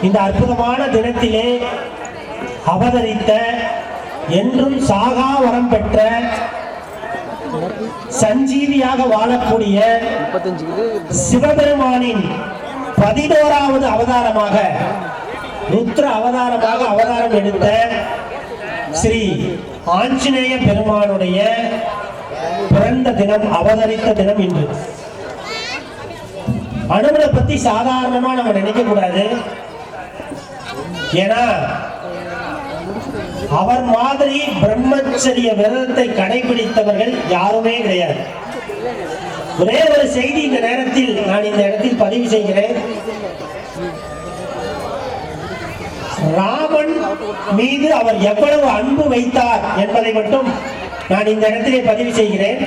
இந்த அற்புதமான தினத்திலே அவதரித்த என்றும் சாகா வரம் பெற்ற சஞ்சீவியாக வாழக்கூடிய சிவபெருமானின் 11வது அவதாரமாக ருத்ர அவதாரமாக அவதாரம் எடுத்த ஸ்ரீ ஆஞ்சநேய பெருமானுடைய பிறந்த தினம், அவதரித்த தினம் இன்று. அனுமனை பத்தி சாதாரணமா நம்ம நினைக்க கூடாது. ஏன்னா அவர் மாதிரி பிரம்மச்சரிய விரதத்தை கடைபிடித்தவர்கள் யாருமே கிடையாது. ஒரே ஒரு செய்தி இந்த நேரத்தில் நான் இந்த இடத்தில் பதிவு செய்கிறேன். ராமன் மீது அவர் எவ்வளவு அன்பு வைத்தார் என்பதை மட்டும் நான் இந்த இடத்திலே பதிவு செய்கிறேன்.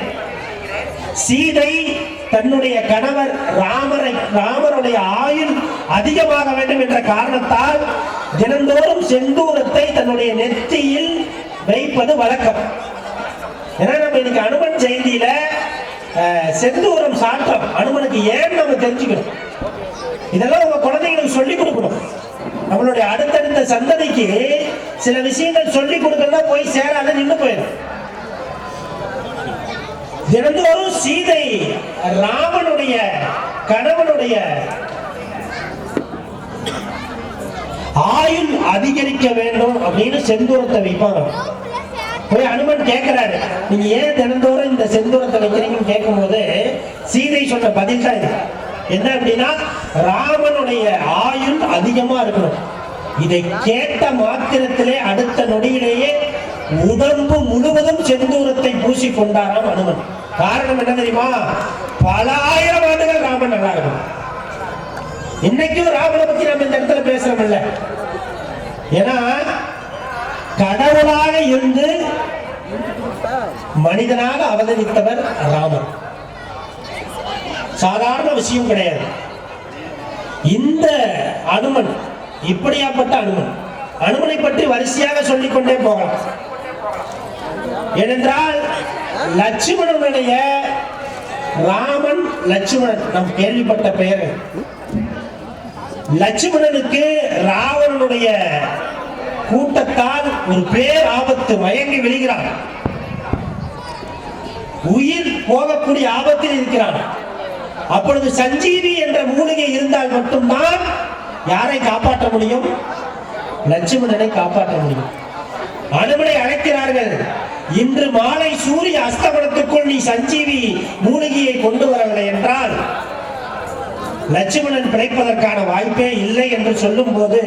சீதை தன்னுடைய கணவர் ராமருடைய ஆயுள் அதிகமாக வேண்டும் என்ற காரணத்தால் தினந்தோறும் செந்தூரத்தை தன்னுடைய நெற்றியில் வைப்பது வழக்கம். ஏன்னா நம்ம இன்னைக்கு அனுமன் ஜெயந்தியில செந்தூரம் சாட்டம் அனுமனுக்கு ஏன் நம்ம தெரிஞ்சுக்கணும். இதெல்லாம் உங்க குழந்தைங்களுக்கு சொல்லிக் கொடுக்கணும். நம்மளுடைய அடுத்தடுத்த சந்ததிக்கு சில விஷயங்கள் சொல்லிக் கொடுக்கறதா போய் சேராத நின்று போயிடும். தினந்தோறும் சீதை ராமனுடைய கணவனுடைய ஆயுள் அதிகரிக்க வேண்டும் அப்படின்னு செந்தூரத்தை வைப்பாங்க. போய் அனுமன் கேட்கிறாரு, நீங்க ஏன் தினந்தோறும் இந்த செந்தூரத்தை வைக்கிறீங்கன்னு கேட்கும் போது சீதை சொன்ன பதில் தான் இது. என்ன அப்படின்னா, ராமனுடைய ஆயுள் அதிகமா இருக்கணும். இதை கேட்ட மாத்திரத்திலே அடுத்த நொடியிலேயே உடம்பு முழுவதும் செந்தூரத்தை பூசி கொண்டாராம் அனுமன். காரணம் என்ன தெரியுமா? பல ஆயிரம் ஆண்டுகள் ராமன் நல்லா இருக்கும். இன்னைக்கும் ராமனை பத்தி நம்ம இந்த இடத்துல பேசுறோம்ல. ஏன்னா கடவுளாக இருந்து மனிதனாக அவதரித்தவர் ராமன். சாதாரண விஷயம் கிடையாது. இந்த அனுமன் இப்படியாப்பட்ட அனுமனை பற்றி வரிசையாக சொல்லிக் கொண்டே போகலாம். ஏனென்றால் லட்சுமணனுடைய ராமன் லட்சுமணன் நம் கேள்விப்பட்ட பெயர். லட்சுமணனுக்கு ராவணனுடைய கூட்டத்தால் ஒரு பேர் ஆபத்து, மயங்கி விழுகிறான். உயிர் போகக்கூடிய ஆபத்தில் இருக்கிறான். அப்பொழுது சஞ்சீவி என்ற மூலிகை இருந்தால் மட்டும்தான் யாரை காப்பாற்ற முடியும்? லட்சுமணனை காப்பாற்ற முடியும். அனுமனை அழைக்கிறார்கள். இன்று மாலை சூரிய அஸ்தமனத்துக்குள் நீ சஞ்சீவி மூலிகையை கொண்டு வரவில்லை என்றால் லட்சுமணன் பிழைப்பதற்கான வாய்ப்பே இல்லை என்று சொல்லும் போது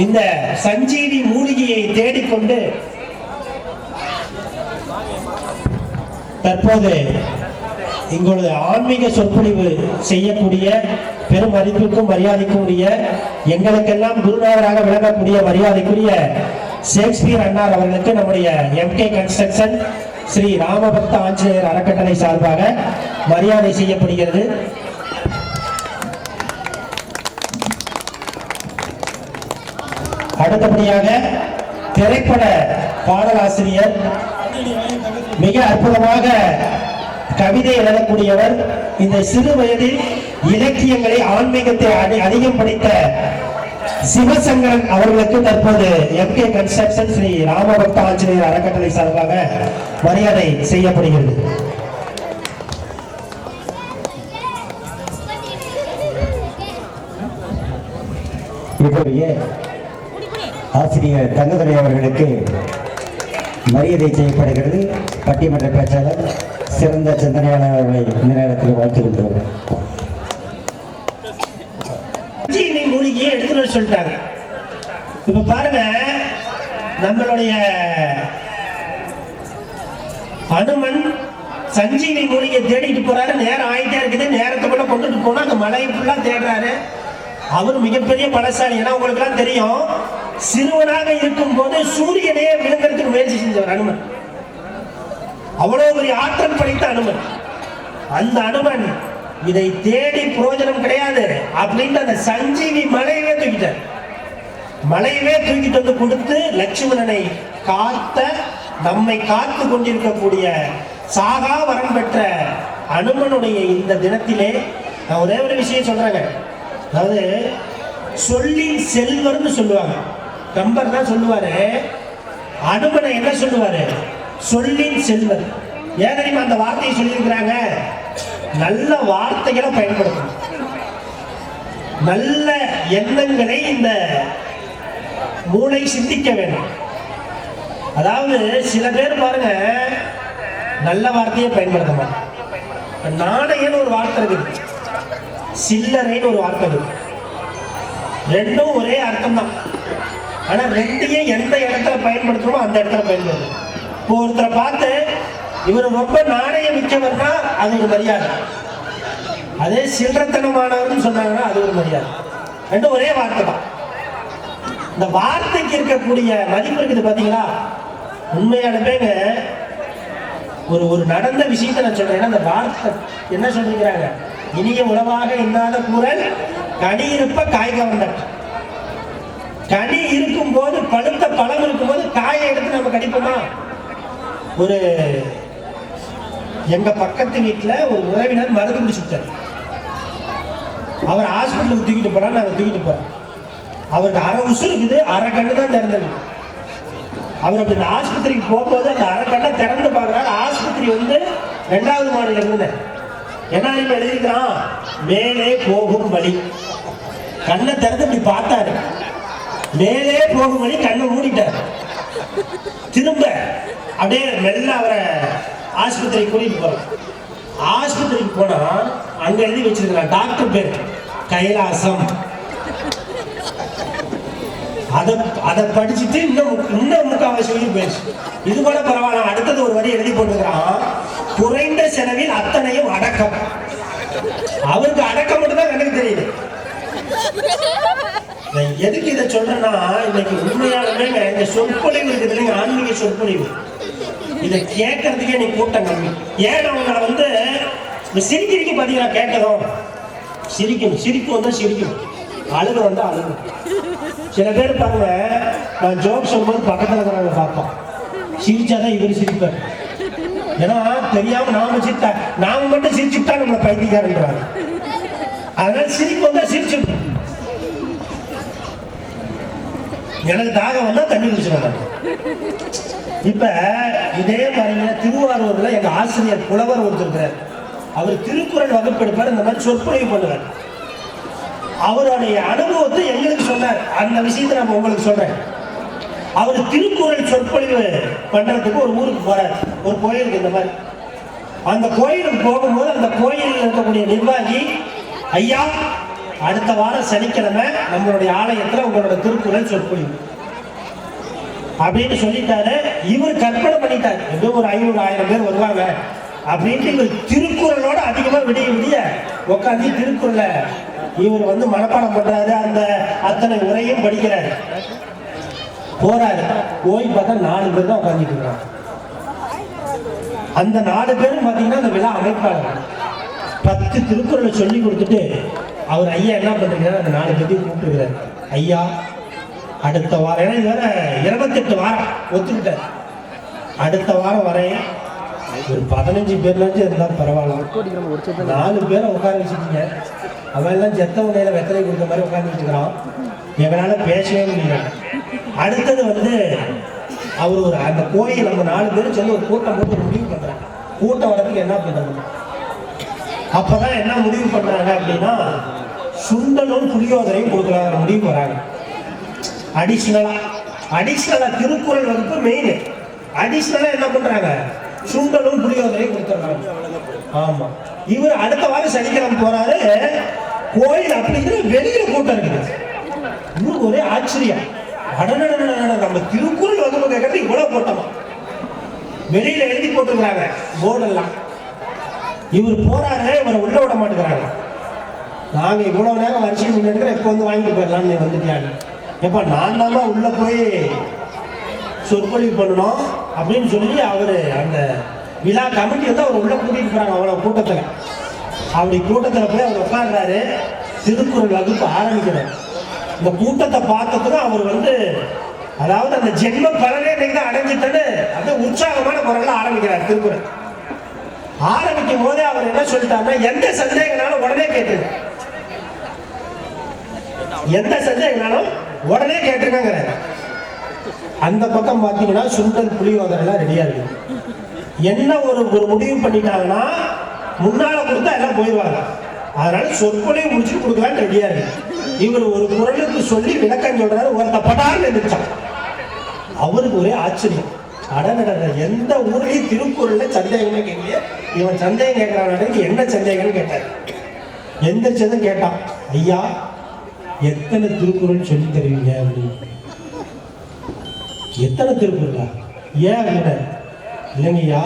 இந்த சஞ்சீவி மூலிகையை தேடிக்கொண்டு தற்போது எங்களுடைய ஆன்மீக சொற்பொழிவு செய்யக்கூடிய பெரும் மதிப்புக்கும் மரியாதைக்கும் உரிய, எங்களுக்கெல்லாம் குருநாதராக விளங்கக்கூடிய மரியாதைக்குரிய ஷேக்ஸ்பியர் அண்ணார் அவர்களுக்கு நம்முடைய எம்கே கன்ஸ்ட்ரக்ஷன் ஸ்ரீ ராமபக்த ஆஞ்சநேயர் அறக்கட்டளை சார்பாக மரியாதை செய்யப்படுகிறது. அடுத்தபடியாக திரைப்பட பாடலாசிரியர், மிக அற்புதமாக கவிதை எழுதக்கூடியவர், இந்த சிறு வயதில் இலக்கியங்களை ஆன்மீகத்தை அதிகம் படித்த சிவசங்கரன் அவர்களுக்கு தற்போது எம்கே கன்ஸ்ட்ரக்ஷன் ஸ்ரீ ராமபக்த ஆஞ்சநேயர் அறக்கட்டளை சார்பாக மரியாதை செய்யப்படுகிறது. இப்படியே ஆசிரியர் தங்கதுரை அவர்களுக்கு மரியாதை செய்யப்படுகிறது. பட்டிமன்ற பேச்சாளர் சிறந்த சிந்தனையாளர் அவர்களை இந்த நேரத்தில் வாழ்த்துகின்றோம். மூலிகையை எடுத்துட்டு சொல்லிட்டாங்க. இப்ப பாருங்க, நம்மளுடைய அனுமன் சஞ்சீவி மூலிகை தேடிட்டு போறாரு. நேரம் ஆயிட்டே இருக்குது. நேரத்துக்குள்ள கொண்டுட்டு போனா அந்த மலையை ஃபுல்லா தேடுறாரு. அவர் மிகப்பெரிய பலசாலி. ஏன்னா உங்களுக்கு எல்லாம் தெரியும், சிறுவனாக இருக்கும் போது சூரியனையே விழுங்கிறதுக்கு முயற்சி செஞ்சவர் அனுமன். அவ்வளவு பெரிய ஆற்றல் படைத்த அனுமன். அந்த அனுமன் இதை தேடி பிரயோஜனம் கிடையாது அப்படின்னு அந்த சஞ்சீவி மலையவே தூக்கிட்டார். மலையவே தூக்கிட்டு வந்து கொடுத்து லட்சுமணனை காத்த, நம்மை காத்து கொண்டிருக்கக்கூடிய சாகா வரம் பெற்ற அனுமனுடைய இந்த தினத்திலே நான் ஒரே ஒரு விஷயம் சொல்றேங்க. அதாவது சொல்லின் செல்வர்னு சொல்லுவாங்க. கம்பர் தான் சொல்லுவாரு, அனுமனை என்ன சொல்லுவாரு, சொல்லின் செல்வர். ஏன் தெரியுமா அந்த வார்த்தையை சொல்லியிருக்கிறாங்க? நல்ல வார்த்தைகளை பயன்படுத்தணும், நல்ல எண்ணங்களை இந்த மூளை சிந்திக்க வேண்டும். அதாவது சில பேர் பாருங்க நல்ல வார்த்தையை பயன்படுத்த மாட்டாங்க. நாணயன்னு ஒரு வார்த்தை இருக்குது, சில்லறைன்னு ஒரு வார்த்தை இருக்கு. ரெண்டும் ஒரே அர்த்தம் தான். ஆனா ரெண்டையும் எந்த இடத்துல பயன்படுத்தணுமோ அந்த இடத்துல பயன்படுத்தணும். இப்போ ஒருத்தரை பார்த்து இவர் ரொம்ப நாணயம் மிக்கவர்னா அது ஒரு மரியாதை, அதே சில்லறத்தனமானவர்னு சொன்னாங்கன்னா அது ஒரு மரியாதை. ரெண்டும் ஒரே வார்த்தை தான். இந்த வார்த்தைக்கு இருக்கக்கூடிய மதிப்பு இருக்குது பாத்தீங்களா? உண்மையாலுமேங்க ஒரு நடந்த விஷயத்தை நான் சொல்றேன். அந்த வார்த்தை என்ன சொல்லிக்கிறாங்க, இனிய உணவாக இன்னாத கூறல் கனி இருப்ப காய் கவர்ந்தட். கனி இருக்கும் போது, பழுத்த பழம் இருக்கும் போது காயை எடுத்து நம்ம கடிப்போமா? ஒரு எங்க பக்கத்து வீட்டுல ஒரு உறவினர் மருந்து குடிச்சுட்டார். அவர் ஹாஸ்பிட்டலுக்கு தூக்கிட்டு போறா, நாங்க தூக்கிட்டு போறோம். அவருக்கு அரை உசுறு இருக்குது, அரை கண்ணு தான் திறந்தது. அவர் அப்படி ஆஸ்பத்திரிக்கு போகும்போது அந்த அரை கண்ணை திறந்து பார்க்கிறார். ஆஸ்பத்திரி வந்து 2வது மாடியில் இருந்தது. என்ன எழுதிக்கிறான், மேலே போகும் வழி. கண்ணை திறந்து இப்படி பார்த்தாரு, மேலே போகும் வழி. கண்ணை மூடிட்டார். திரும்ப அப்படியே மெல்ல அவரை ஆஸ்பத்திரிக்கு கூட்டிட்டு போறான். ஆஸ்பத்திரிக்கு போனா அங்க எழுதி வச்சிருக்கிறான், டாக்டர் பேர் கைலாசம். அதை படிச்சுட்டு இன்னும் முக்காவாசி வழி போயிடுச்சு. இது கூட பரவாயில்ல. அடுத்தது ஒரு வரி எழுதி போட்டுக்கிறான், குறைந்த செலவில் அத்தனையும் அடக்கம். அவருக்கு அடக்கம் மட்டும் தான் எனக்கு தெரியுது. எதுக்கு இதை சொல்றேன்னா, இன்னைக்கு உண்மையாலுமே இந்த சொற்பொழிவு இருக்குது இல்லைங்க, ஆன்மீக சொற்பொழிவு, இதை கேட்கறதுக்கே நீ கூட்டம் கம்மி. ஏன் அவங்களை வந்து சிரிக்கிறீங்க பாத்தீங்களா? கேட்டதும் சிரிக்கும், சிரிப்பு வந்தா சிரிக்கும், அழுக வந்தா அழுகும். சில பேர் பாருங்க, நான் ஜோக் சொல்லும்போது பக்கத்துல இருக்கிறவங்க பார்ப்போம், சிரிச்சாதான் இவர் சிரிப்பார். ஏன்னா தெரியாம நாம மட்டும் சிரிச்சுட்டா நம்மளை பைத்தியக்காரன்றாங்க. அதனால சிரிப்பு வந்தா சிரிச்சிடும். எனக்கு தாகம் வந்தா தண்ணி குடிச்சிருவாங்க. இப்ப இதே மாதிரிங்க திருவாரூர்ல எங்க ஆசிரியர் புலவர் ஒருத்தர், அவர் திருக்குறள் வகுப்பு எடுப்பார், இந்த மாதிரி சொற்பொழிவு பண்ணுவார். அவருடைய அனுபவத்தை எங்களுக்கு சொன்னார். அந்த விஷயத்தை நான் உங்களுக்கு சொல்றேன். அவர் திருக்குறள் சொற்பொழிவு பண்றதுக்கு ஒரு ஊருக்கு போறார், ஒரு கோயிலுக்கு. இந்த மாதிரி அந்த கோயிலுக்கு போகும்போது அந்த கோயிலில் இருக்கக்கூடிய நிர்வாகி, ஐயா அடுத்த வாரம் சனிக்கிழமை நம்மளுடைய ஆலயத்துல உங்களோட திருக்குறள் சொற்பொழிவு அப்படின்னு சொல்லிட்டாரு. இவர் கற்பனை பண்ணிட்டார், ஏதோ ஒரு 500-1000 பேர் வருவாங்க அப்படின்ட்டு. இவர் திருக்குறளோட அதிகமா விடிய உட்காந்து திருக்குறளை இவர் வந்து மனப்பாடம் பண்றாரு. அந்த அத்தனை உரையும் படிக்கிறாரு. போறாரு, போய் பார்த்தா 4 பேர் தான் உட்காந்துட்டு இருக்கிறாங்க. அந்த 4 பேரும் பாத்தீங்கன்னா அந்த விழா அமைப்பாளர் 10 திருக்குறளை சொல்லி கொடுத்துட்டு அவர் ஐயா என்ன பண்றீங்கன்னா அந்த 4 பேரையும் கூப்பிட்டுக்கிறாரு. ஐயா அடுத்த வாரம், ஏன்னா இது வேற 28 வாரம் ஒத்துக்கிட்டார், அடுத்த வாரம் வரேன், ஒரு 15 பேர்லாச்சும் இருந்தா பரவாயில்ல, 4 பேரை உட்கார வச்சுட்டீங்க, அவன் எல்லாம் செத்த உடையில வெத்தலை கொடுத்த மாதிரி உட்காந்துட்டு இருக்கிறான், எங்களால பேசவே முடியல. அடுத்தது வந்து அவர் ஒரு அந்த கோயில் நம்ம 4 பேரும் சேர்ந்து ஒரு கூட்டம் போட்டு ஒரு முடிவு பண்றாங்க. கூட்டம் வரதுக்கு என்ன பண்றது? அப்பதான் என்ன முடிவு பண்றாங்க அப்படின்னா, சுண்டலும் புளியோதரையும் கொடுக்கலாங்கிற முடிவு வராங்க. அடிஷனலா திருக்குறள் வகுப்பு மெயின். அடிஷனலா என்ன பண்றாங்க, சுண்டலும் புளியோதரையும் கொடுத்துறாங்க. ஆமா, இவர் அடுத்த வாரம் சனிக்கிழமை போறாரு. கோயில் அப்படிங்கிற வெளியில கூட்டம் இருக்குது. இன்னும் ஒரே ஆச்சரியம், நம்ம திருக்குறள் வகுப்பு கேட்கறது இவ்வளவு கூட்டமா? வெளியில எழுதி போட்டுக்கிறாங்க போர்டெல்லாம். இவர் போறாரு, இவரை உள்ள விட மாட்டேங்கிறாங்க. நாங்க இவ்வளவு நேரம் வரிசையில் முன்னாடி இப்ப வந்து வாங்கிட்டு போயிடலாம், நீ வந்துட்டியாங்க. எப்ப நான் தான் உள்ள போய் சொற்பொழிவு பண்ணணும் அப்படின்னு சொல்லி அவரு அந்த விழா கமிட்டி வந்து அவர் உள்ள கூட்டிட்டு போறாங்க. அவ்வளவு கூட்டத்துல, அப்படி கூட்டத்துல போய் அவர் உட்கார்றாரு. திருக்குறள் வகுப்பு ஆரம்பிக்கிறார். இந்த கூட்டத்தை பார்த்ததும் அவர் வந்து, அதாவது அந்த ஜென்ம பலனே இன்னைக்கு தான் அடைஞ்சிட்டேன்னு அப்படியே உற்சாகமான குரல்ல ஆரம்பிக்கிறார் திருக்குறள். ஆரம்பிக்கும் போதே அவர் என்ன சொல்லிட்டாருன்னா, எந்த சந்தேகனாலும் உடனே கேட்டுங்க, எந்த சந்தேகம்னாலும் உடனே கேட்டுருக்காங்க. அந்த பக்கம் பார்த்தீங்கன்னா சுண்டல் புளியோதரை எல்லாம் ரெடியா இருக்கு. என்ன ஒரு முடிவு பண்ணிட்டாங்கன்னா முன்னால கொடுத்தா எல்லாம் போயிடுவாங்க. அதனால சொற்பொழிவு முடிச்சுட்டு கொடுக்கலான்னு ரெடியா இருக்கு. இவர் ஒரு குரலுக்கு சொல்லி விளக்கம் சொல்றாரு. ஒருத்த படார்னு எழுந்திருச்சான். அவருக்கு ஒரே ஆச்சரியம். அடனட எந்த ஊர்லயும் திருக்குறள்ல சந்தேகமே கேட்கல. இவன் சந்தேகம் கேட்கிறான். என்ன சந்தேகம்னு கேட்டார். எந்த சந்தேகம் கேட்டான். ஐயா எத்தனை திருக்குறள் சொல்லி தருவீங்க அப்படின்னு. எத்தனை திருக்குறளா? ஏன் அப்படின்னா, இல்லைங்கய்யா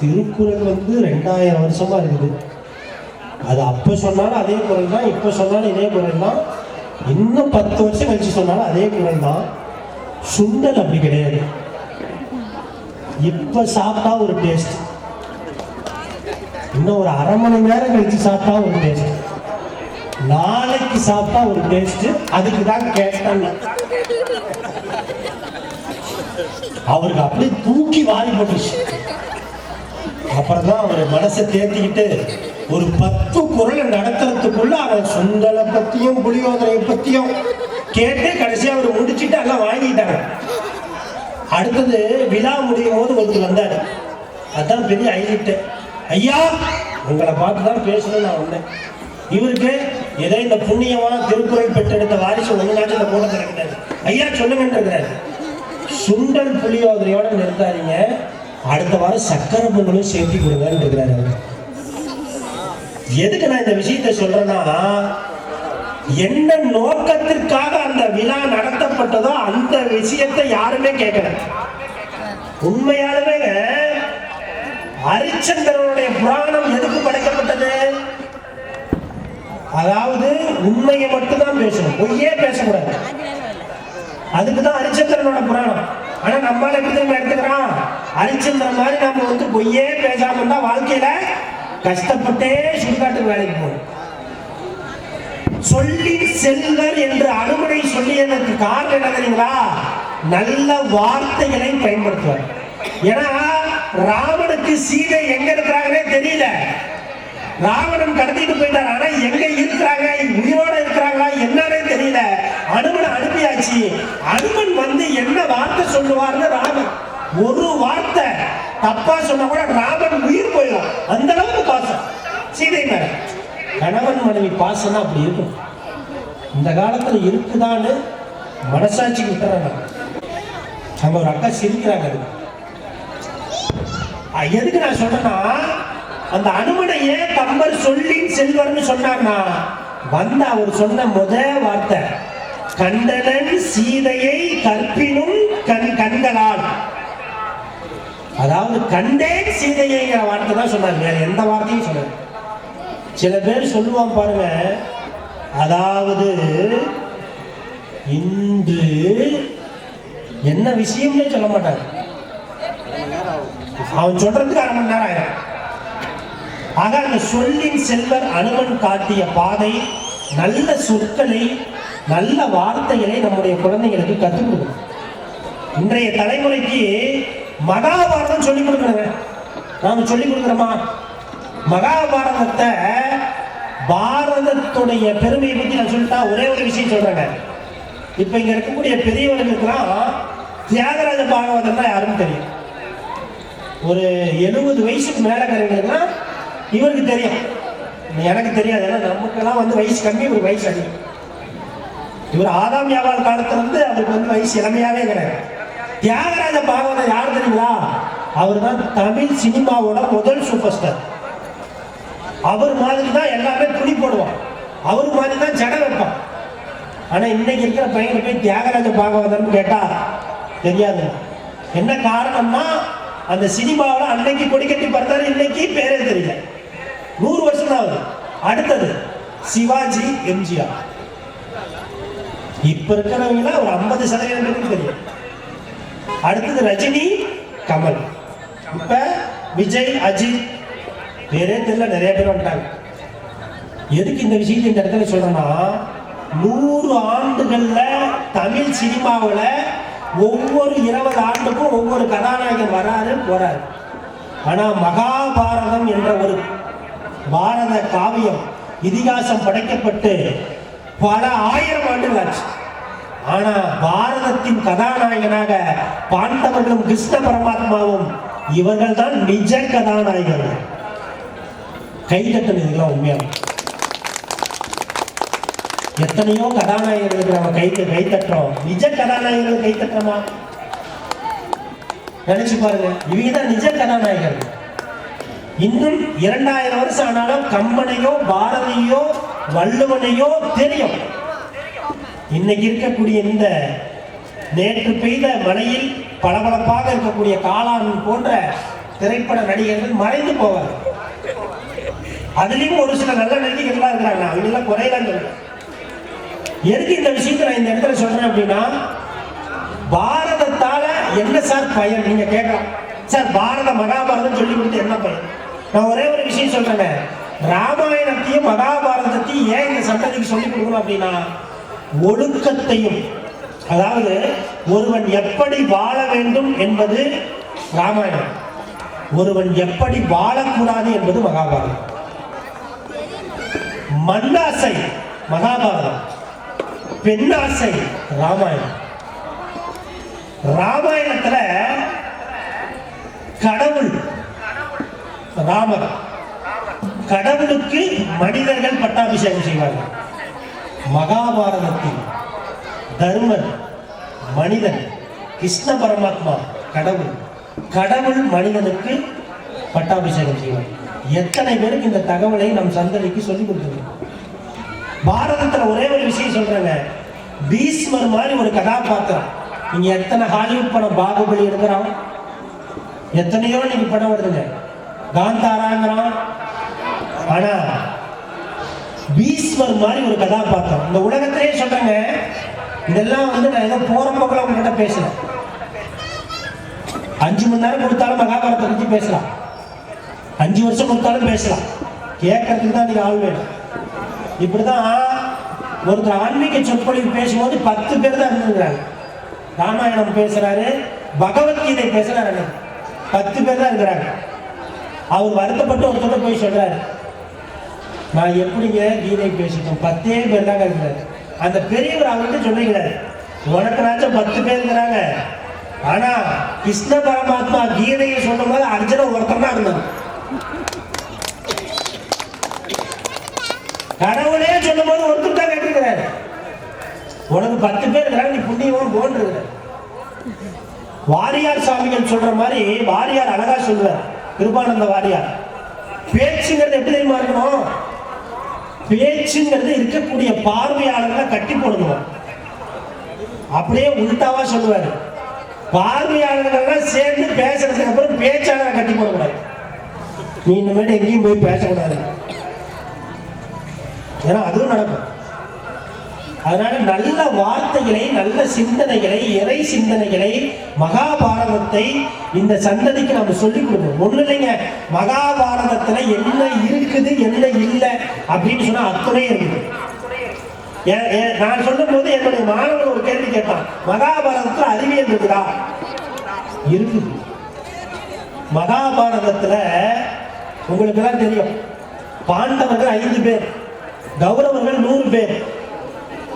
திருக்குறள் 2000 வருஷமா இருக்குது. அது அப்ப சொன்னாலும் அதே குரல் தான், இப்ப சொன்னாலும் இதே குரல் தான், இன்னும் 10 வருஷம் கழிச்சு சொன்னாலும் அதே குரல் தான். சுண்டல் அப்படி கிடையாது. இப்ப சாப்பிட்டா ஒரு டேஸ்ட், இன்னும் ஒரு அரை மணி நேரம் கழிச்சு சாப்பிட்டா ஒரு டேஸ்ட், நாளைக்கு சாப்பிட்டா ஒரு டேஸ்ட். அதுக்கு தான் கேட்டேன். அவருக்கு அப்படியே தூக்கி வாரி போட்டுச்சு. அப்புறம் தான் அவர் மனசை தேத்திக்கிட்டு ஒரு 10 குறளை நடத்துறதுக்குள்ள அவன் சுண்டலை பத்தியும் புளியோதரையை பத்தியும் கேட்டு கடைசியா அவர் முடிச்சுட்டு எல்லாம் வாங்கிட்டாங்க. அடுத்தது விழா முடியும் போது ஒருத்தர் வந்தாரு. அதான் பெரிய ஹைலைட். ஐயா உங்களை பார்த்து தான் பேசணும்னு நான் வந்தேன். இவருக்கு ஏதோ இந்த புண்ணியமான திருக்குறள் பெற்றெடுத்த வாரிசு ஒன்றுனாச்சும் இந்த கூட திறக்கிறாரு. ஐயா சொல்லுங்கன்றாரு. சுண்டல் புளியோதரையோட நிறுத்தாதீங்க, அடுத்த வாரம் சக்கரை பொங்கலும் சேர்த்தி கொடுங்கன்னு இருக்கிறாரு அவர். எதுக்கு நான் இந்த விஷயத்தை சொல்றேன்னா, என்ன நோக்கத்திற்காக அந்த விழா நடத்தப்பட்டதோ அந்த விஷயத்தை யாருமே கேட்கல. உண்மையாலுமே ஹரிச்சந்திரனுடைய புராணம் எதுக்கு படைக்கப்பட்டது? அதாவது உண்மையை மட்டும்தான் பேசணும், பொய்யே பேசக்கூடாது. அதுக்குதான் ஹரிச்சந்திரனோட புராணம். ஆனா நம்மளால எப்படி எடுத்துக்கிறான், ஹரிச்சந்திரன் மாதிரி நம்ம பொய்யே பேசாம இருந்தா வாழ்க்கையில கஷ்டப்பட்டே சுடுகாட்டுக்கு வேலைக்கு போகணும். சொல்லி செல்வர் என்று அனுமதி சொல்லியதற்கு காரணம் என்ன தெரியுங்களா? நல்ல வார்த்தைகளை பயன்படுத்துவார். ஏன்னா ராவனுக்கு சீதை எங்க இருக்கிறாங்கன்னே தெரியல. ராவணன் கடத்திட்டு போயிட்டார். ஆனா எங்க இருக்கிறாங்க, உயிரோட இருக்கிறாங்களா என்னன்னே தெரியல. அனுமனை அனுப்பியாச்சு. அனுமன் என்ன வார்த்தை சொல்லுவார்னு ராமன் ஒரு வார்த்தை தப்பா சொன்னா கூட ராமன் உயிர் போயிடும். அந்த அளவுக்கு பாசம் சீதை மேல. கணவன் மனைவி பாசம்னா அப்படி இருக்கும். இந்த காலத்துல இருக்குதான்னு மனசாட்சிக்கு விட்டுறாங்க. அங்க ஒரு அக்கா சிரிக்கிறாங்க. எதுக்கு நான் சொல்றேன்னா, அந்த அனுமனையே கம்பர் சொல்லி செல்வர்னு சொன்னார்னா வந்த அவர் சொன்ன முதல் வார்த்தை கண்டனன் சீதையை கற்பினும் கண்களால். அதாவது கண்டேன் சீதையை வார்த்தை தான் சொன்னார், வேற எந்த வார்த்தையும் சொன்னார். சில பேர் சொல்லுவான் பாருங்க, அதாவது இன்று என்ன விஷயம்னே சொல்ல மாட்டாங்க. அவன் சொல்றதுக்கு 1/2 மணி நேரம் ஆயிடும். ஆக அந்த சொல்லின் செல்வர் அனுமன் காட்டிய பாதை நல்ல சொற்களை நல்ல வார்த்தைகளை நம்முடைய குழந்தைகளுக்கு கற்றுக் கொடுக்கணும். இன்றைய தலைமுறைக்கு மகாபாரதம் சொல்லிக் கொடுக்கணுங்க. நாம சொல்லிக் கொடுக்குறோமா? மகாபாரதத்தை பாரதத்துடைய பெருமையை பற்றி நான் சொல்லிட்டா ஒரே ஒரு விஷயம் சொல்றேங்க. இப்ப இங்க இருக்கக்கூடிய பெரியவர்களுக்கெல்லாம் தியாகராஜ பாகவதம் தான் யாருன்னு தெரியும். ஒரு 70 வயசுக்கு மேல இருக்கிறவங்களுக்குலாம் இவருக்கு தெரியும், எனக்கு தெரியாது. ஏன்னா நமக்கெல்லாம் வயசு கம்மி, ஒரு வயசு அதிகம். இவர் ஆதாம் வியாபார காலத்துல அவருக்கு வயசு இளமையாவே கிடையாது. தியாகராஜ பாகவதம் யார் தெரியுங்களா? அவர் தான் தமிழ் சினிமாவோட முதல் சூப்பர் ஸ்டார். அவர் மாதிரி தான் எல்லாமே துணி போடுவான், அவர் மாதிரி தான் ஜட வைப்பான். ஆனா இன்னைக்கு இருக்கிற பையனை போய் தியாகராஜ பாகவதம் கேட்டா தெரியாது. என்ன காரணம்னா, அந்த சினிமாவில் அன்னைக்கு கொடி கட்டி பார்த்தாரு, இன்னைக்கு பேரே தெரியல. 100 வருஷம் தான் ஆகுது. அடுத்தது சிவாஜி, எம்ஜிஆர். இப்ப இருக்கிறவங்க ஒரு 50% தெரியும். அடுத்தது ரஜினி, கமல். இப்ப விஜய், அஜித், பேரே தெரியல, நிறைய பேர் வந்துட்டாங்க. எதுக்கு இந்த விஷயத்தை இந்த இடத்துல சொல்றேன்னா, 100 ஆண்டுகள்ல தமிழ் சினிமாவில் ஒவ்வொரு 20 ஆண்டுக்கும் ஒவ்வொரு கதாநாயகன் வராரு போறாரு. ஆனா மகாபாரதம் என்ற ஒரு பாரத காவியம் இதிகாசம் படைக்கப்பட்டு பல ஆயிரம் ஆண்டுகள் ஆச்சு. ஆனா பாரதத்தின் கதாநாயகனாக பாண்டவர்களும் கிருஷ்ண பரமாத்மாவும் இவர்கள் தான் நிஜ கதாநாயகர்கள். கைதட்டல் இதெல்லாம் உண்மையாக. எத்தனையோ கதாநாயகர்களுக்கு நம்ம கைத்தட்டுறோம், நிஜ கதாநாயகர்கள் கைத்தட்டுறோமா? நினைச்சு பாருங்க, இவங்க தான் நிஜ கதாநாயகர்கள். இன்னும் 2000 வருஷம் ஆனாலும் கம்பனையோ பாரதியோ வள்ளுவனையோ தெரியும். இன்னைக்கு இருக்கக்கூடிய இந்த நேற்று பெய்த மழையில் பளபளப்பாக இருக்கக்கூடிய காளான் போன்ற திரைப்பட நடிகர்கள் மறைந்து போவார். அதுலயும் ஒரு சில நல்ல நடிகர்கள்லாம் இருக்கிறாங்க, அவங்க எல்லாம் குறையலாம் சொல்ல. எதுக்கு இந்த விஷயத்தை நான் இந்த இடத்துல சொல்றேன் அப்படின்னா, பாரதத்தால என்ன சார் பயன் நீங்க கேட்கலாம். சார் பாரத மகாபாரதம் சொல்லி கொடுத்து என்ன பயன்? நான் ஒரே ஒரு விஷயம் சொல்றேன், ராமாயணத்தையும் மகாபாரதத்தையும் ஏன் இந்த சந்ததிக்கு சொல்லிக் கொடுக்கணும் அப்படின்னா, ஒழுக்கத்தையும், அதாவது ஒருவன் எப்படி வாழ வேண்டும் என்பது ராமாயணம், ஒருவன் எப்படி வாழக்கூடாது என்பது மகாபாரதம். மண்ணாசை மகாபாரதம், பெண்ணாசை ராமாயணம். ராமாயணத்துல கடவுள் ராமர், கடவுளுக்கு மனிதர்கள் பட்டாபிஷேகம் செய்வார்கள். மகாபாரதத்தில் தர்மன் மனிதன், கிருஷ்ண பரமாத்மா கடவுள், கடவுள் மனிதனுக்கு பட்டாபிஷேகம் செய்வார். எத்தனை பேருக்கு இந்த தகவலை நம் சந்ததிக்கு சொல்லிக் கொடுத்துருக்கோம். பாரதத்துல ஒரே ஒரு விஷயம் சொல்றேங்க, பீஷ்மர் மாதிரி ஒரு கதாபாத்திரம். நீங்க எத்தனை ஹாலிவுட் படம் பாகுபலி எடுக்கிறான், எத்தனையோ நீங்க படம் வருதுங்க, காந்தாராங்கிறான். ஆனா பீஷ்மர் மாதிரி ஒரு கதாபாத்திரம் இந்த உலகத்திலேயே சொல்றேங்க. இதெல்லாம் வந்து நான் ஏதோ போற போக்கில் உங்ககிட்ட பேசலாம். 5 மணி நேரம் கொடுத்தாலும் மகாபாரதத்தை பற்றி பேசலாம், 5 வருஷம் கொடுத்தாலும் பேசலாம். கேட்கறதுக்கு தான் நீங்க ஆள் வேணும். இப்படிதான் ஒருத்தர் ஆன்மீக சொற்பொழிவு பேசும்போது 10 பேர் தான் இருந்துருக்காங்க. ராமாயணம் பேசுறாரு, பகவத்கீதை பேசுறாரு, 10 பேர் தான் இருக்கிறாங்க. அவர் வருத்தப்பட்டு ஒருத்தர் போய் சொல்றாரு, நான் எப்படிங்க கீதை பேசிட்டோம், 10 பேர் தாங்க இருக்கிறாரு. அந்த பெரியவர் அவர்கிட்ட சொல்லுகிறாரு, உனக்குனாச்சும் 10 பேர் இருக்கிறாங்க, ஆனா கிருஷ்ண பரமாத்மா கீதையை சொல்லும் போது அர்ஜுனன் ஒருத்தர் தான் இருந்தாங்க. கடவுளே சொல்லும் போது ஒருத்தர் தான் கேட்டிருக்கிறாரு, உனக்கு 10 பேர் இருக்கிறாங்க, நீ புண்ணியமும் போன்றிருக்கிற. வாரியார் சாமிகள் சொல்ற மாதிரி வாரியார் அழகா சொல்லுவார், கிருபானந்த வாரியார். பேச்சுங்கிறது எப்படி தெரியுமா இருக்கணும்? பேச்சுங்கிறது இருக்கக்கூடிய பார்வையாளர்களை கட்டி போடணும். அப்படியே உள்டாவா சொல்லுவாரு, பார்வையாளர்கள் சேர்ந்து பேசுறதுக்கு அப்புறம் பேச்சாளரை கட்டி போடக்கூடாது. நீ இனிமேட்டு எங்கேயும் போய் பேசக்கூடாது, ஏன்னா அதுவும் நடக்கும். அதனால நல்ல வார்த்தைகளை, நல்ல சிந்தனைகளை, இறை சிந்தனைகளை, மகாபாரதத்தை இந்த சந்ததிக்கு நம்ம சொல்லிக் கொடுக்கணும். ஒண்ணு இல்லைங்க, மகாபாரதத்துல என்ன இருக்குது என்ன இல்லை அப்படின்னு சொன்னா அத்துணை இருக்குது. நான் சொல்லும் போது என்னுடைய மாணவன் ஒரு கேள்வி கேட்டான், மகாபாரதத்துல அறிவியல் இருக்குதா? இருக்குது. மகாபாரதத்துல உங்களுக்கு எல்லாம் தெரியும், பாண்டவர்கள் 5 பேர், கௌரவர்கள் 100 பேர்.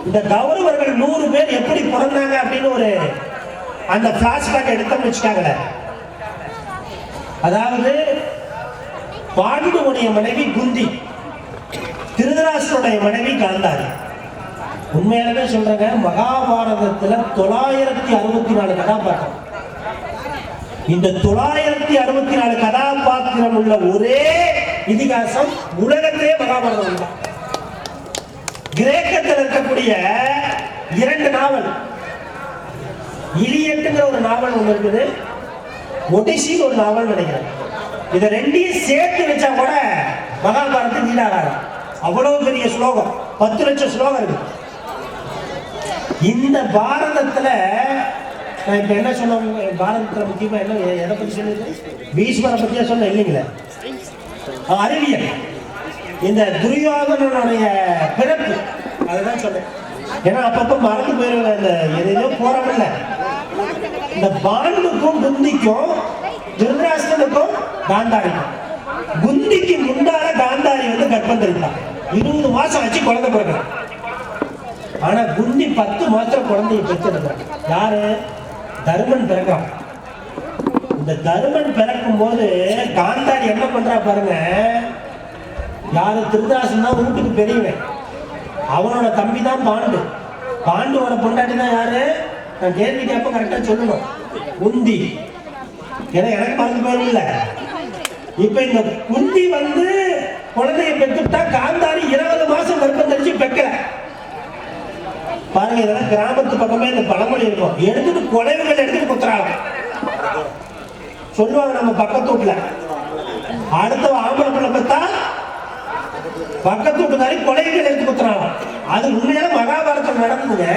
இந்த கௌரவர்கள் 100 பேர் எப்படி பிறந்தாங்க அப்படின்னு ஒரு அந்த பிளாஷ்பேக் எடுத்தோம்னு வச்சுக்காங்களே. அதாவது பாண்டுவுடைய மனைவி குந்தி, திருதராஷ்டிரனுடைய மனைவி காந்தாரி. உண்மையாலுமே சொல்றாங்க, மகாபாரதத்துல 964 கதாபாத்திரம். இந்த 964 கதாபாத்திரம் உள்ள ஒரே இதிகாசம் உலகத்திலே மகாபாரதம் தான். கிரேக்கத்தில் இருக்கக்கூடிய 2 நாவல், இலியட்டுங்கிற ஒரு நாவல் ஒன்று இருக்குது, ஒடிசின்னு ஒரு நாவல் நினைக்கிறேன். இதை 2ஐயும் சேர்த்து வச்சா கூட மகாபாரதம் நீடாகாது. அவ்வளவு பெரிய ஸ்லோகம், 10 லட்சம் ஸ்லோகம் இருக்கு. இந்த பாரதத்துல நான் இப்ப என்ன சொன்ன, பாரதத்துல முக்கியமா என்ன எதை பத்தி சொல்லுது? பீஷ்மரை பத்தியா சொன்ன இல்லைங்களே, அறிவியல். இந்த துரியோதனனுடைய பிறப்பு அதுதான் சொன்னேன். ஏன்னா அப்பப்ப மறந்து போயிருவேன், இந்த எதையோ போறோம்ல. இந்த பாண்டுக்கும் குந்திக்கும், திருதராஷ்டிரனுக்கும் காந்தாரிக்கும். குந்திக்கு முன்னால காந்தாரி வந்து கர்ப்பம் தெரிவித்தான். 20 மாசம் ஆச்சு குழந்தை பிறகு. ஆனா குந்தி 10 மாசம் குழந்தைய பெற்றெடுக்கிறான். யாரு? தருமன் பிறக்கிறான். இந்த தருமன் பிறக்கும் போது காந்தாரி என்ன பண்றா பாருங்க. யாரு? திருதராசன் தான் வீட்டுக்கு பெரியவன். அவனோட தம்பி தான் பாண்டு. பாண்டுவோட பொண்டாட்டி தான் யாரு? நான் கேள்வி கேட்ப கரெக்டா சொல்லணும். குந்தி. ஏன்னா எனக்கு மறந்து போயிடும் இல்ல. இப்ப இந்த குந்தி வந்து குழந்தைய பெற்றுட்டா காந்தாரி 20 மாசம் கர்ப்பம் தெரிஞ்சு பெக்கல. பாருங்க, இதெல்லாம் கிராமத்து பக்கமே இந்த பழமொழி இருக்கும். எடுத்துட்டு குழந்தைகள் எடுத்துட்டு குத்துறாங்க சொல்லுவாங்க நம்ம பக்கத்து வீட்டுல. அடுத்த ஆம்பளை பிள்ளை பார்த்தா பக்கத்து வீட்டுக்காரி கொலைகள் எடுத்து குத்துறாங்க. அது உண்மையான மகாபாரதம் நடந்ததுங்க.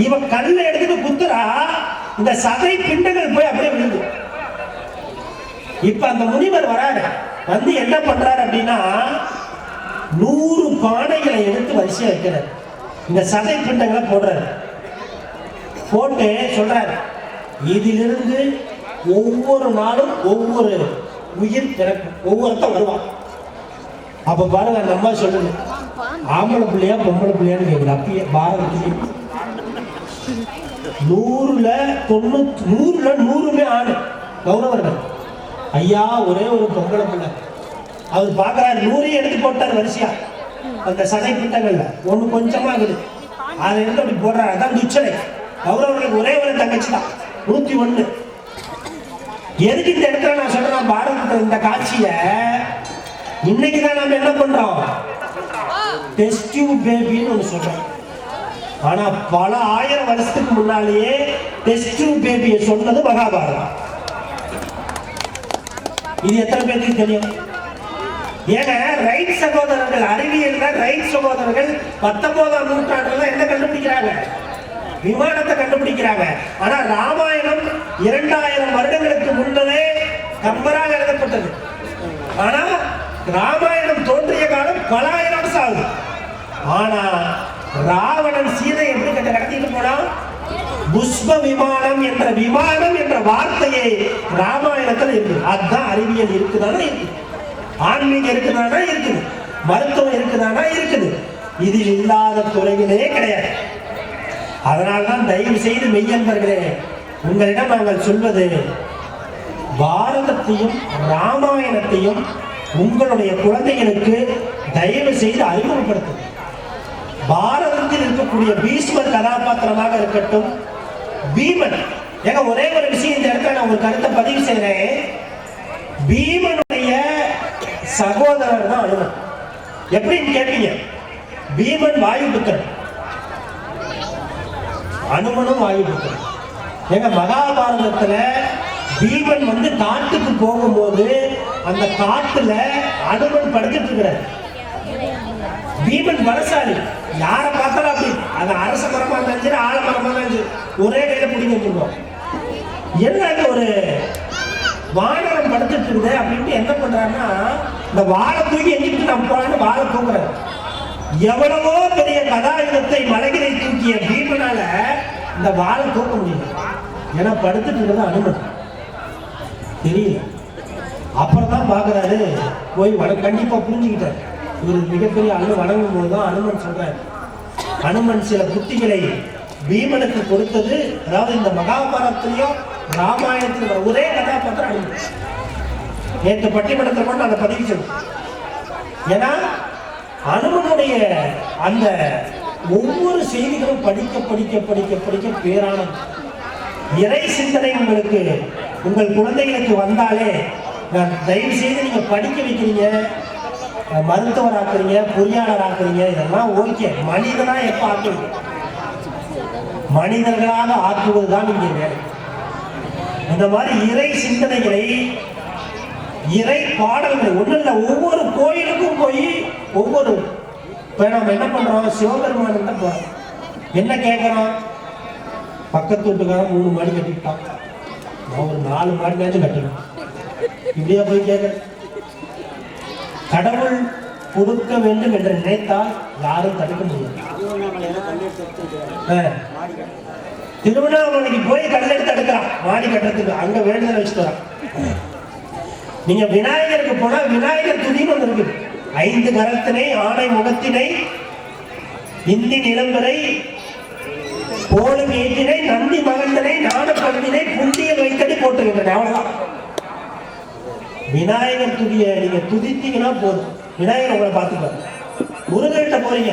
இவன் கல்ல எடுத்துட்டு குத்துறா, இந்த சதை பிண்டங்கள் போய் அப்படியே விழுது. இப்ப அந்த முனிவர் வராரு, வந்து என்ன பண்றாரு அப்படின்னா 100 பானைகளை எடுத்து வரிசையா வைக்கிறார். இந்த சதை பிண்டங்களை போடுறாரு. போட்டு சொல்றாரு, இதிலிருந்து ஒவ்வொரு நாளும் ஒவ்வொரு உயிர் பிறக்கும், ஒவ்வொருத்தன் வருவான். அப்ப பாருங்க, அந்த அம்மா சொல்லுது, ஆம்பளை பிள்ளையா பொம்பளை பிள்ளையான்னு கேட்குது. அப்பயே பாரதத்துக்கு 100ல 100மே ஆணு கௌரவர்கள். ஐயா ஒரே ஒரு பொம்பளை பிள்ளை. அவர் பார்க்கறாரு, 100 எடுத்து போட்டார் வரிசையா. அந்த சதை பிண்டங்கள்ல ஒண்ணு கொஞ்சமா இருக்குது, அதை எடுத்து அப்படி போடுறாரு. அதான் துச்சனை. கௌரவர்களுக்கு ஒரே ஒரு தங்கச்சி தான், 101. எதுக்கு இந்த இடத்துல நான் சொல்றேன், பாரதத்துல இந்த காட்சிய இன்னைக்குதான் நாம என்ன பண்றோம், டெஸ்ட் டியூப் பேபின்னு ஒண்ணு சொல்றோம். ஆனா பல 1000 வருஷத்துக்கு முன்னாலேயே டெஸ்ட் டியூப் பேபியை சொன்னது மகாபாரதம். இது எத்தனை பேருக்கு தெரியும்? ஏன்னா ரைட் சகோதரர்கள், அறிவியல் ரைட் சகோதரர்கள் 19ஆம் நூற்றாண்டுல என்ன கண்டுபிடிக்கிறாங்க? விமானத்தை கண்டுபிடிக்கிறாங்க. ஆனா ராமாயணம் 2000 வருடங்களுக்கு முன்னே கம்பராக எழுதப்பட்டது. ஆனா ராமாயணம் தோன்றிய காலம் பல 1000 வருஷம் ஆகுது. ஆனா ராவணன் சீதை எப்படி கடத்திட்டு போனா? புஷ்ப விமானம் என்ற வார்த்தையை ராமாயணத்துல இருக்கு. அதுதான் அறிவியல் இருக்குதானா இருக்கு, ஆன்மீகம் இருக்குதானா இருக்குது, மருத்துவம் இருக்குதானா இருக்குது. இதில் இல்லாத துறைகளே கிடையாது. அதனால்தான் தயவு செய்து மெய்யன்பர்களே, உங்களிடம் நாங்கள் சொல்வது, பாரதத்தையும் ராமாயணத்தையும் உங்களுடைய குழந்தைகளுக்கு தயவு செய்து அறிமுகப்படுத்தும். பாரதத்தில் இருக்கக்கூடிய பீஷ்மர் கதாபாத்திரமாக இருக்கட்டும், பீமன். ஏங்க ஒரே ஒரு விஷயம் இந்த இடத்துல நான் ஒரு கருத்தை பதிவு செய்றேன். பீமனுடைய சகோதரர் தான் அனுமன். எப்படின்னு கேட்பீங்க? பீமன் வாயுபுத்திரன், அனுமனும் வாயுபுத்திரன். எங்க மகாபாரதத்துல பீமன் வந்து காட்டுக்கு போகும்போது அந்த காட்டுல அனுமன் படுத்துட்டு இருக்கிறார். பீமன் பலசாலி, யாரை பார்த்தாலும் அப்படி, அது அரச மரமா இருந்தாலும் சரி, ஆலமரமா இருந்தாலும் சரி, ஒரே கையில பிடிங்க வச்சுருவோம். என்ன ஒரு வானரம் படுத்துட்டு இருக்குது அப்படின்ட்டு என்ன பண்றாருன்னா, இந்த வாழை தூக்கி எங்கிட்டு நம்ம போறான்னு வாழை தூக்குறாரு. எவ்வளவோ பெரிய கதாயுதத்தை மலைகளை தூக்கிய பீமனால இந்த வாழை தூக்க முடியல. ஏன்னா படுத்துட்டு இருக்கிறது அனுமன் தெரியல. அப்புறம் தான் பாக்குறாரு, போய் கண்டிப்பா புரிஞ்சுக்கிட்டாரு. இவர் மிகப்பெரிய வணங்கும் போதுதான் அனுமன் சொல்றாரு, அனுமன் சில புத்திகளை பீமனுக்கு கொடுத்தது. அதாவது இந்த மகாபாரதத்திலையும் ராமாயணத்தில் ஒரே கதாபாத்திரம் அனுமன். நேற்று பட்டிமன்றத்தை கொண்டு அதை பதிவு செய்யும். ஏன்னா அனுமனுடைய அந்த ஒவ்வொரு செய்திகளும் படிக்க படிக்க படிக்க படிக்க பேரானது. இறை சிந்தனை உங்களுக்கு உங்கள் குழந்தைகளுக்கு வந்தாலே, நான் தயவு செய்து நீங்க படிக்க வைக்கிறீங்க, மருத்துவர் ஆக்குறீங்க, பொறியாளர் ஆக்குறீங்க, இதெல்லாம் ஓகே. மனிதனா எப்ப ஆக்குவீங்க? மனிதர்களாக ஆக்குவதுதான் இங்கே வேலை. இந்த மாதிரி இறை சிந்தனைகளை, இறை பாடல்களை ஒன்றும் இல்லை, ஒவ்வொரு கோயிலுக்கும் போய் ஒவ்வொரு நம்ம என்ன பண்றோம், சிவபெருமான் தான் போறோம். என்ன கேட்கறோம்? பக்கத்து வீட்டுக்காரன் 3 மாடி கட்டிட்டான், நான் ஒரு 4 மாடினாச்சும் கட்டணும். இப்படியா போய் கேட்க? கடவுள் கொடுக்க வேண்டும் என்று நினைத்தால் யாரும் தடுக்க முடியாது. திருவண்ணாமலைக்கு போய் கல்லெடுத்து எடுக்கிறான் மாடி கட்டுறதுக்கு, அங்க வேண்டுதல் வச்சுட்டு வரான். நீங்க விநாயகருக்கு போனா விநாயகர் துதின்னு ஒன்று இருக்கு. 5 கரத்தினை, ஆணை முகத்தினை, இந்தி நிலம்பரை போலும் ஏற்றினை நந்தி மகந்தனை நாட பகுதினை புந்தியில் வைத்தடி போட்டுக்கின்றன. அவ்வளவுதான். விநாயகர் துதிய நீங்க துதித்தீங்கன்னா போதும், விநாயகர் உங்களை பார்த்துப்பாரு. முருகன்கிட்ட போறீங்க,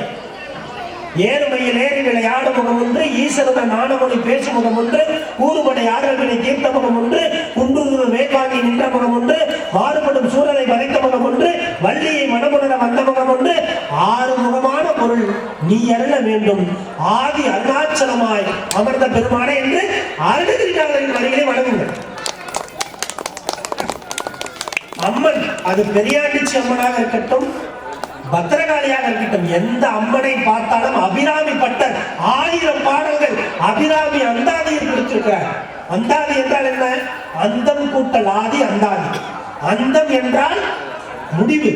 ஏறுமையில் ஏறி விளையாடு முகம் ஒன்று, ஈசனுடன் நாணமொழி பேசும் முகம் ஒன்று, கூறுபடை ஆடல்களை தீர்த்த முகம் ஒன்று, குன்றுரு வேட்பாங்கி நின்ற முகம் ஒன்று, மாறுபடும் சூழலை வளைத்த முகம் ஒன்று, வள்ளியை மனமுணர வந்த முகம் ஒன்று, 6 முகமான பொருள் நீ அருள வேண்டும், ஆதி அருணாச்சலமாய் அமர்ந்த பெருமானே என்று அருணகிரிநாதரின் வரிகளை வழங்குங்கள். அம்மன் அது பெரியாண்டிச்சி அம்மனாக இருக்கட்டும், பத்திரகாளியாக இருக்கட்டும், எந்த அம்மனை பார்த்தாலும் அபிராமி பட்டர் 1000 பாடல்கள் அபிராமி அந்தாதியில் கொடுத்திருக்கிறார். அந்தாதி என்றால் என்ன? அந்தம் கூட்டல் ஆதி அந்தாதி. அந்தம் என்றால் முடிவு,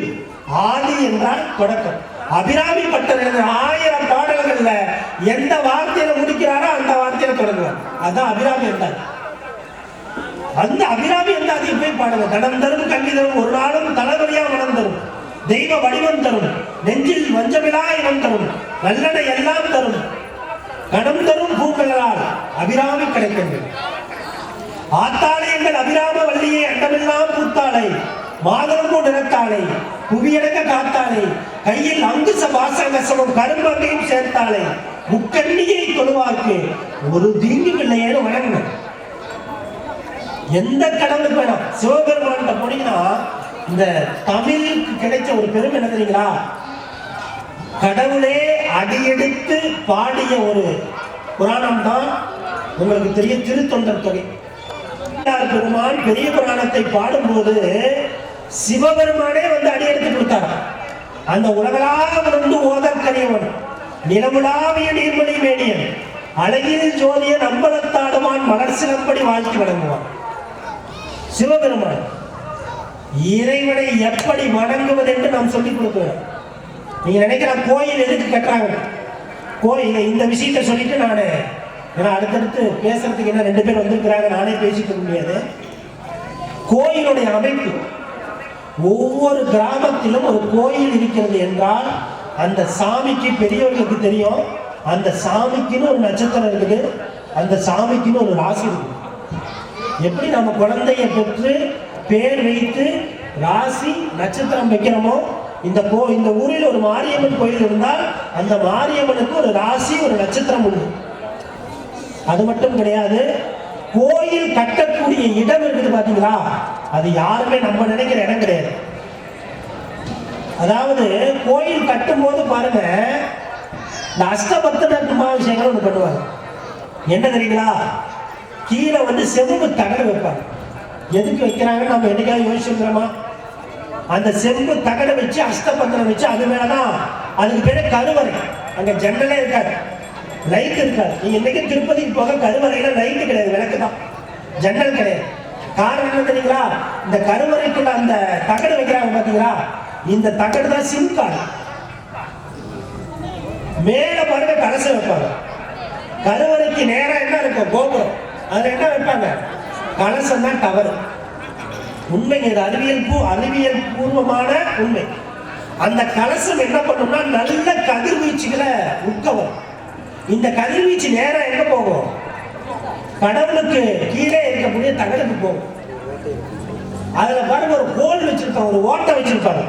ஆதி என்றால் தொடக்கம். அபிராமி பட்டர் 1000 பாடல்கள்ல எந்த வார்த்தையில முடிக்கிறாரோ அந்த வார்த்தையில தொடங்குவார். அதான் அபிராமி அந்தாதி. அந்த அபிராமி அந்தாதியை போய் பாடுங்க. தனம் தரும் கல்வி தரும், ஒரு நாளும் தலைவலியா மனம் தரும், தெய்வ வடிவம் தரும், நெஞ்சில் வஞ்சமிலா இனம் தரும், நல்லெண்ணை எல்லாம் தரும், கடம் தரும் பூக்களால் அபிராமி கிடைக்கின்றது. ஆத்தாளை எங்கள் அபிராம வள்ளியை அண்டமெல்லாம் பூத்தாளை, மாதவமோ நிறத்தாளை, புவியடக்க காத்தாளை, கையில் அங்குச பாசங்கசமும் கரும்பங்கையும் சேர்த்தாளை, முக்கண்ணியை தொழுவார்க்கு ஒரு தீங்கு பிள்ளையேன்னு வணங்கணும். எந்த கடவுளுக்கு வேணாம். சிவபெருமான்கிட்ட போனீங்கன்னா இந்த தமிழுக்கு கிடைச்ச ஒரு பெருமை என்ன தெரியுங்களா? கடவுளே அடியெடுத்து பாடிய ஒரு புராணம் தான் உங்களுக்கு தெரிய திருத்தொண்டர் தொகை. பெருமான் பெரிய புராணத்தை பாடும்போது சிவபெருமானே வந்து அடியெடுத்து கொடுத்தார். அந்த உலகளாக வந்து ஓதற்கரியவன், நிலமுலாவிய நீர்மணி மேனியன், அழகில் ஜோதிய நம்பலத்தாடுவான், மலர் சிலம்படி வாழ்க்கை வழங்குவான். சிவபெருமான் இறைவனை எப்படி வணங்குவது என்று நாம் சொல்லிக் கொடுக்கிறோம். நீங்க நினைக்கிற கோயில் எதுக்கு கட்டுறாங்க? கோயில் இந்த விஷயத்தை சொல்லிட்டு நானு அடுத்தடுத்து பேசுறதுக்கு என்ன 2 பேர் வந்திருக்கிறாங்க, நானே பேசிக்க முடியாது. கோயிலுடைய அமைப்பு, ஒவ்வொரு கிராமத்திலும் ஒரு கோயில் இருக்கிறது என்றால் அந்த சாமிக்கு பெரியவர்களுக்கு தெரியும், அந்த சாமிக்குன்னு ஒரு நட்சத்திரம் இருக்குது, அந்த சாமிக்குன்னு ஒரு ராசி இருக்குது. எப்படி நம்ம குழந்தைய பெற்று பேர் வைத்து ராசி நட்சத்திரம் வைக்கிறோமோ, இந்த ஊரில் ஒரு மாரியம்மன் கோயில் இருந்தால் அந்த மாரியம்மனுக்கு ஒரு ராசி ஒரு நட்சத்திரம் உண்டு. அது மட்டும் கிடையாது, கோயில் கட்டக்கூடிய இடம் இருக்குது பாத்தீங்களா, அது யாருமே நம்ம நினைக்கிற இடம் கிடையாது. அதாவது கோயில் கட்டும் போது பாருங்க, இந்த அஷ்டபத்தன கும்பாபிஷேகம் ஒன்று பண்ணுவாங்க. என்ன தெரியுங்களா? கீழே வந்து செம்பு தகடு வைப்பாங்க. எதுக்கு வைக்கிறாங்கன்னு நம்ம என்னைக்காவது யோசிச்சுக்கிறோமா? அந்த செம்பு தகடை வச்சு அஷ்டபத்திரம் வச்சு அது மேலதான், அதுக்கு பேரு கருவறை. அங்க ஜன்னலே இருக்காது, லைட் இருக்காது. நீங்க இன்னைக்கு திருப்பதிக்கு போக கருவறையில லைட் கிடையாது, விளக்கு தான், ஜன்னல் கிடையாது. காரணம் என்ன தெரியுங்களா? இந்த கருவறைக்குள்ள அந்த தகடு வைக்கிறாங்க பாத்தீங்களா, இந்த தகடு தான் சிம் கார்டு. மேல பாருங்க கலசம் வைப்பாங்க. கருவறைக்கு நேரம் என்ன இருக்கும்? கோபுரம். அதுல என்ன வைப்பாங்க? கலசம் தான் டவர். உண்மை, இது அறிவியல் பூர்வமான உண்மை. அந்த கலசம் என்ன பண்ணும்னா நல்ல கதிர்வீச்சுகளை உட்கவரும். இந்த கதிர்வீச்சு நேரம் எங்க போகும்? கடவுளுக்கு கீழே இருக்கக்கூடிய தகடுக்கு போகும். அதுல பாருங்க ஒரு கோல் வச்சிருப்பாங்க, ஒரு ஓட்டை வச்சிருப்பாங்க.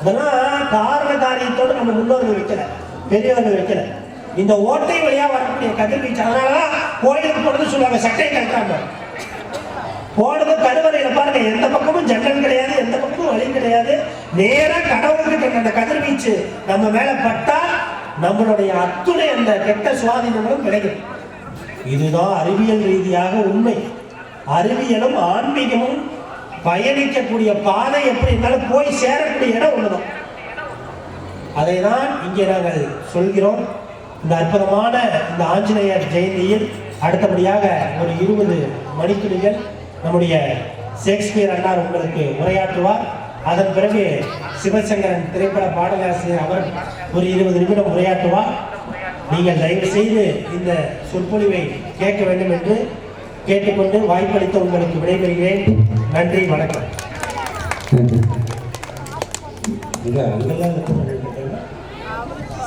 அதெல்லாம் காரண காரியத்தோடு நம்ம முன்னோர்கள் வைக்கல, பெரியவர்கள் வைக்கல. இந்த ஓட்டை வழியா வரக்கூடிய கதிர்வீச்சு, அதனாலதான் கோயிலுக்கு போனது சொல்லுவாங்க சட்டையை கலக்காம போனது. கருவறையில பாருங்க, எந்த பக்கமும் ஜன்னல் கிடையாது, எந்த பக்கமும் வழி கிடையாது. நேரா கடவுளுக்கு அந்த கதிர்வீச்சு நம்ம மேல பட்டா நம்மளுடைய அத்துணை அந்த கெட்ட சுவாதீனங்களும் கிடைக்கும். இதுதான் அறிவியல் ரீதியாக உண்மை. அறிவியலும் ஆன்மீகமும் பயணிக்கக்கூடிய பாதை எப்படி இருந்தாலும் போய் சேரக்கூடிய இடம் ஒண்ணுதான். அதை தான் இங்கே நாங்கள் சொல்கிறோம். இந்த அற்புதமான இந்த ஆஞ்சநேயர் ஜெயந்தியில் அடுத்தபடியாக ஒரு 20 மணித்துளிகள் நம்முடைய ஷேக்ஸ்பியர் அண்ணார் உங்களுக்கு உரையாற்றுவார். அதன் பிறகு சிவசங்கரன் திரைப்பட பாடலாசிரியர் அவர் ஒரு 20 நிமிடம் உரையாற்றுவார். நீங்கள் தயவு செய்து இந்த சொற்பொழிவை கேட்க வேண்டும் என்று கேட்டுக்கொண்டு வாய்ப்பளித்த உங்களுக்கு விடைபெறுகிறேன். நன்றி, வணக்கம். நன்றி.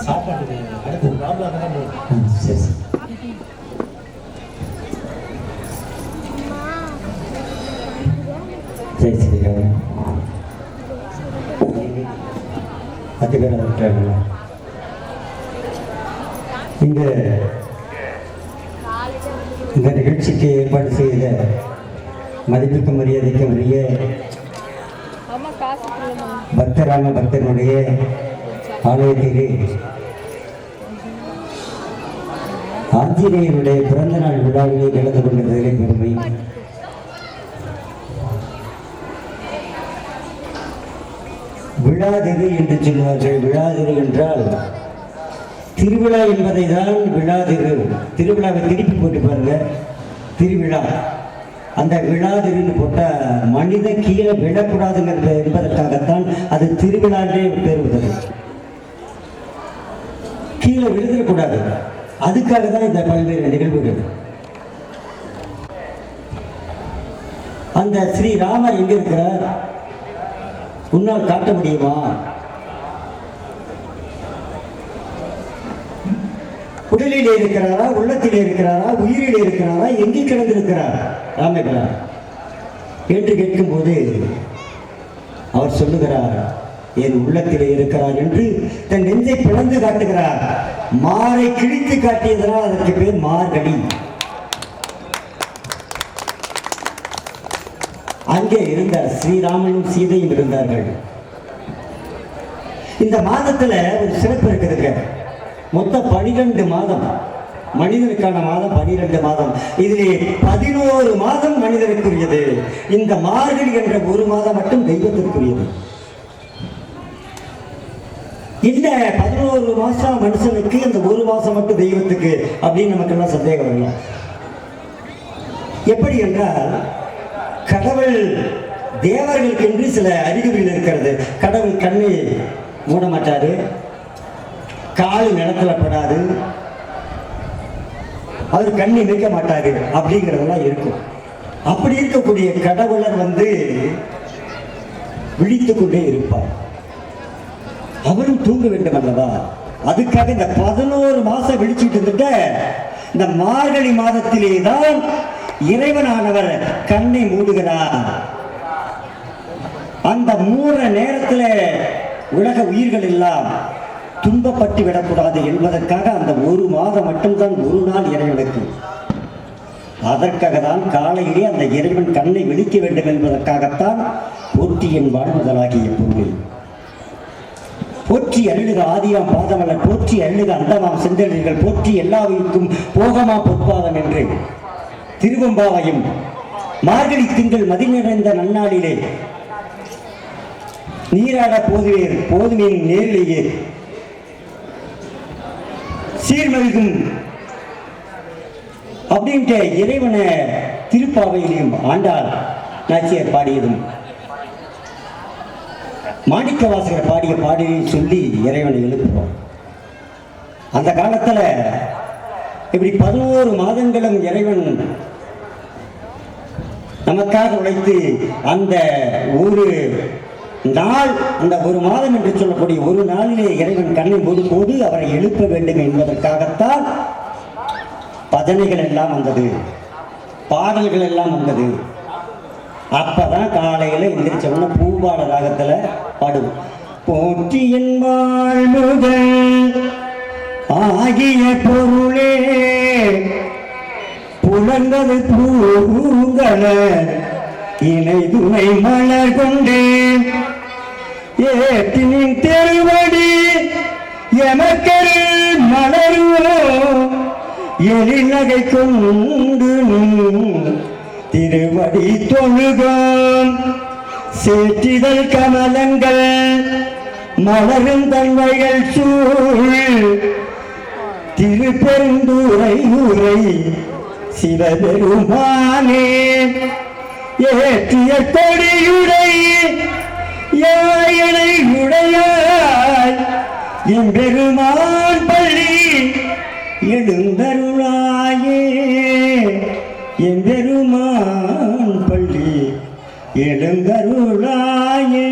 சாப்பாட்டுக்கு அடுத்து ராமநாதன் தான் போகும். சரி சரி. சரி சரி. 10 பேர் விட்டாங்களா? இந்த நிகழ்ச்சிக்கு ஏற்பாடு செய்த மதிப்புக்கு மரியாதைக்கும் உரிய பக்தராம பக்தனுடைய ஆலயத்திலே ஆஞ்சநேயருடைய பிறந்த நாள் விழாவிலே கலந்து கொண்டதிலே பெருமை. விழாதிரு என்று சொல்வார்கள். விழாதிரு என்றால் திருவிழா என்பதை தான் விழாதிரு. திருவிழாவை திருப்பி போட்டு பாருங்க, திருவிழா. அந்த விழாதிருன்னு போட்டால் மனித கீழே விழக்கூடாதுங்கிறது என்பதற்காகத்தான் அது திருவிழான்றே பெறுவது. கீழே விழுந்துடக்கூடாது, அதுக்காக தான் இந்த பல்வேறு நிகழ்வுகள். அந்த ஸ்ரீராமர் எங்க இருக்கிறார்? உன்னால் காட்ட முடியுமா? உடலிலே இருக்கிறாரா, உள்ளத்திலே இருக்கிறாரா, உயிரிலே இருக்கிறாரா, எங்கே கிடந்திருக்கிறார் ராமபிரான் என்று கேட்கும்போது அவர் சொல்லுகிறார், என் உள்ளத்திலே இருக்கிறார் என்று தன் நெஞ்சை பிளந்து காட்டுகிறார். மாரை கிழித்து காட்டியதனால் அதற்கு பேர் மார்கழி. அங்கே இருந்த ஸ்ரீராமனும் சீதையும் இருந்தார்கள். இந்த மாதத்துல ஒரு சிறப்பு இருக்குதுங்க. மொத்தம் 12 மாதம். மனிதனுக்கான மாதம் 12 மாதம். இதிலே 11 மாதம் மனிதனுக்குரியது. இந்த மார்கழி என்ற ஒரு மாதம் மட்டும் தெய்வத்திற்குரியது. இந்த 11 மாசம் மனுஷனுக்கு, இந்த ஒரு மாசம் மட்டும் தெய்வத்துக்கு அப்படின்னு நமக்கு எல்லாம் சந்தேகம் வரலாம். எப்படி என்றால், கடவுள் தேவர்களுக்கு என்று சில அறிகுறிகள் இருக்கிறது. கடவுள் கண்ணை மூட மாட்டாரு, கால் நிலத்துல படாது, அவர் கண்ணை வைக்க மாட்டாரு அப்படிங்கிறதெல்லாம் இருக்கும். அப்படி இருக்கக்கூடிய கடவுளர் விழித்துக் கொண்டே இருப்பார். அவரும் தூங்க வேண்டும் அல்லவா? அதுக்காக இந்த 11 மாசம் விழிச்சுட்டு இருந்துட்ட இந்த மார்கழி மாதத்திலே தான் இறைவனானவர் கண்ணை மூடுகிறார். அந்த மூற நேரத்தில் உலக உயிர்கள் எல்லாம் துன்பப்பட்டு விடக்கூடாது என்பதற்காக அந்த ஒரு மாதம் மட்டும்தான் ஒரு நாள் இறைவனுக்கு. அதற்காக தான் காலையிலே அந்த இறைவன் கண்ணை விழிக்க வேண்டும் என்பதற்காகத்தான் போற்றி என் வாழ்முதலாகிய பொருளை போற்றி அருளுக ஆதியாம் பாதமலர் போற்றி அருளுக அந்தமாம் செந்தெழில்கள் போற்றி எல்லாவிற்கும் போகமா பொற்பாதம் என்று திருவம்பாவையும் மார்கழி திங்கள் மதி நிறைந்த நன்னாளிலே நீராட போதுமேன் நேரிலேயே சீர்மல்கும் அப்படின்ற இறைவனை திருப்பாவையிலையும் ஆண்டாள் நாச்சியார் பாடியதும் மாணிக்க வாசகர் பாடிய பாடியை சொல்லி இறைவனை எழுப்புறோம். அந்த காலத்துல இப்படி 11 மாதங்களும் இறைவன் நமக்காக உழைத்து அந்த ஒரு நாள், அந்த ஒரு மாதம் என்று சொல்லக்கூடிய ஒரு நாளிலே இறைவன் கண்ணை மூடும் போது அவரை எழுப்ப வேண்டும் என்பதற்காகத்தான் பஜனைகள் எல்லாம் வந்தது, பாடல்கள் எல்லாம் வந்தது. அப்பதான் காலையில எந்திரிச்சவன பூபாட ராகத்துல பாடுவோம். போற்றி என்பாள் முதல் ஆகிய பொருளே புலர்ந்தது பூங்கல இணை துணை மலர் கொண்டே ஏற்றின் திருவடி எமக்கல் மலருவோ எழிலகை கொண்டு திருவடி தொழுகோம் சேற்றிதழ் கமலங்கள் மலரும் தன்மைகள் சூழ் திருப்பெருந்துரை உரை சிவபெருமானே ஏற்றிய கொடியுடை யாயனை உடையாய் எம்பெருமான் பள்ளி எழுந்தருளாயே எம்பெருமான் பள்ளி எழுந்தருளாயே.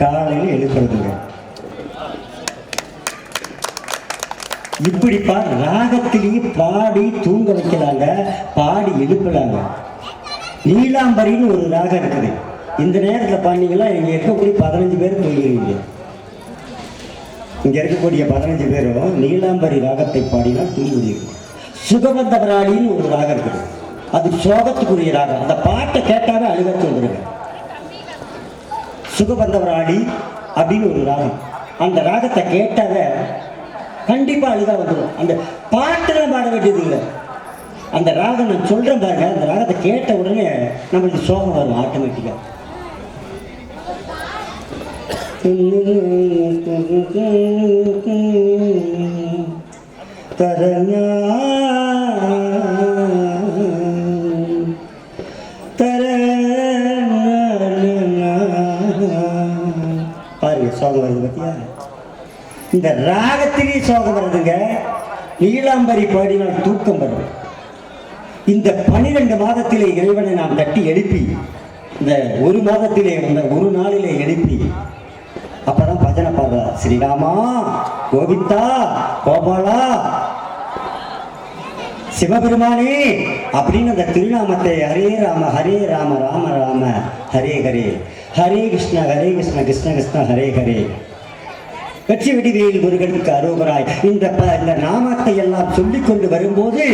காலையில் எழுப்புறதுங்க. இப்படிப்பா ராகத்திலேயே பாடி தூங்க வைக்கலாங்க, பாடி எழுப்பலாங்க. நீலாம்பரின்னு ஒரு ராகம் இருக்குது. இந்த நேரத்தில் பாத்தீங்கன்னா இங்க இருக்கக்கூடிய 15 பேர் தூங்குறீங்க. இங்க இருக்கக்கூடிய 15 பேரும் நீலாம்பரி ராகத்தை பாடினா தூங்குவீங்க. சுகபந்தவராளின்னு ஒரு ராகம் இருக்குது. அது சோகத்துக்குரிய ராகம். அந்த பாட்டை கேட்டாவே அழுகத்து வந்துருங்க. சுகபந்தவராளி அப்படின்னு ஒரு ராகம். அந்த ராகத்தை கேட்டாவே கண்டிப்பா அழுகா வந்துடும். அந்த பாட்டெல்லாம் பாட வேண்டியது இல்லை. அந்த ராகம் நான் சொல்றேன் பாருங்க, அந்த ராகத்தை கேட்ட உடனே நம்மளுக்கு சோகம் வரும் ஆட்டோமேட்டிக்கா. பாருங்க சோகம் வருது பத்தியா. இந்த ராகத்திலேயே சோகம் வருதுங்க. நீலாம்பரி பாடினால் தூக்கம் வரும். இந்த 12 மாதத்திலே இறைவனை நாம் தட்டி எழுப்பி, இந்த ஒரு மாதத்திலே இந்த ஒரு நாளிலே எழுப்பி அப்பதான் பஜனை பாடுறா. ஸ்ரீராமா, கோவிந்தா, கோபாலா, சிவபெருமானே அப்படின்னு அந்த திருநாமத்தை ஹரே ராம ராம ராம ஹரே ஹரே, ஹரே கிருஷ்ண கிருஷ்ண கிருஷ்ண ஹரே ஹரே, வெற்றி வெடிவேல் முருகனுக்கு அரோகராய், இந்த நாமத்தை எல்லாம் சொல்லிக் கொண்டு வரும்போது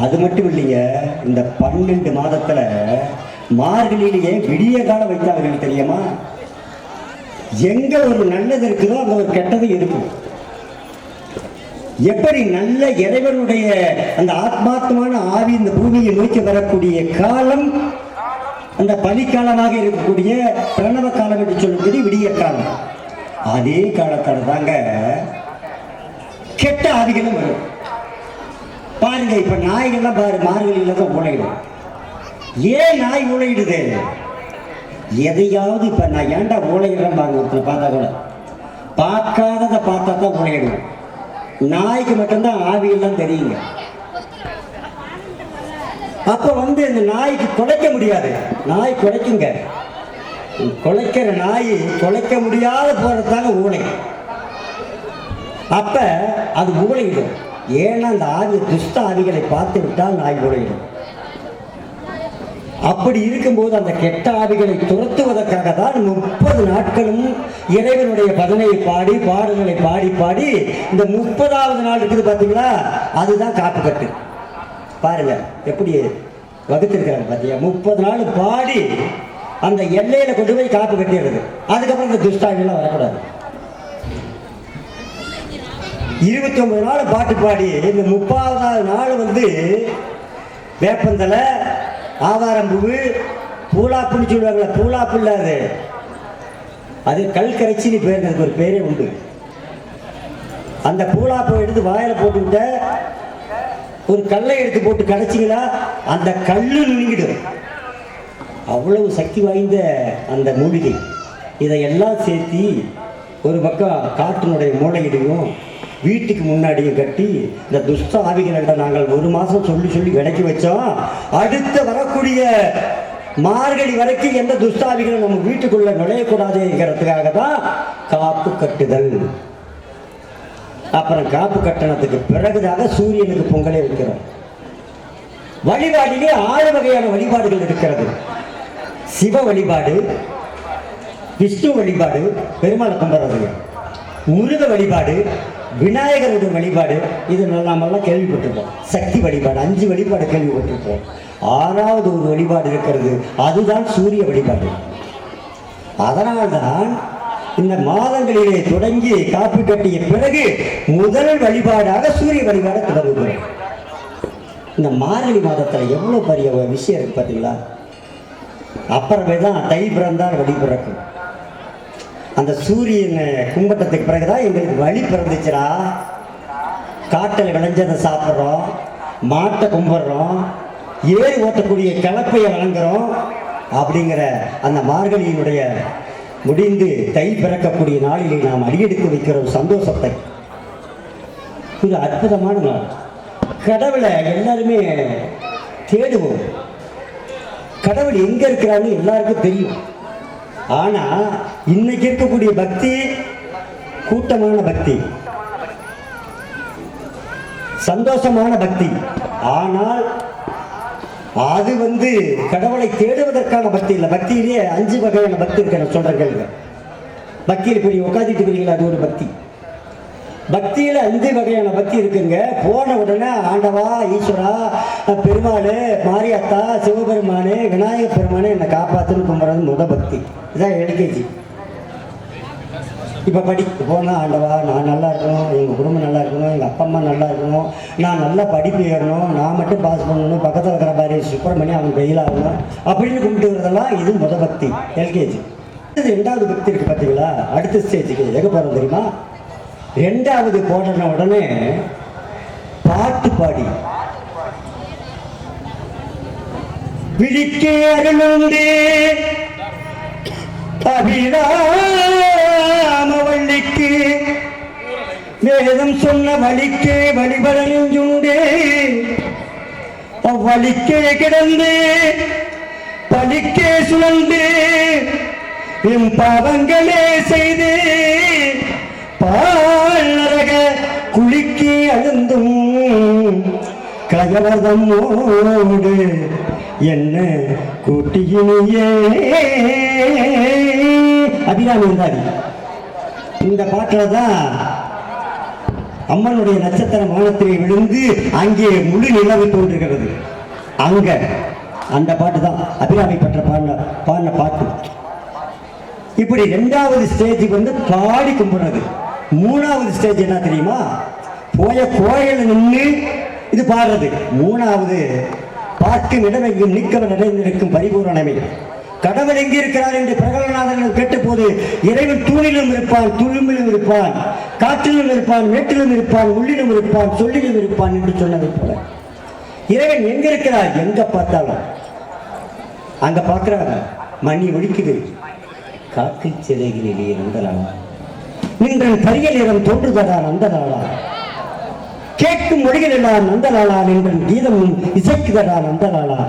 அது மட்டும் இல்லைங்க. இந்த 12 மாதத்துல மார்கழியிலேயே விடிய காலம் வைத்தார்கள் தெரியுமா? எங்க ஒரு நல்லது இருக்குதோ அங்க ஒரு கெட்டது இருக்கும். எப்படி நல்ல இறைவனுடைய அந்த ஆத்மாத்மான ஆவி இந்த பூமியை நோக்கி வரக்கூடிய காலம் அந்த பனிக்காலமாக இருக்கக்கூடிய பிரணவ காலம் என்று சொல்லக்கூடிய விடிய காலம். அதே காலத்தால தாங்க கெட்ட ஆவிகளும் வரும். பாருங்க, இப்ப நாய்கள்லாம் பாரு மார்கழியில தான் ஊழையிடும். ஏன் நாய் ஊழையிடுது? எதையாவது இப்ப நான் ஏன்டா ஊழையிடுறேன் பாருங்க. ஒருத்தர் பார்த்தா கூட பார்க்காததை பார்த்தா தான் ஊழையிடுவோம். நாய்க்கு மட்டும்தான் ஆவியெல்லாம் தெரியுங்க. அப்ப இந்த நாய்க்கு குலைக்க முடியாது. நாய் குலைக்குங்க. குலைக்கிற நாய் குலைக்க முடியாத போறதுதாங்க ஊழை. அப்ப அது ஊழையிடும். ஏன்னா அந்த ஆவி துஷ்ட ஆவிகளை பார்த்து விட்டால் நாய் ஊழையிடும். அப்படி இருக்கும்போது அந்த கெட்ட ஆவிகளை துரத்துவதற்காக தான் 30 நாட்களும் இறைவனுடைய பதனையை பாடி பாடல்களை பாடி பாடி இந்த 30வது நாள் இருக்குது பார்த்தீங்களா, அதுதான் காப்பு கட்டு. பாருங்க எப்படி வகுத்திருக்கிறாங்க பாத்தியா. 30 நாள் பாடி அந்த எல்லையில கொண்டு போய் காப்பு கட்டிடுறது. அதுக்கப்புறம் இந்த துஷ்டாவிலாம் வரக்கூடாது. 29 நாள் பாட்டு பாடி இந்த 30வது நாள் வேப்பந்தலை, ஆவாரம்பூவு, பூலாப்புன்னு சொல்லுவாங்களா. பூலாப்பு இல்லாது அது கல் கரைச்சின்னு பேர், அதுக்கு ஒரு பேரே உண்டு. அந்த பூலாப்பை எடுத்து வாயில போட்டுக்கிட்ட ஒரு கல்லை எடுத்து போட்டு கடைச்சிங்களா அந்த கல்லு நுணுங்கிடும். அவ்வளவு சக்தி வாய்ந்த அந்த மூலிகை. இதையெல்லாம் சேர்த்தி ஒரு பக்கம் காட்டினுடைய மூளையிடையும் வீட்டுக்கு முன்னாடியும் கட்டி இந்த துஷ்ட ஆவிகளிடம் நாங்கள் 1 மாதம் சொல்லி சொல்லி விலக்கி வச்சோம். அடுத்து வரக்கூடிய மார்கழி வரைக்கும் எந்த துஷ்டாவிகளும் நம்ம வீட்டுக்குள்ள நுழையக்கூடாதுங்கிறதுக்காக தான் காப்பு கட்டுதல். அப்புறம் காப்பு கட்டணத்துக்கு பிறகுதாக சூரியனுக்கு பொங்கலை வைக்கிறோம். வழிபாடிலே 6 வகையான வழிபாடுகள் இருக்கிறது. சிவ வழிபாடு, விஷ்ணு வழிபாடு, பெருமாளை கும்பிடுறது, முருக வழிபாடு, விநாயகருடைய வழிபாடு, இது நாமெல்லாம் கேள்விப்பட்டிருப்போம். சக்தி வழிபாடு, 5 வழிபாடு கேள்விப்பட்டிருப்போம். 6வது ஒரு வழிபாடு இருக்கிறது, அதுதான் சூரிய வழிபாடு. அதனால்தான் இந்த மாதங்களிலே தொடங்கி காப்பு கட்டிய பிறகு முதல் வழிபாடாக சூரிய வழிபாடு தொடங்குகிறோம். இந்த மார்கழி மாதத்தில் எவ்வளோ பெரிய விஷயம் இருக்கு பார்த்தீங்களா. அப்புறமே தான் தை பிறந்தால் வழி பிறக்கும். அந்த சூரியன் கும்பட்டத்துக்கு பிறகுதான் எங்களுக்கு வழி பிறந்துச்சுடா. காட்டில் விளைஞ்சதை சாப்பிட்றோம், மாட்டை கும்பிட்றோம், ஏறி ஓட்டக்கூடிய கலப்பையை வழங்குறோம். அப்படிங்கிற அந்த மார்கழியினுடைய முடிந்து தை பிறக்கக்கூடிய நாளிலே நாம் அடியெடுத்து வைக்கிறோம் சந்தோஷத்தை. இது அற்புதமான நாள். கடவுளை எல்லாருமே தேடுவோம். கடவுள் எங்க இருக்கிறான்னு எல்லாருக்கும் தெரியும். ஆனா இன்னைக்கு இருக்கக்கூடிய பக்தி கூட்டமான பக்தி. சந்தோஷமான பக்தி. ஆனால் அது கடவுளை தேடுவதற்கான பக்தி இல்லை. பக்தியிலேயே 5 வகையான பக்தி இருக்கு. நான் சொல்றேன் கேளுங்க. பக்தியில் போய் உட்காந்துட்டு இருக்கிறீங்களா, அது ஒரு பக்தி. பக்தியில 5 வகையான பக்தி இருக்குங்க. போன உடனே ஆண்டவா, ஈஸ்வரா, பெருமாள், மாரியாத்தா, சிவபெருமானே, விநாயகர் பெருமானே என்னை காப்பாத்துன்னு கும்பிட்றது முத பக்தி. இதான் எல்கேஜி. இப்போ படிக்க போனால் ஆண்டவா நான் நல்லா இருக்கணும், எங்கள் குடும்பம் நல்லா இருக்கணும், எங்கள் அப்பா அம்மா நல்லா இருக்கணும், நான் நல்லா படிப்பு ஏறணும், நான் மட்டும் பாஸ் பண்ணணும், பக்கத்தில் இருக்கிற மாதிரி சுப்பிரமணியம் அவன் வெயில் ஆகணும் அப்படின்னு கும்பிட்டு வரதெல்லாம் இது முத பக்தி, எல்கேஜி. இது 2வது பக்தி இருக்குது பார்த்தீங்களா. அடுத்த ஸ்டேஜுக்கு எங்கே போகிறோம் தெரியுமா? 2வது போன உடனே பாட்டு பாடி விழிக்கே அருளுண்டே அபிராமவள்ளிக்கு வேதம் சொன்ன வழிக்கே வழிபடனுண்டே அவ்வழிக்கே கிடந்து பழிக்கே சுழந்து என் பாவங்களே செய்து பாழக குளிக்கே அழுந்தும் கயவதமோடு என்ன கூட்டியினியே. அபிராமி இருந்தாரு. இந்த பாட்டில் தான் அம்மனுடைய நட்சத்திர வானத்திலே விழுந்து அங்கே முழு நிலவு தோன்றுகிறது. அங்க அந்த பாட்டு தான் அபிராமி பற்ற பாடின பாட்டு. இப்படி 2வது ஸ்டேஜ் பாடி கும்பிடுறது. 3வது ஸ்டேஜ் என்ன தெரியுமா? போய கோயில் நின்று இது பாடுறது. 3வது பார்க்கும் இடமெங்கும் நீக்கவன் நிறைந்திருக்கும் பரிபூரணமே. கடவுள் எங்கே இருக்கிறார் என்று பிரகலநாதன் கேட்ட போது இறைவன் தூணிலும் இருப்பான், துளும்பிலும் இருப்பான், காற்றிலும் இருப்பான், மேட்டிலும் இருப்பான், உள்ளிலும் இருப்பான், சொல்லிலும் இருப்பான் என்று சொன்னதை போல இறைவன் எங்க இருக்கிறார்? எங்க பார்த்தாலும் அங்க பார்க்கிறாங்க. மணி ஒழிக்குது, காக்கை சிறைகளிலே நந்தலாளா, நின்றன் பரியலிடம் தோன்றுதடா நந்தலாளா, கேட்கும் மொழிகள் எல்லாம் நந்தலாளா, நின்றன் கீதம் இசைக்குதடா நந்தலாளா,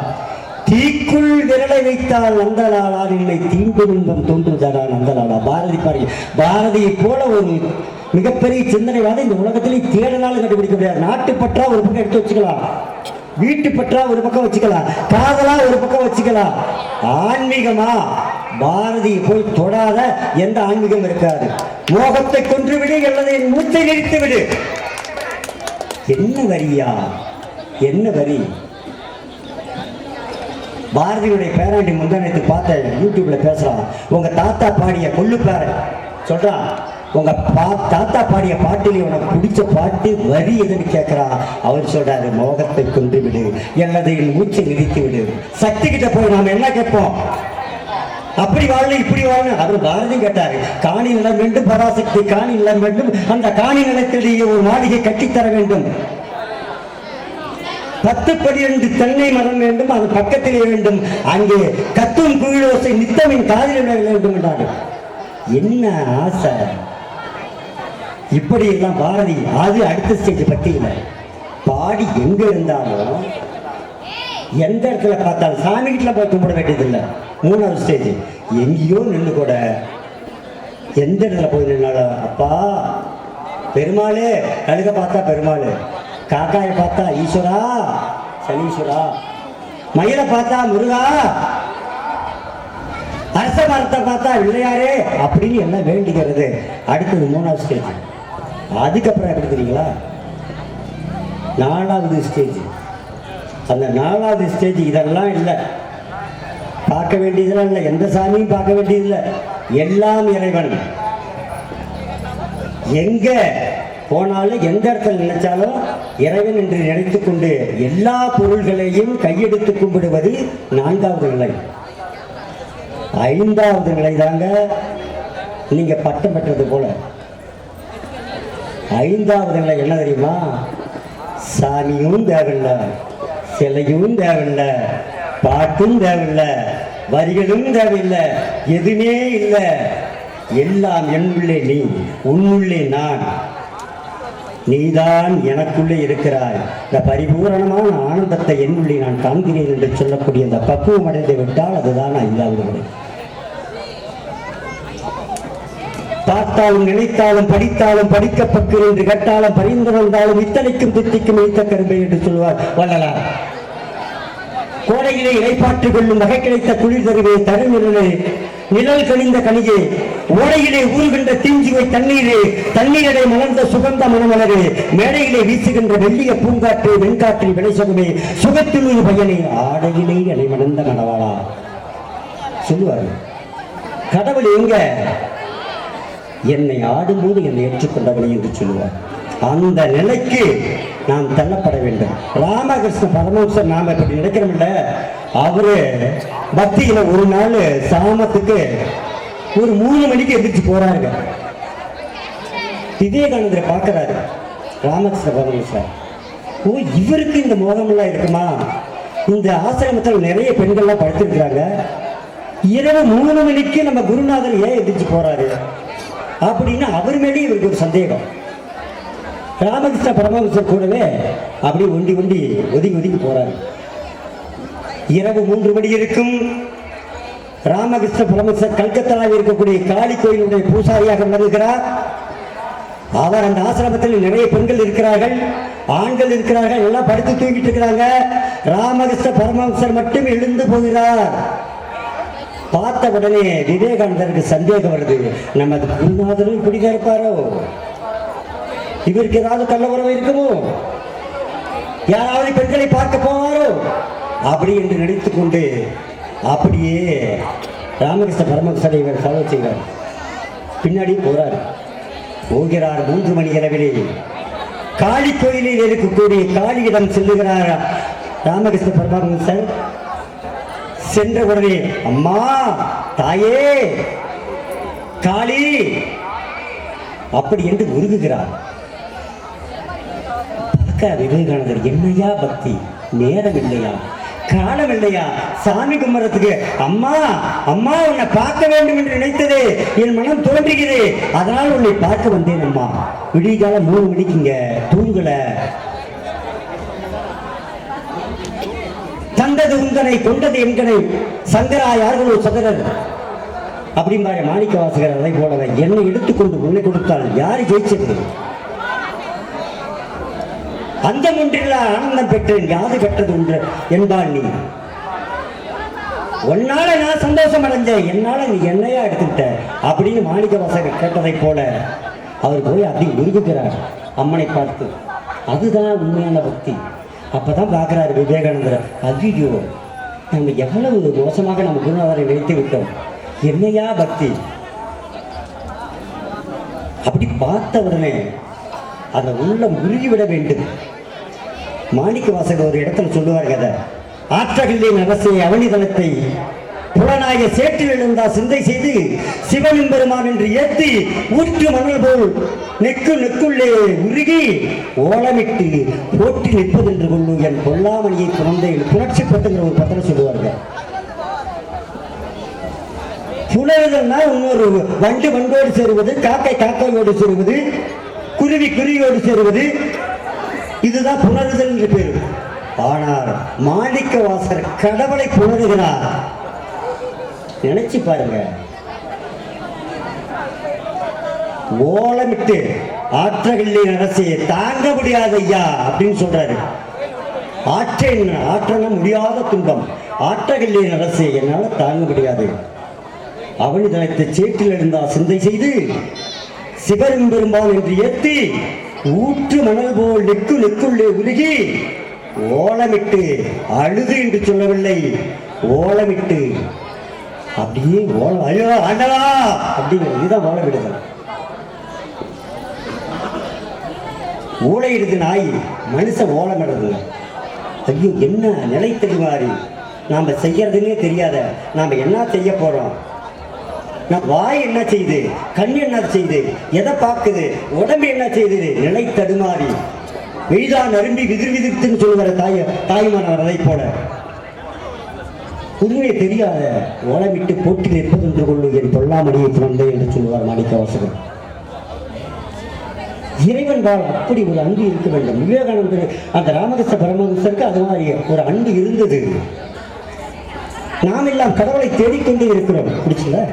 தீக்குள் விரலை வைத்தால் நந்தலாளா, நின்னை தீண்டும் இன்பம் தோன்றுதடா நந்தலாளா. பாரதி பாடி. பாரதியை போல ஒரு மிகப்பெரிய சிந்தனைவாத இந்த உலகத்திலே தேடனாலும் கண்டுபிடிக்க முடியாது. நாட்டுப்பற்றா ஒரு பக்கம் எடுத்து வச்சுக்கலாம், வீட்டு பற்றா ஒரு பக்கம் வச்சுக்கலாம், காதலா ஒரு பக்கம் வச்சுக்கலாம். ஆன்மீகமா பாரதியை போய் தொடாத எந்த ஆன்மீகம் இருக்காது. மோகத்தை கொன்று விடு, அல்லது என் மூச்சை நிறுத்து விடு. என்ன வரியா, என்ன வரி! பாரதியுடைய பேராண்டி முந்தானத்தை பார்த்த யூடியூப்ல பேசுறான். உங்க தாத்தா பாடிய கொள்ளு பேர சொல்றான், உங்க தாத்தா பாடிய பாட்டிலே உனக்கு பிடிச்ச பாட்டு வரி எதுன்னு கேட்கிறா. அவர் சொல்றாரு, மோகத்தை கொண்டு விடு, அல்லது என் மூச்சை நிறுத்தி விடு. சக்தி கிட்ட போய் நாம என்ன கேட்போம்? அப்படி வாழணும், இப்படி வாழணும். அவர் பாரதி கேட்டாரு, காணி நிலம் வேண்டும் பராசக்தி, காணி நிலம் வேண்டும், அந்த காணி நிலத்திலேயே ஒரு மாளிகை கட்டித்தர வேண்டும், 10 12 தென்னை மரம் வேண்டும், அது பக்கத்திலே வேண்டும், அங்கே கத்தும் குயிலோசை நித்தமின் காதில் வேண்டும் என்றாரு. என்ன ஆசை! இப்படி எல்லாம் பாரதி. அது அடுத்த ஸ்டேஜ் பத்தி இல்லை. பாடி எங்க இருந்தாலும் எந்த இடத்துல பார்த்தாலும் சாமி கிட்ட போய் கும்பிட வேண்டியதில்லை. 3வது ஸ்டேஜ் எங்கேயோ நின்று கூட எந்த இடத்துல போய் நின்னாலும் அப்பா பெருமாளே, கழுக பார்த்தா பெருமாள், காக்காயை பார்த்தா ஈஸ்வரா சனீஸ்வரா, மயிலை பார்த்தா முருகா, அரச மரத்தை பார்த்தா இல்லையாரே அப்படின்னு எல்லாம் வேண்டிக்கிறது. அடுத்தது 3வது ஸ்டேஜ். அதுக்கப்புறம் எப்படி தெரியுங்களா? 4வது ஸ்டேஜ். அந்த 4வது ஸ்டேஜ் இதெல்லாம் இல்லை, பார்க்க வேண்டியதெல்லாம் இல்லை, எந்த சாமியும் பார்க்க வேண்டியதில்லை, எல்லாம் இறைவன். எங்க போனாலும் எந்த இடத்துல நினைச்சாலும் இறைவன் என்று நினைத்துக் கொண்டு எல்லா பொருள்களையும் கையெடுத்து கும்பிடுவது 4வது நிலை. 5வது நிலை தாங்க நீங்க பட்டம் பெற்றது போல. 5வது நிலை என்ன தெரியுமா? சாமியும் தேவையில்லை, சிலையும் தேவையில்லை, பாட்டும் தேவையில்லை, வரிகளும் தேவையில்லை, எதுவுமே இல்லை. எல்லாம் என்னுள்ளே நீ, உன்னுள்ளே நான், நீதான் எனக்குள்ளே இருக்கிறாய். இந்த பரிபூரணமான ஆனந்தத்தை என்னுள்ளே நான் காண்கிறேன் என்று சொல்லக்கூடிய இந்த பக்குவம் அடைந்து விட்டால் அதுதான் 5வது நிலை. பார்த்தாலும் நினைத்தாலும் படித்தாலும் படிக்கப்பட்டு என்று கட்டாலும் பரிந்துணர்ந்தாலும் இத்தனைக்கும் தித்திக்கும் இத்த கரும்பை என்று சொல்வார் வள்ளலார். கோடையிலே இலைப்பாற்றுக் கொள்ளும் வகை கிடைத்த குளிர் தருவே தருநிலே நிழல் கனிந்த கனியே ஓடையிலே ஊறுகின்ற தீஞ்சுவை தண்ணீரே தண்ணீரடை மலர்ந்த சுகந்த மனமலரே மேடையிலே வீசுகின்ற வெள்ளிய பூங்காற்று வெண்காற்றில் விளைசகுமே சுகத்தினுள் பையனே ஆடையிலே அலை மணந்த மணவாளா சொல்லுவார். கடவுள் எங்க? என்னை ஆடும்போது என்னை ஏற்றுக்கொண்டவனே என்று சொல்லுவார். அந்த நிலைக்கு நாம் தள்ளப்பட வேண்டும். ராமகிருஷ்ண பரமஹம்சர் நாம இப்படி நினைக்கிறோம்ல, அவரு பக்தியில ஒரு நாள் சாமத்துக்கு ஒரு 3 மணிக்கு எதிர்த்து போறாருங்க. விவேகானந்தரை பார்க்கிறாரு ராமகிருஷ்ண பரமஹம்சர். ஓ, இவருக்கு இந்த மோகமெல்லாம் இருக்குமா? இந்த ஆசிரமத்தில் நிறைய பெண்கள்லாம் படுத்திருக்கிறாங்க, இரவு 3 மணிக்கு நம்ம குருநாதர் ஏன் எதிர்த்து போறாரு அப்படின்னு அவர் மேலே இவருக்கு ஒரு சந்தேகம். ராமகிருஷ்ண பரமஹம்சர் கூடவே அப்படி ஒண்டி ஒதுங்கி போறாரு. இரவு 3 மணி இருக்கும். ராமகிருஷ்ண பரமஹம்சர் கல்கத்தாவில் இருக்கக்கூடிய காளி கோயிலுடைய பூசாரியாக விளங்குகிறார். அவர் அந்த ஆசிரமத்தில் நிறைய பெண்கள் இருக்கிறார்கள், ஆண்கள் இருக்கிறார்கள், எல்லாம் படுத்து தூங்கிட்டு இருக்கிறாங்க. ராமகிருஷ்ண பரமஹம்சர் மட்டும் எழுந்து போகிறார். பார்த்த உடனே விவேகானந்தருக்கு சந்தேகம் வருது, நமது குருநாதரும் இப்படிதான் இருப்பாரோ, இவருக்கு ஏதாவது கள்ள உறவு இருக்குமோ, யாராவது பெண்களை பார்க்க போவாரோ அப்படி என்று நினைத்துக் கொண்டு அப்படியே ராமகிருஷ்ண பரமஹம்சரை இவர் ஃபாலோ செய்கிறார். பின்னாடி போகிறார். 3 மணி அளவிலே காளி கோயிலில் இருக்கக்கூடிய காளியிடம் செல்லுகிறார் ராமகிருஷ்ண பரமஹம்சர். சென்ற உடனே அம்மா, தாயே, காளி அப்படி என்று உருகுகிறார். விவேகானந்தர், என்னையா பக்தி, நேரம் இல்லையா, காலம் இல்லையா, சாமி கும்பிட்றதுக்கு? அம்மா அம்மா, உன்னை பார்க்க வேண்டும் என்று நினைத்ததே என் மனம் தோன்றுகிறது, அதனால் உன்னை பார்க்க வந்தேன் அம்மா. விடிகால 3 மணிக்குங்க, தூங்கல. தந்தது உந்தனை கொண்டது என்கனை சங்கரா யார்களோ சகரர் அப்படிம்பாரு மாணிக்க வாசகர். அதை போலவே என்னை எடுத்துக்கொண்டு உன்னை கொடுத்தால் யாரு ஜெயிச்சது? அந்த ஒன்றில் ஆனந்தம் பெற்றேன், யாது பெற்றது ஒன்று என்பாள் நீ. உன்னால நான் சந்தோஷம் அடைஞ்சேன், என்னால நீ என்னையா எடுத்துக்கிட்ட அப்படின்னு மாணிக்க வாசகர் கேட்டதை போல அவர் போய் அப்படி உருகுகிறார் அம்மனை பார்த்து. அதுதான் உண்மையான பக்தி. அப்பதான் பார்க்கிறாரு விவேகானந்தர், ஐயோ நம்ம எவ்வளவு மோசமாக நம்ம குருநாதரை நினைத்து விட்டோம், என்னையா பக்தி. அப்படி பார்த்த உடனே அந்த உள்ளம் உருகிவிட வேண்டும். மாணிக்க வாசகர் ஒரு இடத்துல சொல்லுவார் கதை, ஆற்றகில்லின் அரசை அவனிதளத்தை புலனாய சேற்றில் எழுந்தா சிந்தை செய்து சிவனின் பெருமான் என்று ஏற்றி ஊற்று மணல் போல் நெக்குள்ளே உருகி ஓலமிட்டு போட்டி நிற்பது என்று கொள்ளும் என் பொல்லாமணியை குழந்தை புணர்ச்சி பட்டுங்கிற ஒரு பத்திரம் சொல்லுவார்கள். புலருதல்னா இன்னொரு வண்டு வண்டோடு சேருவது, காக்கை காக்கையோடு சேருவது, குருவி குருவியோடு சேருவது, இதுதான் புணருதல் என்று பேரு. ஆனால் மாணிக்க வாசகர் கடவுளை புணருகிறார். நினைச்சு பாருங்க, ஓலமிட்டு ஆற்றகில்லின் அரசே தாங்க முடியாத ஐயா அப்படின்னு சொல்றாரு. ஆற்றன முடியாத துன்பம், ஆற்றகில்லின் அரசே என்னால தாங்க முடியாது. அவனி தனத்தை சேற்றில் இருந்தா சிந்தை செய்து சிவரும் பெரும்பான் என்று ஏற்றி ஊற்று மணல் போல் நெக்குள்ளே உருகி ஓலமிட்டு, அழுது என்று சொல்லவில்லை, ஓலமிட்டு அப்படியே ஐயோ ஆண்டவா அப்படிங்கிறது, இதுதான் ஓலமிடுதல். ஊழையிடுது நாய், மனுஷன் ஓலமிடுறது. ஐயோ என்ன நிலை தெரிவாரி, நாம செய்யறதுன்னே தெரியாத நாம என்ன செய்ய போறோம், நம் வாய் என்ன செய்யுது, கண் என்ன செய்யுது, எதை பார்க்குது, உடம்பு என்ன செய்யுது, நிலை தடுமாறி வெய்தான் அரும்பி விதிர்விதிர்த்துன்னு சொல்லுவார தாய்மானவர். அதை போல உண்மையை தெரியாத ஓலமிட்டு போட்டி நிற்பது என்று கொள்ளும் என் பொல்லாமணியை பிறந்தே என்று சொல்லுவார் மாணிக்க வாசகர். இறைவன் வாழ் அப்படி ஒரு அன்பு இருக்க வேண்டும். விவேகானந்தர் அந்த ராமகிருஷ்ண பரமஹம்சருக்கு அது மாதிரி ஒரு அன்பு இருந்தது. நாம் எல்லாம் கடவுளை தேடிக்கொண்டே இருக்கிறோம். பிடிச்சல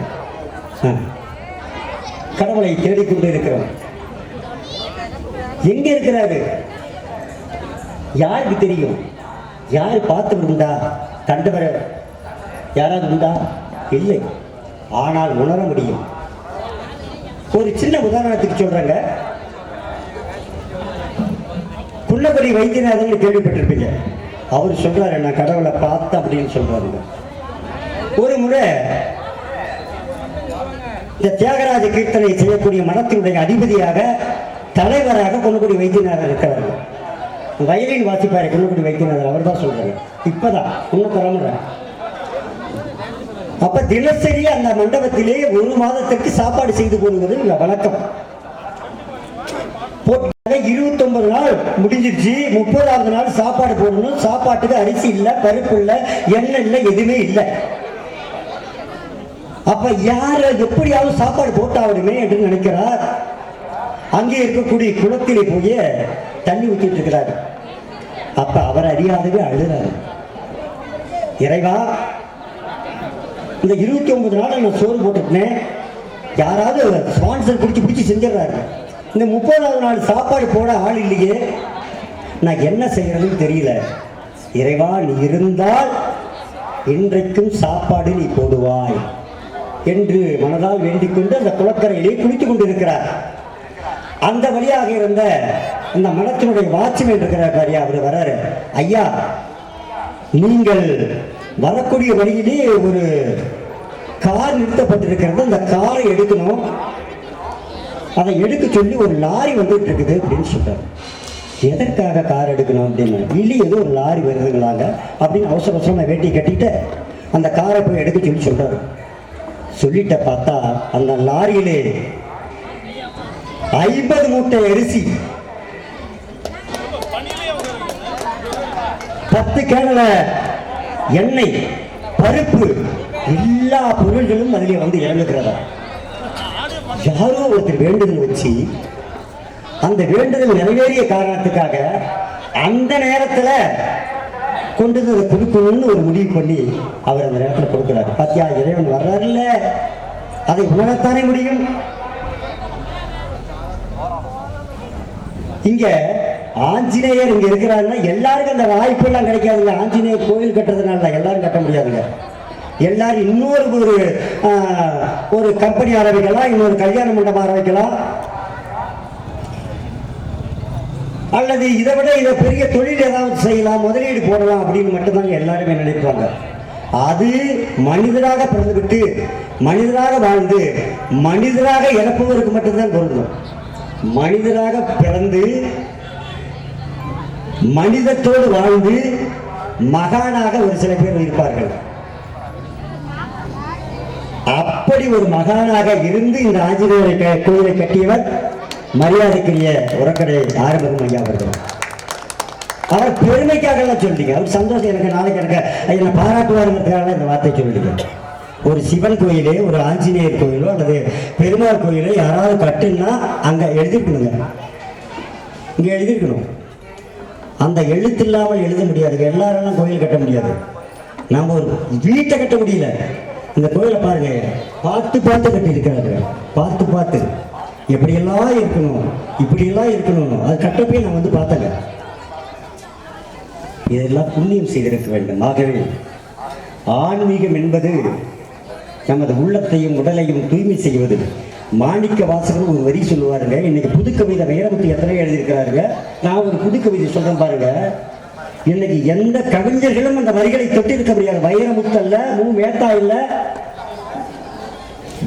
கடவுளை தேடிக்கொண்டு இருக்கிறோம். எங்க இருக்கிறாரு? யாருக்கு தெரியும்? யார் பார்த்து உண்டா? கண்டவர் யாராவது உண்டா? இல்லை. ஆனால் உணர முடியும். ஒரு சின்ன உதாரணத்துக்கு சொல்றாங்க. குள்ளபடி வைத்தியநாதன் கேள்விப்பட்டிருப்பீங்க. அவர் சொல்றாரு, நான் கடவுளை பார்த்தேன் அப்படின்னு சொல்றாருங்க. ஒரு முறை இந்த தியாகராஜ கீர்த்தனை செய்யக்கூடிய மனத்தினுடைய அதிபதியாக தலைவராக கொல்லக்குடி வைத்தியநாதன் இருக்கிறார். வயலின் வாசிப்பாரு கொல்லக்குடி வைத்தியநாதன். அவர் தான் சொல்றாரு. இப்பதான் இன்னும் தரமுற. அப்ப தினசரி அந்த மண்டபத்திலே ஒரு மாதத்திற்கு சாப்பாடு செய்து போடுவது வழக்கம். 29 நாள் முடிஞ்சிருச்சு. 30வது நாள் சாப்பாடு போடணும். சாப்பாட்டுக்கு அரிசி இல்லை, பருப்பு இல்லை, எண்ணெய் இல்லை, எதுவுமே இல்லை. அப்ப யார எப்படியாவது சாப்பாடு போட்டாவிடுமே என்று நினைக்கிறார். அங்கே இருக்கக்கூடிய குளத்திலே போய் தண்ணி ஊற்றிட்டு இருக்கிறார். அப்ப அவர் அறியாதவே அழுறாரு. இறைவா, இந்த 29 நாள் நான் சோறு போட்டுட்டேன், யாராவது ஸ்பான்சர் பிடிச்சி செஞ்சிடறாரு. இந்த 30வது நாள் சாப்பாடு போட ஆள் இல்லையே, நான் என்ன செய்யறதுன்னு தெரியல. இறைவா, நீ இருந்தால் இன்றைக்கும் சாப்பாடு நீ போடுவாய் என்று மனதால் வேண்டிக் கொண்டு அந்த குளக்கரையிலே குளித்துக் கொண்டிருக்கிறார். அந்த வழியாக இருந்த இந்த மனத்தினுடைய வாட்சிமேன் இருக்கிறார் பாரியா, அவர் வர்றாரு. ஐயா, நீங்கள் வரக்கூடிய வழியிலே ஒரு கார் நிறுத்தப்பட்டிருக்கிறது, அந்த காரை எடுக்கணும், அதை எடுக்க சொல்லி ஒரு லாரி வந்துட்டு இருக்குது அப்படின்னு சொல்றாரு. எதற்காக கார் எடுக்கணும் அப்படின்னு, இல்லை ஏதோ ஒரு லாரி வருதுங்களாங்க அப்படின்னு அவசர அவசரமா வேட்டி கட்டிட்டு அந்த காரை போய் எடுக்க சொல்லி சொல்றாரு. சொல்லிட்ட பார்த்தா அந்த லாரியிலே 50 மூட்டை அரிசி, 10 கேனல எண்ணெய், பருப்பு, எல்லா பொருள்களும் அதிலே வந்து இறங்குகிறதா. யாரோ ஒருத்தர் வேண்டுதல் வச்சு அந்த வேண்டுதல் நிறைவேறிய காரணத்துக்காக அந்த நேரத்துல கொண்டு வந்து கொடுக்கணும்னு ஒரு முடிவு பண்ணி அவர் அந்த நேரத்தில் கொடுக்கிறார். பாத்தியா, இறைவன் வர்றாருல்ல, அதை உணரத்தானே முடியும். இங்க ஆஞ்சநேயர் இங்க இருக்கிறாருன்னா எல்லாருக்கும் அந்த வாய்ப்பு எல்லாம் கிடைக்காதுங்க. ஆஞ்சநேயர் கோயில் கட்டுறதுனால எல்லாரும் கட்ட முடியாதுங்க. எல்லாரும் இன்னொரு ஒரு கம்பெனி ஆரம்பிக்கலாம், இன்னொரு கல்யாண மண்டபம் ஆரம்பிக்கலாம், அல்லது இதை விட இதை பெரிய தொழில் ஏதாவது செய்யலாம், முதலீடு போடலாம் அப்படின்னு மட்டும்தாங்க எல்லாருமே நினைப்பாங்க. அது மனிதராக பிறந்துவிட்டு மனிதராக வாழ்ந்து மனிதராக இறப்பவருக்கு மட்டும்தான் பொருந்தும். மனிதராக பிறந்து மனிதத்தோடு வாழ்ந்து மகானாக ஒரு சில பேர் இருப்பார்கள். அப்படி ஒரு மகானாக இருந்து இந்த ஆஞ்சநேயர் கோயிலை கட்டியவர் மரியாதைக்குரிய உரக்கடை ஆறுமுகம் ஐயா அவர்கள். அவர் பெருமைக்காக எல்லாம் சொல்லிங்க, அவர் சந்தோஷம், எனக்கு நாளைக்கு எனக்கு என்னை பாராட்டுவாருங்கிறதுக்காக இந்த வார்த்தை சொல்லிங்க. ஒரு சிவன் கோயிலே, ஒரு ஆஞ்சநேயர் கோயிலோ அல்லது பெருமாள் கோயிலோ யாராவது கட்டுன்னா அங்க எழுதிருக்கணுங்க, இங்க எழுதிருக்கணும். அந்த எழுத்து இல்லாமல் எழுத முடியாது. எல்லாரும் கோயில் கட்ட முடியாது. நம்ம ஒரு வீட்டை கட்ட முடியல. இந்த கோயிலை பாருங்க, பார்த்து பார்த்து கட்டி இருக்கிறாரு. பார்த்து பார்த்து எப்படியெல்லாம் இருக்கணும், இப்படியெல்லாம் இருக்கணும். அது கட்டப்பே நான் வந்து பார்த்தேங்க. இதெல்லாம் புண்ணியம் செய்திருக்க வேண்டும். ஆகவே ஆன்மீகம் என்பது நமது உள்ளத்தையும் உடலையும் தூய்மை செய்வது. மாணிக்க வாசகர் ஒரு வரி சொல்லுவாருங்க. இன்னைக்கு புதுக்கவிதை வைரமுத்து எத்தனை எழுதியிருக்கிறாருங்க. நான் ஒரு புதுக்கவிதை சொல்றேன் பாருங்க. இன்னைக்கு எந்த கவிஞர்களும் அந்த வரிகளை தொட்டிருக்க முடியாது. வைரமுத்து அல்ல, மேத்தா இல்ல,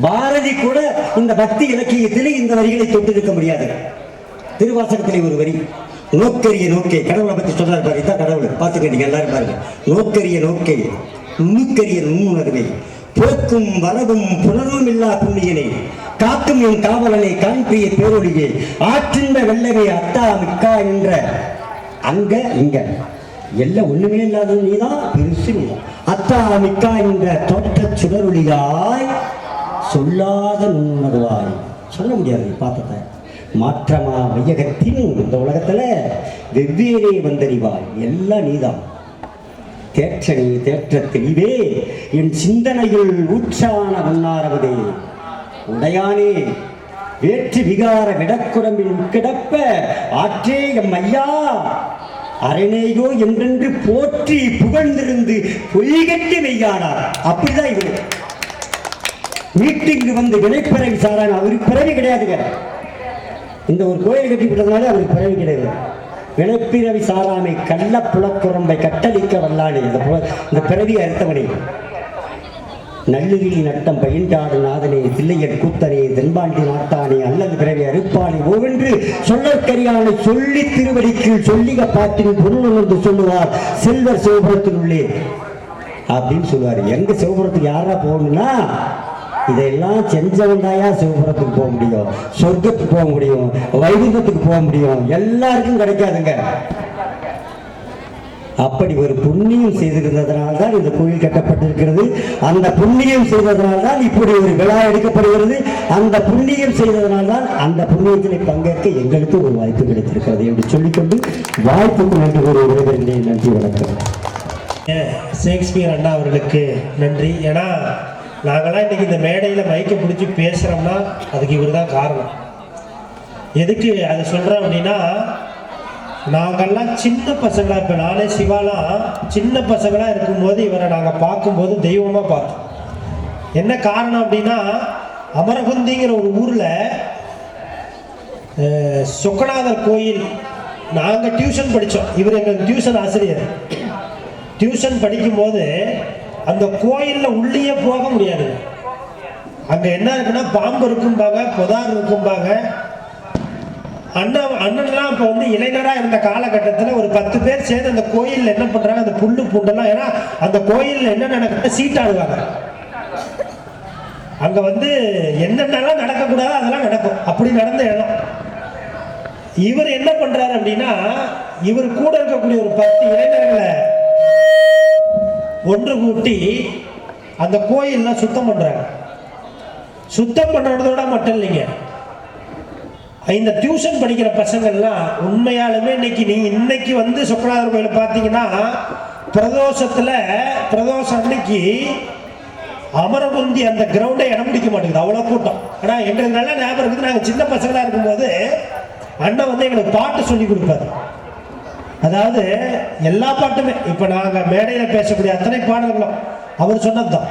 பாரதி கூட இந்த பக்தி இலக்கியத்திலே இந்த வரிகளை தொட்டிருக்க முடியாது. திருவாசகத்திலே ஒரு வரி, நோக்கரிய நோக்கே, கடவுளை பத்தி சொல்றாரு பாரு. இதான் கடவுள், பார்த்துக்கிட்டீங்க எல்லாரும் பாருங்க. நோக்கரிய நோக்கே, நுணுக்கரிய நுண்ணுணர்வை, போக்கும் வரவும் புலரும் இல்லா புண்ணியனை, காக்கும் என் காவலனை, காண்பிய பேரொழியே, ஆற்றின்ற வெள்ளவே அத்தா மிக்கா என்ற அங்க இங்க எல்லாம் ஒண்ணுமே இல்லாதது நீதான், பெருசு நீதான். அத்தா மிக்கா என்ற தோற்ற சுடரொளியாய் சொல்லாத நுண்ணுணர்வாய், சொல்ல முடியாது பார்த்தத மாற்றமா வையகத்தின் இந்த உலகத்துல வெவ்வேறே வந்தறிவாய், எல்லாம் நீதான். தேற்றனி தேற்ற தெளிவே என் சிந்தனையில் ஊற்றான முன்னாரவதே, உடையானே வேற்று விகார விடக்குடம்பில் கிடப்ப ஆற்றே எம் ஐயா அரணேயோ என்றென்று போற்றி புகழ்ந்திருந்து பொய்கட்டி மெய்யானார். அப்படிதான் இவரு வீட்டுக்கு வந்து வினைப்பிறவி சாரான. அவருக்கு பிறவி கிடையாதுங்க. இந்த ஒரு கோயில் கட்டி விட்டதுனால அவருக்கு பிறவி கிடையாது. வினைப்பிறவி சாராமை கள்ள புலக்குரம்பை கட்டளிக்க வல்லானே. இந்த பிறவி அறுத்தவனே நல்லுகிரி நட்டம் பயின்றாடு நாதனே தில்லையர் கூத்தனே தென்பாண்டி நாட்டானே அல்லது பிறவி அறுப்பானே ஓவென்று சொல்லற்கரியானை சொல்லி திருவடிக்கு சொல்லிக பாட்டின் பொருள் என்று சொல்லுவார் செல்வர் சிவபுரத்தில் உள்ளே அப்படின்னு சொல்லுவார். எங்க சிவபுரத்துக்கு யாரா போகணும்னா இதெல்லாம் செஞ்சவன் தாயா சிவபுரத்துக்கு போக முடியும், சொர்க்கத்துக்கு போக முடியும், வைகுந்தத்துக்கு போக முடியும். எல்லாருக்கும் கிடைக்காதுங்க. அப்படி ஒரு புண்ணியம் செய்திருந்ததனால்தான் இந்த கோயில் கட்டப்பட்டிருக்கிறது. அந்த புண்ணியம் செய்ததனால்தான் இப்படி ஒரு விழா எடுக்கப்படுகிறது. அந்த புண்ணியம் செய்ததனால்தான் அந்த புண்ணியத்தினை பங்கேற்க எங்களுக்கு ஒரு வாய்ப்பு கிடைத்திருக்கிறது என்று சொல்லிக்கொண்டு வாய்ப்புக்கு நன்றி கூறி விடைபெறுகிறேன். நன்றி, வணக்கம். ஷேக்ஸ்பியர் அண்ணா அவர்களுக்கு நன்றி. ஏன்னா நாங்களாம் இன்னைக்கு இந்த மேடையில் மைக்கை பிடிச்சி பேசுகிறோம்னா அதுக்கு இவர் தான் காரணம். எதுக்கு அதை சொல்கிறோம் அப்படின்னா, நாங்கள்லாம் சின்ன பசங்களாக, இப்போ நானே சிவாலாம் சின்ன பசங்களாக இருக்கும்போது இவரை நாங்கள் பார்க்கும்போது தெய்வமாக பார்த்தோம். என்ன காரணம் அப்படின்னா, அமரகுந்திங்கிற ஒரு ஊரில் சொக்கநாதர் கோயில் நாங்கள் டியூஷன் படித்தோம். இவர் எங்களுக்கு டியூஷன் ஆசிரியர். டியூஷன் படிக்கும்போது அந்த கோயிலில் உள்ளே போக முடியாது. அங்கே என்ன இருக்குன்னா பாம்பு இருக்கும்பாங்க, புதார் இருக்கும்பாங்க. அண்ணன்லாம் இப்போ வந்து இளைஞராக இருந்த காலகட்டத்தில் ஒரு 10 பேர் சேர்ந்து அந்த கோயிலில் என்ன பண்ணுறாங்க, அந்த புல்லு பூண்டெல்லாம், ஏன்னா அந்த கோயிலில் என்ன நடக்குது, சீட்டாடுவாங்க. அங்கே வந்து என்னென்னலாம் நடக்கக்கூடாதோ அதெல்லாம் நடக்கும். அப்படி நடந்த இடம். இவர் என்ன பண்ணுறாரு அப்படின்னா, இவர் கூட இருக்கக்கூடிய ஒரு 10 இளைஞர்களை ஒன்று கூட்டி அந்த கோயில்லாம் சுத்தம் பண்ணுறாங்க. சுத்தம் பண்ணுறதோட மட்டும் இல்லைங்க, இந்த டியூஷன் படிக்கிற பசங்கள்லாம் உண்மையாலுமே இன்னைக்கு வந்து சொக்கநாதர் கோயிலை பார்த்தீங்கன்னா பிரதோஷம் அன்னைக்கு அமரகுந்தி அந்த கிரவுண்டை இடம் பிடிக்க மாட்டேங்குது, அவ்வளோ கூட்டம். ஆனால் எங்களுக்கு நல்லா ஞாபகம் இருக்குது, நாங்கள் சின்ன பசங்களாக இருக்கும்போது அண்ணன் வந்து எங்களுக்கு பாட்டு சொல்லி கொடுப்பாரு. அதாவது எல்லா பாட்டுமே, இப்போ நாங்கள் மேடையில் பேசக்கூடிய அத்தனை பாடல்களும் அவர் சொன்னது தான்.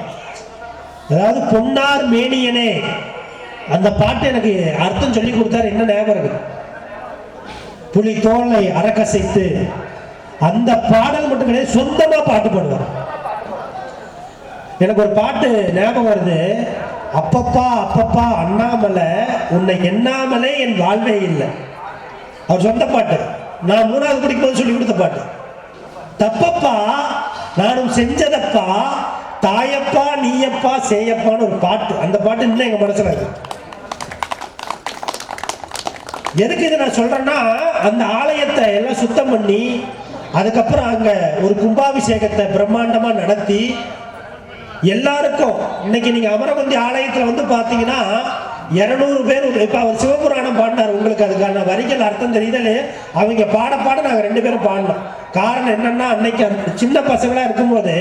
அதாவது பொன்னார் மேனியனே, அந்த பாட்டு எனக்கு அர்த்தம் சொல்லி கொடுத்தாரு. என்ன ஞாபகம் இருக்கு, புலி தோலை அரக்கசைத்து, அந்த பாடல் மட்டும் கிடையாது, சொந்தமா பாட்டு பாடுவார். எனக்கு ஒரு பாட்டு ஞாபகம் வருது, அப்பப்பா அப்பப்பா அண்ணாமலை உன்னை எண்ணாமலே என் வாழ்வே இல்லை. அவர் சொந்த பாட்டு, நான் 3வது படிக்கும்போது சொல்லி கொடுத்த பாட்டு. தப்பப்பா நானும் செஞ்சதப்பா, தாயப்பா நீயப்பா சேயப்பான்னு ஒரு பாட்டு. அந்த பாட்டு இன்னும் எங்க மனசுல இருக்கு. எதுக்கு இதை நான் சொல்றேன்னா, அந்த ஆலயத்தை எல்லாம் சுத்தம் பண்ணி அதுக்கப்புறம் அங்க ஒரு கும்பாபிஷேகத்தை பிரம்மாண்டமா நடத்தி எல்லாருக்கும், இன்னைக்கு நீங்க அமரகுந்தி ஆலயத்துல வந்து பாத்தீங்கன்னா 200 பேர். இப்ப அவர் சிவபுராணம் பாடினார், உங்களுக்கு அதுக்கான வரிகள் அர்த்தம் தெரியல. அவங்க பாட நாங்க 2 பேரும் பாடினோம். காரணம் என்னன்னா, அன்னைக்கு அந்த சின்ன பசங்களா இருக்கும்போது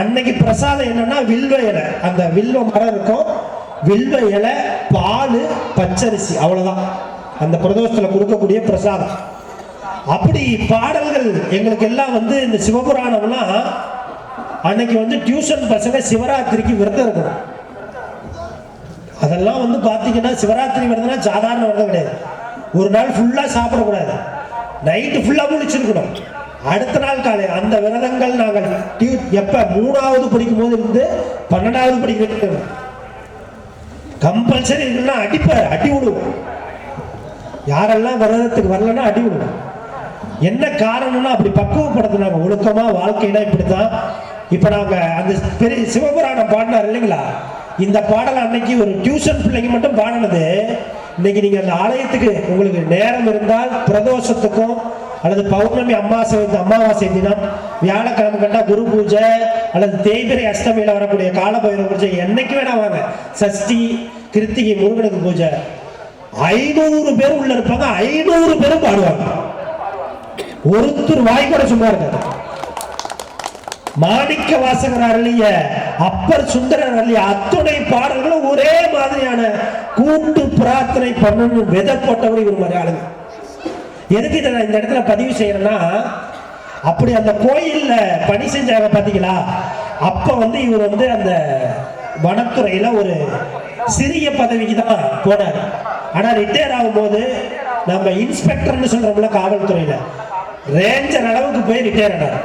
அன்னைக்கு பிரசாதம் என்னன்னா வில்வ இலை, அந்த வில்வ மரம் இருக்கும், வில்வ இலை, பால், பச்சரிசி, அவ்வளவுதான் அந்த பிரதோஷத்துல கொடுக்கக்கூடிய பிரசாதம். அப்படி பாடல்கள் எங்களுக்கு எல்லாம் வந்து இந்த சிவபுராணம்லாம் அன்னைக்கு வந்து டியூஷன் பசங்க சிவராத்திரிக்கு விரதம் இருக்கணும். அதெல்லாம் வந்து பார்த்தீங்கன்னா சிவராத்திரி விரதம்னா சாதாரண விரதம் கிடையாது. ஒரு நாள் ஃபுல்லாக சாப்பிடக்கூடாது, நைட்டு ஃபுல்லாக முடிச்சிருக்கணும். அடுத்த நாள் காலை அந்த விரதங்கள் நாங்கள் எப்போ 3வது படிக்கும் போது இருந்து 12வது படிக்க கம்பல்சரி இருக்குன்னா அடி விடுவோம். யாரெல்லாம் விரதத்துக்கு வரலன்னா அடி விடுவோம். என்ன காரணம்னா அப்படி பக்குவப்படுத்தினாங்க. ஒழுக்கமா வாழ்க்கைனா இப்படித்தான். இப்போ நாங்கள் அந்த பெரிய சிவபுராணம் பாடினார் இல்லைங்களா, இந்த பாடல் அன்னைக்கு ஒரு டியூஷன் பிள்ளைங்க மட்டும் பாடினது. இன்னைக்கு நீங்க அந்த ஆலயத்துக்கு உங்களுக்கு நேரம் இருந்தால் பிரதோஷத்துக்கும் அல்லது பௌர்ணமி அமாவாசை தினம், வியாழக்கிழமை கண்டா குரு பூஜை அல்லது தேய்பிரை அஷ்டமியில வரக்கூடிய காலபைரவ பூஜை, என்னைக்கு வேணா வாங்க. சஷ்டி, கிருத்திகை, முருகனுக்கு பூஜை, 500 பேர் உள்ள இருப்பாங்க. 500 பேரும் பாடுவாங்க. ஒருத்தர் வாய் கூட சும்மா இருக்காது. மாணிக்க வாசகர் அருளிய, அப்பர் சுந்தரர் அருளிய அத்துணை பாடல்களும் ஒரே மாதிரியான கூட்டு பிரார்த்தனை பண்ணணும் விதை போட்டவர் இவர் மாதிரி ஆளுங்க. எதுக்கு இதை நான் இந்த இடத்துல பதிவு செய்யறேன்னா, அப்படி அந்த கோயில்ல பணி செஞ்சாங்க பாத்தீங்களா, அப்ப இவர் அந்த வனத்துறையில ஒரு சிறிய பதவிக்கு தான் போனார். ஆனா ரிட்டையர் ஆகும் போது நம்ம இன்ஸ்பெக்டர்னு சொல்றோம்ல காவல்துறையில, ரேஞ்சர் அளவுக்கு போய் ரிட்டையர் ஆனார்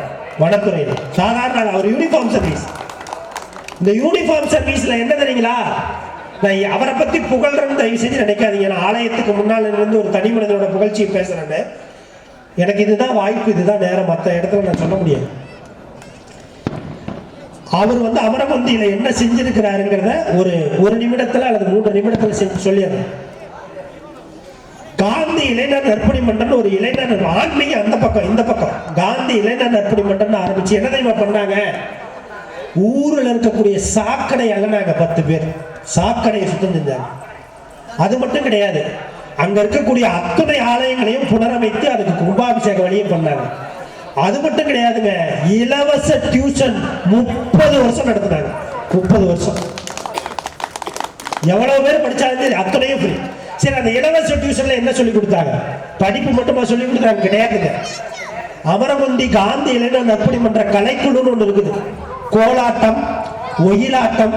வனத்துறையில. சாதாரண அவர் யூனிஃபார்ம் சர்வீஸ். இந்த யூனிஃபார்ம் சர்வீஸ்ல என்ன தெரியுங்களா, நான் அவரை பத்தி புகழ்றேன்னு தயவு செஞ்சு நினைக்காதீங்க. நான் ஆலயத்துக்கு முன்னால் இருந்து ஒரு தனி மனிதனோட புகழ்ச்சியை பேசுறேன்னு, எனக்கு இதுதான் வாய்ப்பு, இதுதான் நேரம், மற்ற இடத்துல நான் சொல்ல முடியாது. அவர் அமரவந்தியில என்ன செஞ்சிருக்கிறாருங்கிறத ஒரு நிமிடத்துல அல்லது 3 நிமிடத்துல சொல்லிடுறேன். காந்தி இளைஞர் நற்பணி மன்றம் ஒரு இளைஞர் ஆன்மீக அந்த பக்கம் இந்த பக்கம் காந்தி இளைஞர் நற்பணி மன்றம் ஆரம்பிச்சு என்ன தெரியுமா பண்ணாங்க, ஊரில் இருக்கக்கூடிய சாக்கடை அகனாங்க 10 பேர் சாக்கடையை சுத்தம் செஞ்சாங்க. அது மட்டும் கிடையாது, அங்க இருக்கக்கூடிய அத்துணை ஆலயங்களையும் புனரமைத்து அதுக்கு கும்பாபிஷேக வழியும் பண்ணாங்க. அது மட்டும் கிடையாதுங்க, இலவச டியூஷன் 30 வருஷம் நடத்தினாங்க. 30 வருஷம் எவ்வளவு பேர் படிச்சாலும் சரி அத்தனையும் ஃப்ரீ. சரி, அந்த இலவச டியூஷன்ல என்ன சொல்லி கொடுத்தாங்க? படிப்பு மட்டுமா சொல்லி கொடுத்தாங்க? கிடையாதுங்க. அமரவந்தி காந்தி இளைஞர் நற்பணி மன்ற கலைக்குழுன்னு ஒன்று இருக்குது. கோலாட்டம், ஒயிலாட்டம்,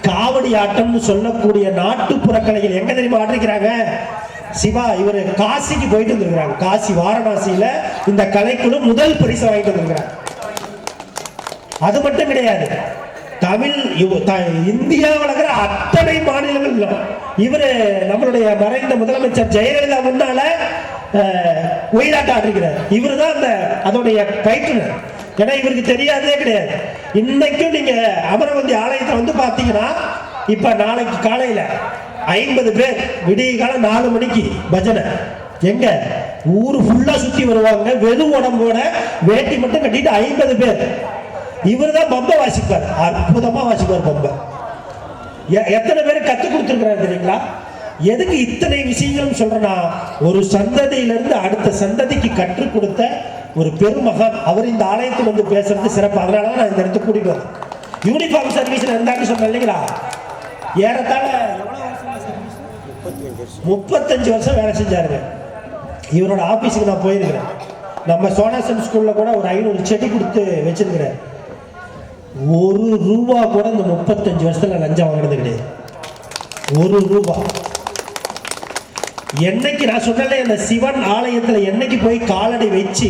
காவடி ஆட்டம்னு சொல்லக்கூடிய நாட்டுப்புற கலைகள் எங்க தெரியுமா ஆட்டிருக்கிறாங்க? சிவா இவர் காசிக்கு போயிட்டு வந்திருக்கிறாங்க. காசி வாரணாசியில இந்த கலைக்குழு முதல் பரிசு வாங்கிட்டு வந்திருக்கிறாங்க. அது மட்டும் கிடையாது, தமிழ் இந்தியாவில் இருக்கிற அத்தனை மாநிலங்கள் இவரு நம்மளுடைய மறைந்த முதலமைச்சர் ஜெயலலிதா முன்னால ஒயிலாட்டம் ஆட்டிருக்கிறார். இவரு தான் அதோடைய பயிற்றுனர். ஏன்னா இவருக்கு தெரியாதே கிடையாது. இன்னைக்கும் நீங்க அமரவந்தி ஆலயத்தை பாத்தீங்கன்னா, இப்ப நாளைக்கு காலையில 50 பேர் விடிய காலம் 4 மணிக்கு பஜனை. எங்க ஊரு ஃபுல்லா சுத்தி வருவாங்க, வெறும் உடம்போட வேட்டி மட்டும் கட்டிட்டு 50 பேர். இவர் தான் பம்ப வாசிப்பார், அற்புதமா வாசிப்பார் பம்ப. எத்தனை பேர் கத்து கொடுத்துருக்கிறாரு தெரியுங்களா? எதுக்கு இத்தனை விஷயங்களும் சொல்றேன்னா, ஒரு சந்ததியிலிருந்து அடுத்த சந்ததிக்கு கற்றுக் கொடுத்த ஒரு பெருமகன் அவர் இந்த ஆலயத்தில் பேசுறது சிறப்பு. அதனாலதான் நான் இந்த இடத்துக்கு கூட்டிட்டு வரேன். யூனிஃபார்ம் சர்வீஸ்ல இருந்தாங்க சொன்னேன் இல்லைங்களா, ஏறத்தாழ 35 வருஷம் வேலை செஞ்சாருங்க. இவரோட ஆபீஸுக்கு நான் போயிருக்கிறேன். நம்ம சோனாசன் ஸ்கூல்ல கூட ஒரு 500 செடி கொடுத்து வச்சிருக்கிறேன். ₹1 கூட இந்த 35 வருஷத்துல லஞ்சம் வாங்கினது கிடையாது. ₹1. என்னைக்கு நான் சொன்னேன், அந்த சிவன் ஆலயத்துல என்னைக்கு போய் காலடி வச்சு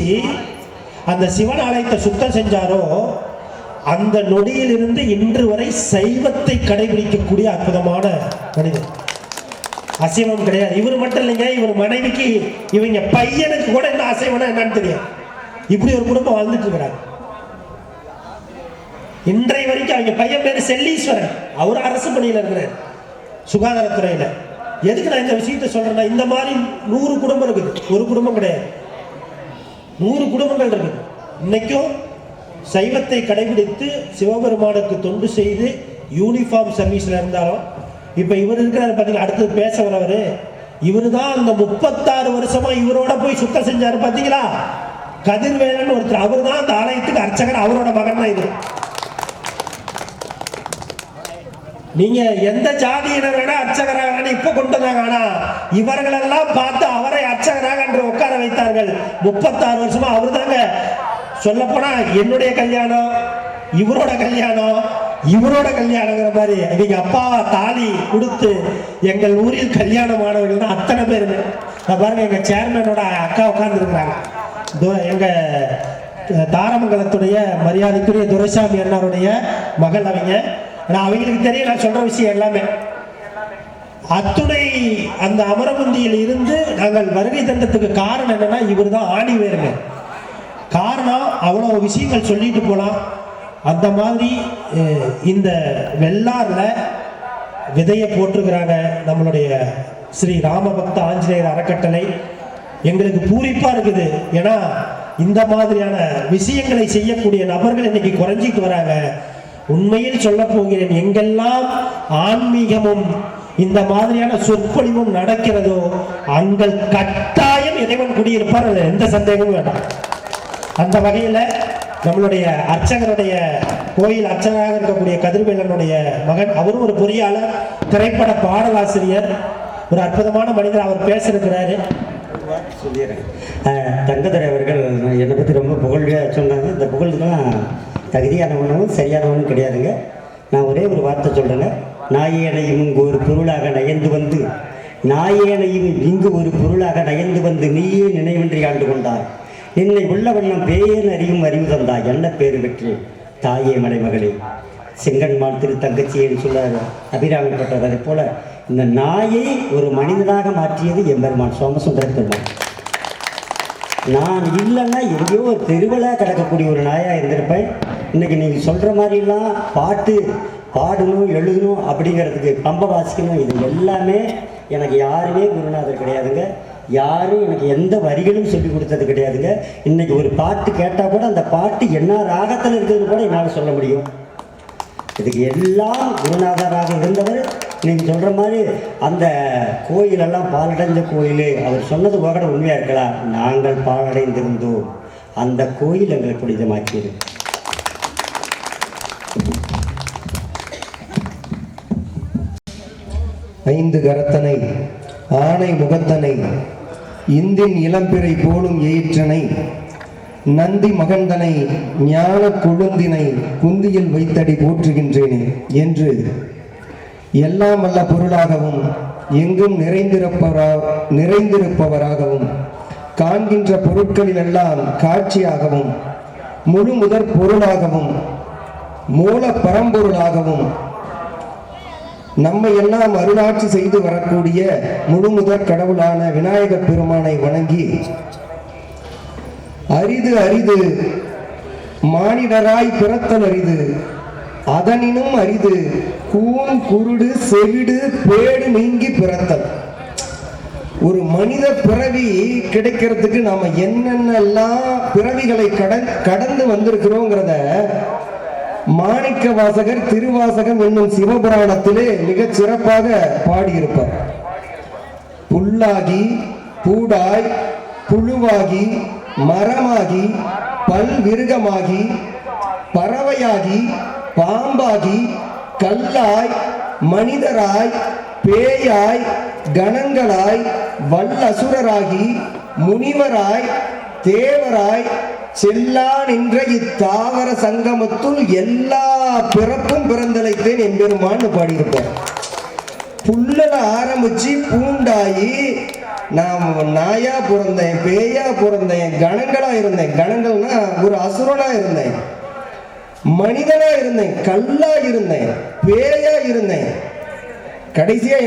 அந்த சிவன் ஆலயத்தை சுத்தம் செஞ்சாரோ, அந்த நொடியிலிருந்து இன்று வரை சைவத்தை கடைபிடிக்கக்கூடிய அற்புதமான மனிதர். அசைவம் கிடையாது. இவர் மட்டும் இல்லைங்க, இவர் மனைவிக்கு இவங்க பையனுக்கு கூட என்ன அசைவம்னா என்னன்னு தெரியும். இப்படி ஒரு குடும்பம் வாழ்ந்துட்டு இருக்கிறாங்க. இன்றைய வரைக்கும் அவங்க பையன் பேரு செல்லீஸ்வரன். அவர் அரசு பணியில் இருக்கிறார், சுகாதாரத்துறையில. எதுக்கு நான் இந்த விஷயத்தை சொல்றேன்னா, இந்த மாதிரி 100 குடும்பம் இருக்குது, ஒரு குடும்பம் கிடையாது, 100 குடும்பங்கள் இருக்குது. இன்னைக்கும் சைவத்தை கடைபிடித்து சிவபெருமானுக்கு தொண்டு செய்து யூனிஃபார்ம் சர்வீஸ்ல இருந்தாலும், இப்ப இவர் இருக்கிறாரு பாத்தீங்களா, அடுத்தது பேச வரவரு, இவரு தான் அந்த 36 வருஷமா இவரோட போய் சுத்தம் செஞ்சாரு பாத்தீங்களா, கதிர்வேலன் ஒருத்தர். அவர் தான் அந்த ஆலயத்துக்கு அர்ச்சகர். அவரோட மகன் தான் இது. நீங்க எந்த ஜாதியினரோட அர்ச்சகராக இப்ப கொண்டு வந்தாங்க. ஆனா இவர்களெல்லாம் பார்த்து அவரை அர்ச்சகராக என்று உட்கார வைத்தார்கள். 36 வருஷமா அவரு தாங்க. சொல்ல போனா என்னுடைய கல்யாணம், இவரோட கல்யாணம், இவரோட கல்யாணங்கிற மாதிரி இவங்க அப்பா தாலி கொடுத்து எங்கள் ஊரில் கல்யாணமானவர்கள் தான் அத்தனை பேருமே. பாருங்க, எங்க சேர்மனோட அக்கா உட்கார்ந்து இருக்கிறாங்க. எங்க தாரமங்கலத்துடைய மரியாதைக்குரிய துரைசாமி அண்ணாருடைய மகள் அவங்க. அவங்களுக்கு தெரியும் நான் சொல்ற விஷயம் எல்லாமே. அத்துணை அந்த அமரவந்தியில் இருந்து நாங்கள் வருகை தந்ததுக்கு காரணம் என்னன்னா, இவர் தான் ஆணி வேறுங்க. காரணம் அவ்வளவு விஷயங்கள் சொல்லிட்டு போலாம். அந்த மாதிரி இந்த வெள்ளாறுல விதையை போட்டிருக்கிறாங்க நம்மளுடைய ஸ்ரீ ராமபக்த ஆஞ்சநேயர் அறக்கட்டளை. எங்களுக்கு பூரிப்பா இருக்குது. ஏன்னா இந்த மாதிரியான விஷயங்களை செய்யக்கூடிய நபர்கள் இன்னைக்கு குறைஞ்சிட்டு வராங்க. உண்மையில் சொல்ல போகிறேன், எங்கெல்லாம் ஆன்மீகமும் இந்த மாதிரியான சொற்பொழிவும் நடக்கிறதோ அங்கள் கட்டாயம் இறைவன் குடியிருப்பார், எந்த சந்தேகமும் வேண்டாம். அந்த வகையில நம்மளுடைய அர்ச்சகருடைய கோயில் அர்ச்சகராக இருக்கக்கூடிய கதிர்வேலனுடைய மகன். அவரும் ஒரு பொறியாளர், திரைப்பட பாடலாசிரியர், ஒரு அற்புதமான மனிதர். அவர் பேசியிருக்கிறாரு. சொல்லிடுறேன். தங்கதுரை அவர்கள் என்னை பற்றி ரொம்ப புகழ்ச்சியாக சொன்னாங்க. இந்த புகழ்லாம் தகுதியானவனும் சரியானவனும் கிடையாதுங்க. நான் ஒரே ஒரு வார்த்தை சொல்கிறேங்க. நாயேனையும் இங்கு ஒரு பொருளாக நயந்து வந்து, நாயேனையும் இங்கு ஒரு பொருளாக நயந்து வந்து நீயே நினைவின்றி ஆண்டு கொண்டாய். என்னை உள்ள வண்ணம் பேயன் அறியும் அறிவு தந்தாய். என்ன பேரு பெற்று தாயே மலைமகளே செங்கன்மாள் திரு தங்கச்சின்னு சொல்லார் அபிராமப்பட்டவர். அதை போல இந்த நாயை ஒரு மனிதனாக மாற்றியது எம்பெருமான் சோமசுந்தர பெருமான். நான் இல்லைன்னா எங்கேயோ ஒரு தெருவிழா கிடக்கக்கூடிய ஒரு நாயாக இருந்திருப்பேன். இன்னைக்கு நீங்கள் சொல்கிற மாதிரிலாம் பாட்டு பாடணும் எழுதணும் அப்படிங்கிறதுக்கு பம்பை வாசிக்கணும், இது எல்லாமே எனக்கு யாருமே குருநாதர் கிடையாதுங்க. யாரும் எனக்கு எந்த வரிகளும் சொல்லி கொடுத்தது கிடையாதுங்க. இன்றைக்கி ஒரு பாட்டு கேட்டால் கூட அந்த பாட்டு என்ன ராகத்தில் இருக்குதுன்னு கூட என்னால் சொல்ல முடியும். இதுக்கு எல்லாம் குருநாதராக இருந்தவர். நீங்கள் சொல்கிற மாதிரி அந்த கோயிலெல்லாம் பாலடைஞ்ச கோயில், அவர் சொன்னது கூட உண்மையாக இருக்கலாம். நாங்கள் பாலடைந்திருந்தோம், அந்த கோயில் எங்களை புனிதமாக்கியது. ஐந்து கரத்தனை ஆணை முகத்தனை இந்தின் இளம்பிறை போலும் எயிற்றனை நந்தி மகந்தனை ஞான கொழுந்தினை குந்தியில் வைத்தடி போற்றுகின்றேனே என்று எல்லாம் வல்ல பொருளாகவும் எங்கும் நிறைந்திருப்பவராகவும் காண்கின்ற பொருட்களிலெல்லாம் காட்சியாகவும் முழு முதற் பொருளாகவும் மூல பரம்பொருளாகவும் நம்மை எல்லாம் அருளாட்சி செய்து வரக்கூடிய முழு முதற் கடவுளான விநாயகப் பெருமானை வணங்கி, அரிது அரிது மானிடராய் பிறத்தல் அரிது, அதனினும் அரிது கூன் குருடு செவிடு பேடு நீங்கி பிறத்தல். ஒரு மனித பிறவி கிடைக்கிறதுக்கு நாம என்னென்னலாம் பிறவிகளை கடந்து வந்திருக்கிறோங்கிறத மாணிக்க வாசகர் திருவாசகம் என்னும் சிவபுராணத்திலே மிகச் சிறப்பாக பாடியிருப்பார். புல்லாகி பூடாய் புழுவாகி மரமாகி பல்விருகமாகி பறவையாகி பாம்பாகி கல்லாய் மனிதராய் பேயாய் கணங்களாய் வல்லசுரராகி முனிவராய் தேவராய் செல்லா நின்ற இத்தாவர சங்கமத்துள் எல்லா பிறப்பும் பிறந்தலைத்தேன் எம்பெருமான்னு பாடியிருப்பார். புல்லல ஆரம்பிச்சு பூண்டாயி நான் நாயா பிறந்தேன், பேயா பிறந்தேன், கணங்களா இருந்தேன். கணங்கள்னா ஒரு அசுரனா இருந்தேன், மனிதனா இருந்தேன், கல்லா இருந்தேன், பேயா இருந்தேன். கடைசியா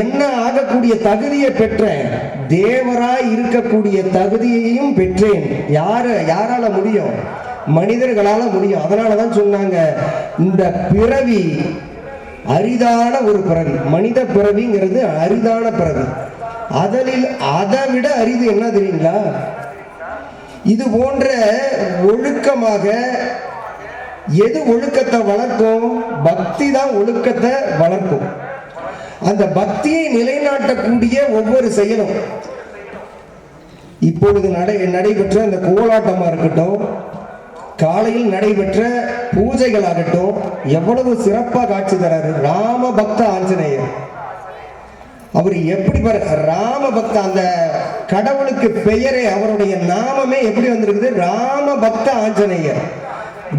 என்ன ஆகக்கூடிய தகுதியை பெற்றேன், தேவராய் இருக்கக்கூடிய தகுதியையும் பெற்றேன். யாரால முடியும்? மனிதர்களால முடியும். அதனாலதான் சொன்னாங்க, இந்த பிறவி அரிதான ஒரு பிறவி. மனித பிறவிங்கிறது அரிதான பிறவி. அதை விட அரிது என்ன தெரியுங்களா? இது போன்ற ஒழுக்கமாக எது ஒழுக்கத்தை வளர்க்கும்? பக்தி தான் ஒழுக்கத்தை வளர்க்கும். அந்த பக்தியை நிலைநாட்டக்கூடிய ஒவ்வொரு செயலும், இப்பொழுது நடைபெற்ற அந்த கோலாட்டமா இருக்கட்டும், காலையில் நடைபெற்ற பூஜைகள் ஆகட்டும், எவ்வளவு சிறப்பா காட்சி தராரு ராம பக்த ஆஞ்சநேயர். அவர் எப்படி ராம பக்த, அந்த கடவுளுக்கு பெயரே, அவருடைய நாமமே எப்படி வந்திருக்குது? ராம பக்த ஆஞ்சநேயர்.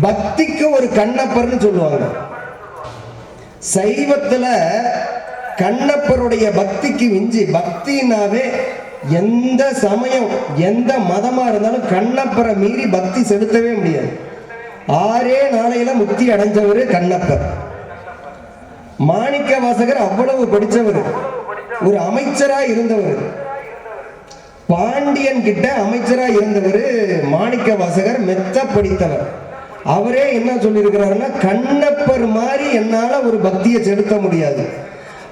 பக்திக்கு ஒரு கண்ணப்பர்னு சொல்லுவாங்க. சைவத்துல கண்ணப்பருடைய பக்திக்கு மிஞ்சி, பக்தினாவே எந்த சமயம் எந்த மதமா இருந்தாலும் கண்ணப்பரை மீறி பக்தி செலுத்தவே முடியாது. 6 நாளையில முக்தி அடைஞ்சவர் கண்ணப்பர். மாணிக்க வாசகர் அவ்வளவு படித்தவர், ஒரு அமைச்சரா இருந்தவர். பாண்டியன் கிட்ட அமைச்சரா இருந்தவர் மாணிக்க வாசகர், மெத்த படித்தவர். அவரே என்ன சொல்லியிருக்கிறாருன்னா, கண்ணப்பர் மாதிரி என்னால ஒரு பக்தியை செலுத்த முடியாது,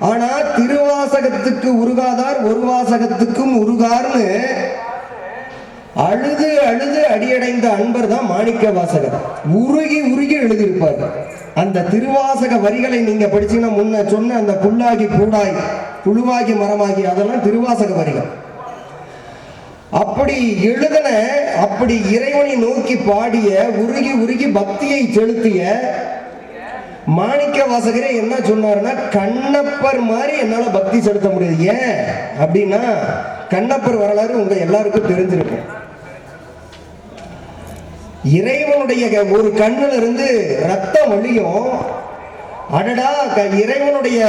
ஆனா திருவாசகத்துக்கு உருகாதார் ஒரு வாசகத்துக்கும் உருகார்னு அழுது அழுது அடியடைந்த அன்பர் தான் மாணிக்க வாசகர். உருகி உருகி எழுதியிருப்பார். அந்த திருவாசக வரிகளை நீங்க படிச்சீங்கன்னா, முன்ன சொன்ன அந்த புல்லாகி பூடாய் புழுவாகி மரமாகி, அதெல்லாம் திருவாசக வரிகள். அப்படி எழுதின, அப்படி இறைவனை நோக்கி பாடிய, உருகி உருகி பக்தியை செலுத்திய மாணிக்க வாசகரே என்ன சொன்னாருன்னா, கண்ணப்பர் மாதிரி என்னால பக்தி செலுத்த முடியாது. ஏன் அப்படின்னா, கண்ணப்பர் வரலாறு உங்க எல்லாருக்கும் தெரிஞ்சிருக்கும். இறைவனுடைய ஒரு கண்ணுல இருந்து ரத்தம் வழியும். அடடா, இறைவனுடைய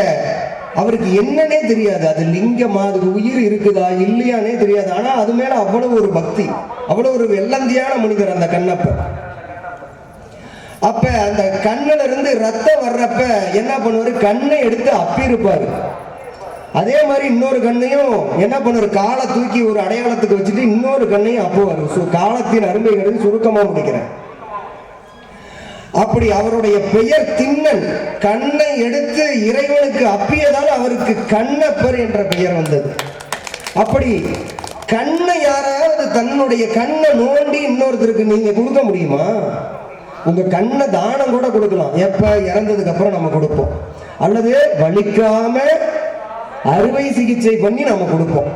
அவருக்கு என்னன்னே தெரியாது, அது லிங்கமா, அதுக்கு உயிர் இருக்குதா இல்லையானே தெரியாது. ஆனா அது மேல அவ்வளவு ஒரு பக்தி, அவ்வளவு ஒரு வெள்ளந்தியான மனிதர் அந்த கண்ணப்பர். அப்ப அந்த கண்ணுல இருந்து ரத்தம் வர்றப்ப என்ன பண்ணுவாரு, கண்ணை எடுத்து அப்பிருப்பாரு. அதே மாதிரி இன்னொரு கண்ணையும் என்ன பண்ணுவாரு, காலை தூக்கி ஒரு அடையாளத்துக்கு வச்சுட்டு இன்னொரு கண்ணையும் அப்புவாரு. காலத்தின் அருமைகளை சுருக்கமா முடிக்கிறேன். அப்படி அவருடைய பெயர் திண்ணன். கண்ணை எடுத்து இறைவனுக்கு அப்பியதால் அவருக்கு கண்ணப்பர் என்ற பெயர் வந்தது. அப்படி கண்ணை யாராவது தன்னுடைய கண்ணை நோண்டி இன்னொருத்தருக்கு நீங்க கொடுக்க முடியுமா? உங்க கண்ணை தானம் கூட கொடுக்கலாம். எப்ப? இறந்ததுக்கு அப்புறம் நம்ம கொடுப்போம், அல்லது வலிக்காம அறுவை சிகிச்சை பண்ணி நம்ம கொடுப்போம்.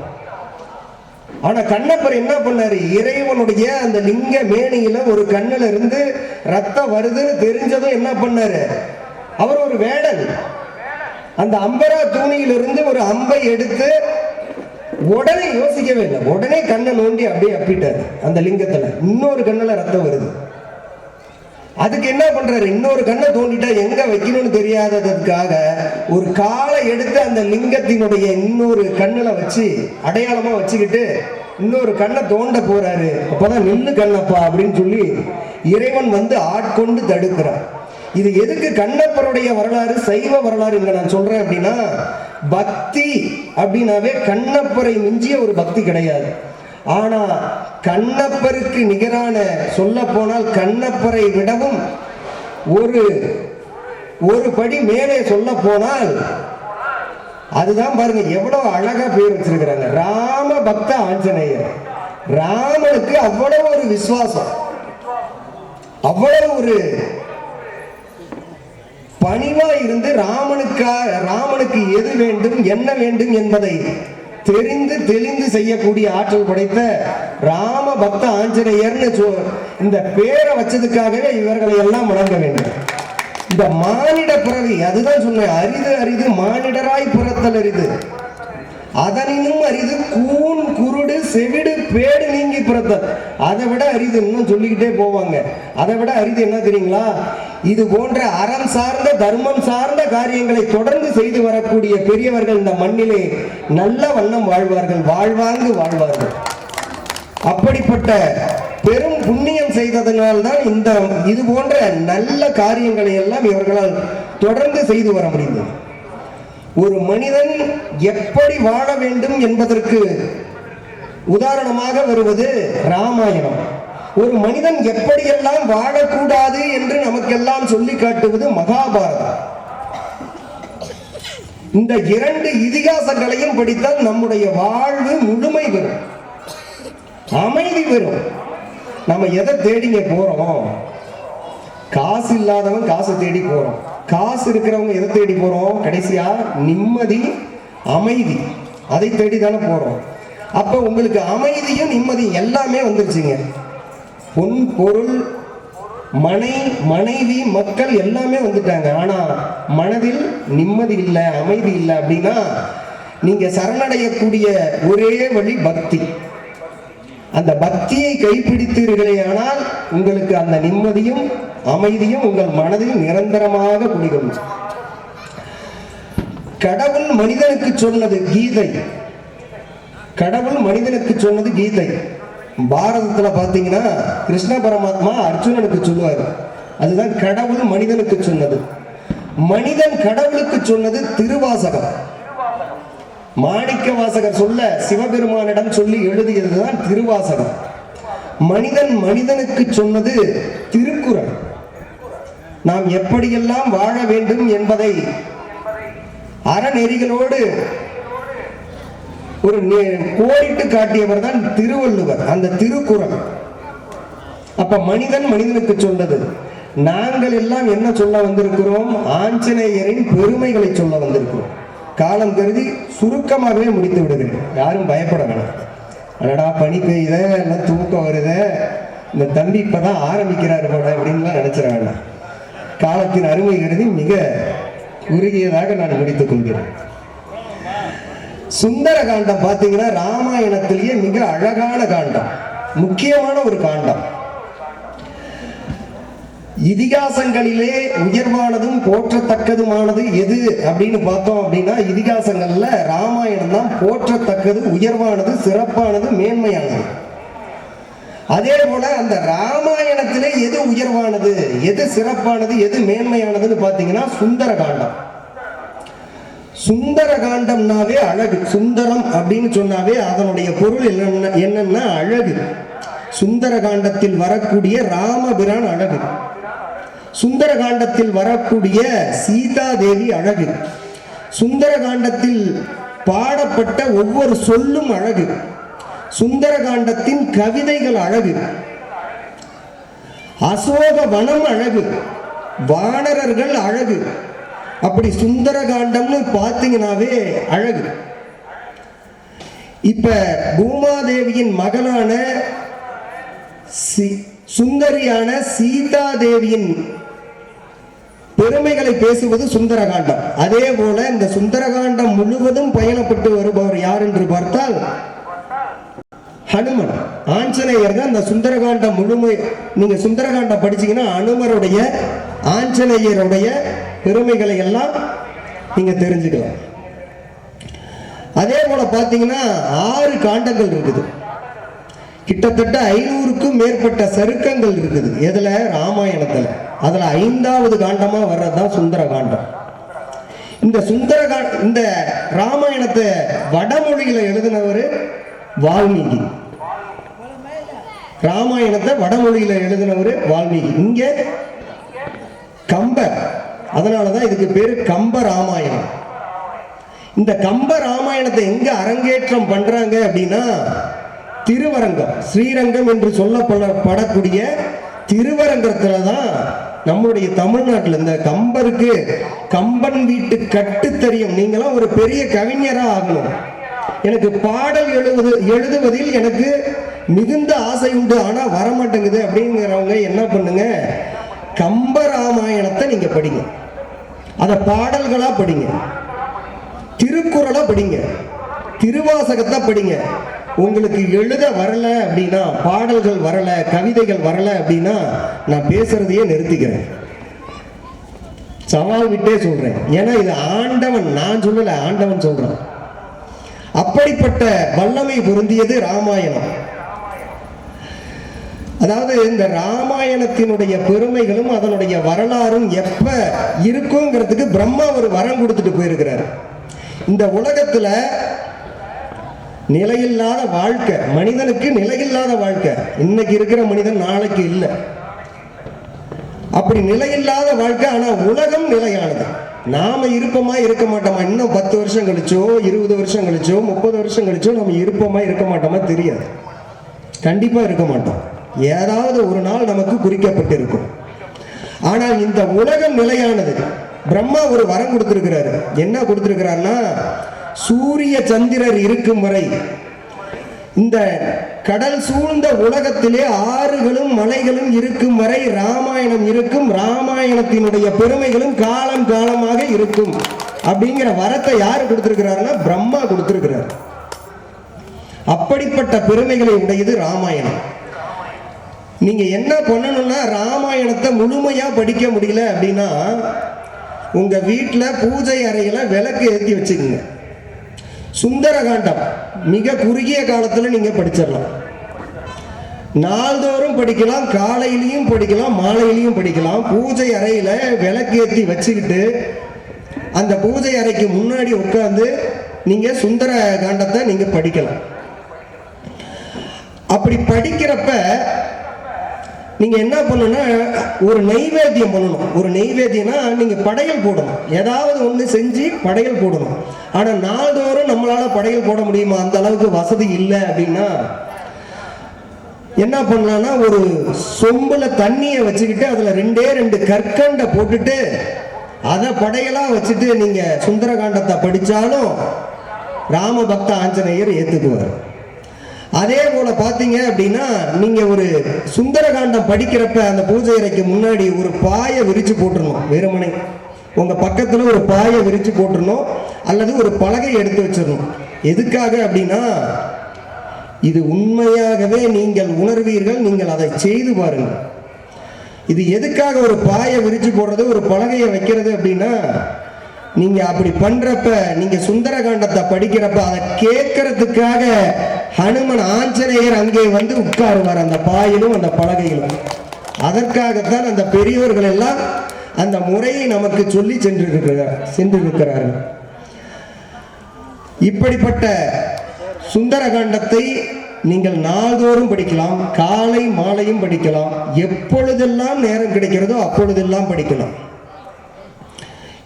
ஆனா கண்ணப்பர் என்ன பண்ணாரு, இறைவனுடைய அந்த லிங்க மேனியில ஒரு கண்ணுல இருந்து ரத்தம் வருதுன்னு தெரிஞ்சதும் என்ன பண்ணாரு, அவர் ஒரு வேடன். அந்த அம்பரா தூணியிலிருந்து ஒரு அம்பை எடுத்து உடனே யோசிக்கவே இல்லை, உடனே கண்ணை நோண்டி அப்படியே அப்பிட்டாரு. அந்த லிங்கத்துல இன்னொரு கண்ணுல ரத்தம் வருது. அதுக்கு என்ன பண்றாரு, இன்னொரு கண்ணை தோண்டிட்டா எங்க வைக்கணும்னு தெரியாததுக்காக ஒரு காலை எடுத்து அந்த லிங்கத்தினுடைய இன்னொரு கண்ணுல வச்சு அடையாளமா வச்சுக்கிட்டு இன்னொரு கண்ணை தோண்ட போறாரு. அப்பதான் நில்லு கண்ணப்பா அப்படின்னு சொல்லி இறைவன் வந்து ஆட்கொண்டு தடுக்கிறார். இது எதுக்கு கண்ணப்பருடைய வரலாறு, சைவ வரலாறு இங்க நான் சொல்றேன் அப்படின்னா, பக்தி அப்படின்னாவே கண்ணப்பரை மிஞ்சிய ஒரு பக்தி கிடையாது. ஆனா கண்ணப்பருக்கு நிகரான, சொல்ல போனால் கண்ணப்பரை விடவும் ஒரு படி மேலே சொல்ல போனால், அதுதான் பாருங்க எவ்வளவு அழகா பேர் வச்சிருக்கிறாங்க, ராம பக்த ஆஞ்சநேயர். ராமனுக்கு அவ்வளவு ஒரு விசுவாசம், அவ்வளவு ஒரு பணிவா இருந்து ராமனுக்கு எது வேண்டும் என்ன வேண்டும் என்பதை தெரிந்து தெளிந்து செய்யக்கூடிய ஆற்றல் படைத்த ராம பக்த ஆஞ்சநேயர்னு இந்த பேரை வச்சதுக்காகவே இவர்களை எல்லாம் வணங்க வேண்டும். இந்த மானிட பிறவி, அதுதான் சொன்னேன், அரிது அரிது மானிடராய் பிறத்தல் அரிது, அதனினும் அரிது கூன் குருடு செவிடு பேடு நீங்கி பிறத்தல், அதை விட அரிது இன்னும் சொல்லிக்கிட்டே போவாங்க. அதை விட அரிது என்ன தெரியுங்களா, இது போன்ற அறம் சார்ந்த தர்மம் சார்ந்த காரியங்களை தொடர்ந்து செய்து வரக்கூடிய பெரியவர்கள் இந்த மண்ணிலே நல்ல வண்ணம் வாழ்வார்கள், வாழ்வாங்கு வாழ்வார்கள். அப்படிப்பட்ட பெரும் புண்ணியம் செய்ததனால்தான் இந்த இது போன்ற நல்ல காரியங்களை எல்லாம் இவர்களால் தொடர்ந்து செய்து வர முடிந்தது. ஒரு மனிதன் எப்படி வாழ வேண்டும் என்பதற்கு உதாரணமாக வருவது ராமாயணம். ஒரு மனிதன் எப்படியெல்லாம் வாழக்கூடாது என்று நமக்கெல்லாம் சொல்லி காட்டுவது மகாபாரதம். இந்த இரண்டு இதிகாசங்களையும் படித்தால் நம்முடைய வாழ்வு முழுமை பெறும், அமைதி பெறும். நம்ம எதை தேடிங்க போறோம்? காசு இல்லாதவன் காசு தேடி போறோம், காசு இருக்கிறவங்க எதை தேடி போறோம்? கடைசியா நிம்மதி அமைதி, அதை தேடி தானே போறோம். அப்ப உங்களுக்கு அமைதியும் நிம்மதியும் எல்லாமே வந்துருச்சுங்க. பொன் பொருள் மனைவி மக்கள் எல்லாமே வந்துட்டாங்க. ஆனா மனதில் நிம்மதி இல்லை, அமைதி இல்லை. அப்படின்னா நீங்க சரணடையக்கூடிய ஒரே வழி பக்தி. அந்த பக்தியை கைப்பிடித்தீர்களே ஆனால் உங்களுக்கு அந்த நிம்மதியும் அமைதியும் உங்கள் மனதில் நிரந்தரமாக குடிகொள்ளும். கடவுள் மனிதனுக்கு சொன்னது கீதை. கடவுள் மனிதனுக்கு சொன்னது கீதை. பாரதத்துல பாத்தீங்கன்னா கிருஷ்ண பரமாத்மா அர்ஜுனனுக்கு சொல்லுவார், அதுதான் கடவுள் மனிதனுக்கு சொன்னது. மனிதன் கடவுளுக்கு சொன்னது திருவாசகம். மாணிக்க வாசகர் சொல்ல சிவபெருமானிடம் சொல்லி எழுதியதுதான் திருவாசகம். மனிதன் மனிதனுக்கு சொன்னது திருக்குறள். நாம் எப்படியெல்லாம் வாழ வேண்டும் என்பதை அறநெறிகளோடு ஒரு கோடிட்டு காட்டியவர் தான் திருவள்ளுவர், அந்த திருக்குறள். அப்ப மனிதன் மனிதனுக்கு சொன்னது. நாங்கள் எல்லாம் என்ன சொல்ல வந்திருக்கிறோம்? ஆஞ்சநேயரின் பெருமைகளை சொல்ல வந்திருக்கிறோம். காலம் கருதி சுருக்கமாகவே முடித்து விடுகிறேன், யாரும் பயப்பட வேண்டாம். அடடா பனி பெய்யுத, எல்லாம் தூக்கம் வருது, இந்த தம்பி இப்பதான் ஆரம்பிக்கிறாரு போல அப்படின்லாம் நினைச்சிட வேண்டாம். காலத்தின் அருமை கருதி மிக குறுகியதாக நான் முடித்துக் கொள்கிறேன். சுந்தர காண்டம் பார்த்தீங்கன்னா ராமாயணத்திலேயே மிக அழகான காண்டம், முக்கியமான ஒரு காண்டம். இதிகாசங்களிலே உயர்வானதும் போற்றத்தக்கதுமானது எது அப்படின்னு பார்த்தோம் அப்படின்னா, இதிகாசங்கள்ல ராமாயணம் தான் போற்றத்தக்கது, உயர்வானது, சிறப்பானது, மேன்மையானது. அதே போல அந்த ராமாயணத்திலே எது உயர்வானது, எது சிறப்பானது, எது மேன்மையானதுன்னு பார்த்தீங்கன்னா சுந்தர காண்டம். சுந்தர காண்டம்னாவே அழகு. சுந்தரம் அப்படின்னு சொன்னாவே அதனுடைய பொருள் என்னன்னா அழகு. சுந்தர காண்டத்தில் வரக்கூடிய ராமபிரான் அழகு, சுந்தர காண்டத்தில் வரக்கூடிய சீதா தேவி அழகு, சுந்தர காண்டத்தில் பாடப்பட்ட ஒவ்வொரு சொல்லும் அழகு, சுந்தர காண்டத்தின் கவிதைகள் அழகு, அசோக வனம் அழகு, வானரர்கள் அழகு. அப்படி சுந்தர காண்டம்னு பார்த்தீங்கன்னாவே அழகு. இப்ப பூமாதேவியின் மகனான சுந்தரியான சீதா தேவியின் பெருமைகளை பேசுவது சுந்தரகாண்டம். அதே போல இந்த சுந்தரகாண்டம் முழுவதும் பயணப்பட்டு வருபவர் யார் என்று பார்த்தால் ஹனுமன், ஆஞ்சநேயர் தான். இந்த சுந்தரகாண்டம் முழுமை நீங்க சுந்தரகாண்டம் படிச்சீங்கன்னா அனுமருடைய, ஆஞ்சநேயருடைய பெருமைகளை எல்லாம் நீங்க தெரிஞ்சுக்கலாம். அதே போல பாத்தீங்கன்னா 6 காண்டங்கள் இருக்குது, கிட்டத்தட்ட 500க்கும் மேற்பட்ட சருக்கங்கள் இருக்குது. எதுல? ராமாயணத்துல. அதுல 5வது காண்டமா வர்றதுதான் சுந்தர காண்டம். இந்த ராமாயணத்தை வடமொழியில எழுதினவர் வால்மீகி. ராமாயணத்தை வடமொழியில எழுதினவர் வால்மீகி. இங்க கம்பர், அதனாலதான் இதுக்கு பேரு கம்ப ராமாயணம். இந்த கம்ப ராமாயணத்தை எங்க அரங்கேற்றம் பண்றாங்க அப்படின்னா திருவரங்கம், ஸ்ரீரங்கம் என்று சொல்லப்படக்கூடிய திருவரங்கத்துல தான் நம்முடைய தமிழ்நாட்டில். இந்த கம்பருக்கு கம்பன் வீட்டு கட்டு தெரியும். நீங்களாம் ஒரு பெரிய கவிஞரா ஆகணும். எனக்கு பாடல் எழுதுவதில் எனக்கு மிகுந்த ஆசை உண்டு, ஆனா வரமாட்டேங்குது அப்படிங்கிறவங்க என்ன பண்ணுங்க, கம்ப ராமாயணத்தை நீங்க படிங்க. அத பாடல்களா படிங்க, திருக்குறளா படிங்க, திருவாசகத்தை படிங்க. உங்களுக்கு எழுத வரல அப்படின்னா, பாடல்கள் வரல, கவிதைகள் வரல அப்படின்னா நான் பேசுறதையே நிறுத்திக்கிறேன். சவால் விட்டே சொல்றேன். ஏன்னா இது ஆண்டவன், நான் சொல்லல, ஆண்டவன் சொல்றான். அப்படிப்பட்ட வல்லமை பொருந்தியது ராமாயணம். அதாவது இந்த ராமாயணத்தினுடைய பெருமைகளும் அதனுடைய வரலாறும் எப்ப இருக்குங்கிறதுக்கு பிரம்மா ஒரு வரம் கொடுத்துட்டு போயிருக்கிறார். இந்த உலகத்துல நிலையில்லாத வாழ்க்கை, மனிதனுக்கு நிலையில்லாத வாழ்க்கை. இன்னைக்கு இருக்கிற மனிதன் நாளைக்கு இல்லை, அப்படி நிலையில்லாத வாழ்க்கை. ஆனா உலகம் நிலையானது. நாம இருப்போமா இருக்க மாட்டோமா, இன்னும் 10 வருஷம் கழிச்சோ 20 வருஷம் கழிச்சோ 30 வருஷம் கழிச்சோ நம்ம இருப்போமா இருக்க மாட்டோமா தெரியாது. கண்டிப்பா இருக்க மாட்டோம். ஏதாவது ஒரு நாள் நமக்கு குறிக்கப்பட்டிருக்கும். ஆனால் இந்த உலகம் நிலையானது. பிரம்மா ஒரு வரம் கொடுத்திருக்கிறாரு. என்ன கொடுத்திருக்கிறார்னா, சூரிய சந்திரர் இருக்கும் வரை, இந்த கடல் சூழ்ந்த உலகத்திலே ஆறுகளும் மலைகளும் இருக்கும் வரை ராமாயணம் இருக்கும், ராமாயணத்தினுடைய பெருமைகளும் காலம் காலமாக இருக்கும் அப்படிங்கிற வரத்தை யாரு கொடுத்திருக்கிறாருன்னா பிரம்மா கொடுத்திருக்கிறார். அப்படிப்பட்ட பெருமைகளை உடையது ராமாயணம். நீங்க என்ன பண்ணணும்னா, ராமாயணத்தை முழுமையா படிக்க முடியல அப்படின்னா உங்க வீட்டுல பூஜை அறையில விளக்கு ஏற்றி வச்சுக்கோங்க. சுந்தரகாண்டம் மிக குறுகிய காலத்துல நீங்க படிச்சிடலாம். நாள்தோறும் படிக்கலாம், காலையிலையும் படிக்கலாம், மாலையிலையும் படிக்கலாம். பூஜை அறையில விளக்கேற்றி வச்சுக்கிட்டு அந்த பூஜை அறைக்கு முன்னாடி உட்கார்ந்து நீங்க சுந்தர காண்டத்தை நீங்க படிக்கலாம். அப்படி படிக்கிறப்ப நீங்க என்ன பண்ணணும்னா, ஒரு நைவேத்தியம் பண்ணணும். ஒரு நைவேத்தியம்னா நீங்க படையல் போடணும், ஏதாவது ஒண்ணு செஞ்சு படையல் போடணும். ஆனா நாள்தோறும் நம்மளால படையல் போட முடியுமா? அந்த அளவுக்கு வசதி இல்லை அப்படின்னா என்ன பண்ணலாம்னா, ஒரு சொம்புல தண்ணியை வச்சுக்கிட்டு அதுல 2 கற்கண்டை போட்டுட்டு அதை படையலா வச்சுட்டு நீங்க சுந்தரகாண்டத்தை படிச்சாலும் ராமபக்த ஆஞ்சநேயர் ஏத்துக்குவார். அதே போல பாத்தீங்க அப்படின்னா நீங்க ஒரு சுந்தரகாண்டம் படிக்கிறப்ப அந்த பூஜை அறைக்கு முன்னாடி ஒரு பாயை விரிச்சு போட்டுருணும். வெறுமனை உங்க பக்கத்துல ஒரு பாயை விரிச்சு போட்டுருணும், அல்லது ஒரு பலகை எடுத்து வச்சிடணும். எதுக்காக அப்படின்னா இது உண்மையாகவே நீங்கள் உணர்வீர்கள், நீங்கள் அதை செய்து பாருங்கள். இது எதுக்காக ஒரு பாயை விரிச்சு போடுறது, ஒரு பலகையை வைக்கிறது அப்படின்னா, நீங்க அப்படி பண்றப்ப, நீங்க சுந்தரகாண்டத்தை படிக்கிறப்ப அதை கேட்கறதுக்காக ஹனுமன் ஆஞ்சநேயர் அங்கே வந்து உட்காருவார், அந்த பாயிலும் அந்த பலகையிலும். அதற்காகத்தான் அந்த பெரியவர்கள் எல்லாம் அந்த முறையை நமக்கு சொல்லி சென்றிருக்கிறார்கள். இப்படிப்பட்ட சுந்தரகாண்டத்தை நீங்கள் நாள்தோறும் படிக்கலாம், காலை மாலையும் படிக்கலாம், எப்பொழுதெல்லாம் நேரம் கிடைக்கிறதோ அப்பொழுதெல்லாம் படிக்கலாம்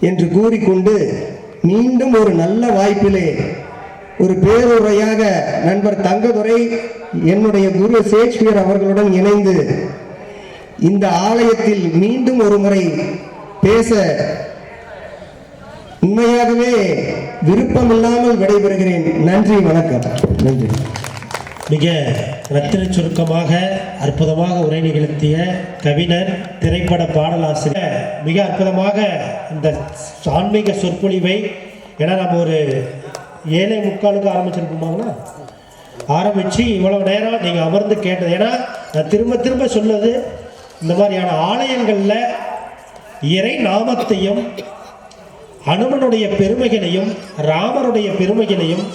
என்று கூறிக்கொண்டு, மீண்டும் ஒரு நல்ல வாய்ப்பிலே ஒரு பேருரையாக நண்பர் தங்கதுரை என்னுடைய குரு ஷேக்ஸ்பியர் அவர்களுடன் இணைந்து இந்த ஆலயத்தில் மீண்டும் ஒரு முறை பேச உண்மையாகவே விருப்பமில்லாமல் விடைபெறுகிறேன். நன்றி, வணக்கம். நன்றி. மிக ரத்தின சுருக்கமாக அற்புதமாக உரை நிகழ்த்திய கவிஞர், திரைப்பட பாடலாசிரியர் மிக அற்புதமாக இந்த ஆன்மீக சொற்பொழிவை, ஏன்னா நம்ம ஒரு 7:45 ஆரம்பிச்சிருக்கோமாங்களா, ஆரம்பித்து இவ்வளவு நேரம் நீங்கள் அமர்ந்து கேட்டது. ஏன்னா நான் திரும்ப திரும்ப சொல்லுது, இந்த மாதிரியான ஆலயங்களில் இறை நாமத்தையும் அனுமனுடைய பெருமைகளையும் ராமருடைய பெருமைகளையும்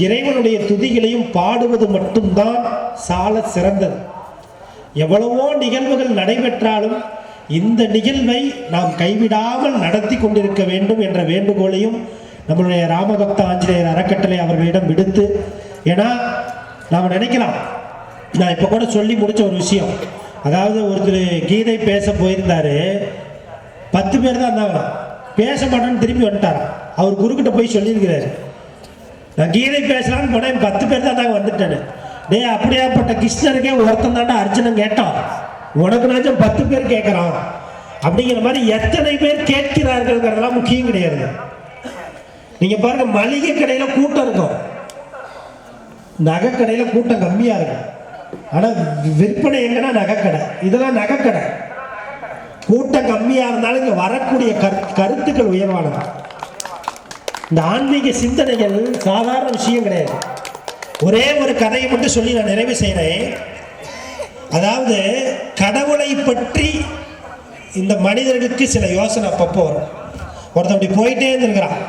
இறைவனுடைய துதிகளையும் பாடுவது மட்டும்தான் சால சிறந்தது. எவ்வளவோ நிகழ்வுகள் நடைபெற்றாலும் இந்த நிகழ்வை நாம் கைவிடாமல் நடத்தி கொண்டிருக்க வேண்டும் என்ற வேண்டுகோளையும் நம்மளுடைய ராமபக்த ஆஞ்சநேயர் அறக்கட்டளை அவர்களிடம் விடுத்து, ஏன்னா நாம் நினைக்கலாம், நான் இப்போ கூட சொல்லி முடித்த ஒரு விஷயம், அதாவது ஒருத்தர் கீதை பேச போயிருந்தாரு, 10 பேர் தான் இருந்தாங்க, பேச மாட்டேன்னு திரும்பி வந்துட்டார். அவர் குருக்கிட்ட போய் சொல்லியிருக்கிறாரு, நான் கீதை பேசலான்னு போனேன், 10 பேர் தான் நாங்கள் வந்துட்டேன்னு. டே, அப்படியாப்பட்ட கிருஷ்ணருக்கே ஒருத்தன் தாண்டா அர்ஜுனன் கேட்டான், உனக்குனாச்சும் 10 பேர் கேட்குறான். அப்படிங்கிற மாதிரி எத்தனை பேர் கேட்கிறார்கள்ங்கிறதெல்லாம் முக்கியம் கிடையாது. நீங்கள் பாருங்க, மளிகை கடையில் கூட்டம் இருக்கும், நகை கடையில் கூட்டம் கம்மியாக இருக்கும். ஆனால் விற்பனை எங்கன்னா நகைக்கடை, இதெல்லாம் நகைக்கடை. கூட்டம் கம்மியாக இருந்தாலும் இங்கே வரக்கூடிய கருத்துக்கள் உயர்வானது. இந்த ஆன்மீக சிந்தனைகள் சாதாரண விஷயம் கிடையாது. ஒரே ஒரு கதையை மட்டும் சொல்லி நான் நிறைவு செய்கிறேன். அதாவது கடவுளை பற்றி இந்த மனிதர்களுக்கு சில யோசனை அப்பப்போ வரும். ஒருத்தன் அப்படி போயிட்டே இருந்திருக்கிறான்,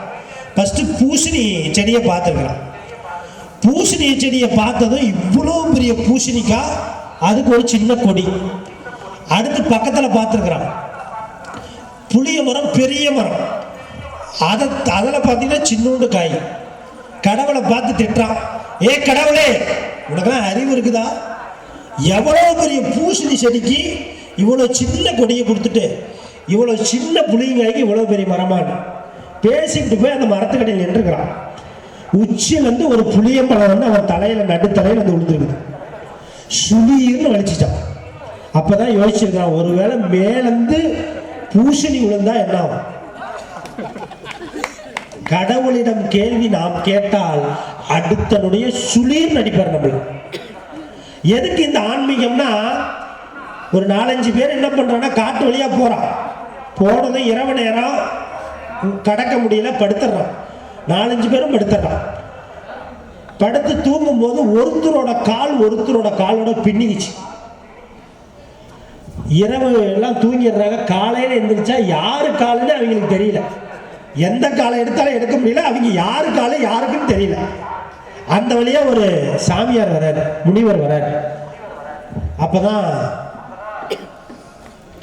ஃபஸ்ட்டு பூசணி செடியை பார்த்துருக்கிறான். பூசணி செடியை பார்த்ததும் இவ்வளோ பெரிய பூசணிக்காய், அதுக்கு ஒரு சின்ன கொடி. அடுத்து பக்கத்தில் பார்த்துருக்குறான் புளிய மரம், பெரிய மரம், அதில் பார்த்தீங்கன்னா சின்னோண்டு காய். கடவுளை பார்த்து திட்டுறான், ஏ கடவுளே, உனக்கெல்லாம் அறிவு இருக்குதா? எவ்வளோ பெரிய பூசணி செடிக்கு இவ்வளோ சின்ன கொடியை கொடுத்துட்டு இவ்வளோ சின்ன புளியங்காய்க்கு இவ்வளோ பெரிய மரமானு பேசிக்கிட்டு போய் அந்த மரத்துக்கடையில் நின்றுக்கிறான். உச்சியிலேருந்து ஒரு புளியம்பழம் வந்து அவன் தலையில் நடுத்தலையில் வந்து விழுந்துருக்குது. சுளீர்னு வலிச்சிட்டான். அப்போதான் யோசிச்சிருக்கான், ஒருவேளை மேலேருந்து பூசணி விழுந்தா என்ன ஆகும்? கடவுளிடம் கேள்வி நாம் கேட்டால் அடுத்தனுடைய சுளீர் நடிப்பார் நம்மள. எதுக்கு இந்த ஆன்மீகம்னா, ஒரு 4-5 பேர் என்ன பண்றான்னா, காட்டு வழியா போறான், போனதும் இரவு நேரம் கடக்க முடியல, படுத்துறான். 4-5 பேரும் படுத்துறான். படுத்து தூங்கும் போது ஒருத்தரோட காலோட பின்னிக்குச்சு. இரவு எல்லாம் தூங்கிடுறாங்க. காலையில எந்திரிச்சா யாரு காலுன்னு அவங்களுக்கு தெரியல, எந்த காலை எடுத்தாலும் எடுக்க முடியல, அவங்க யாரு காலை யாருக்குன்னு தெரியல. அந்த வழியா ஒரு சாமியார் வர்றாரு, முனிவர் வர்றாரு. அப்பதான்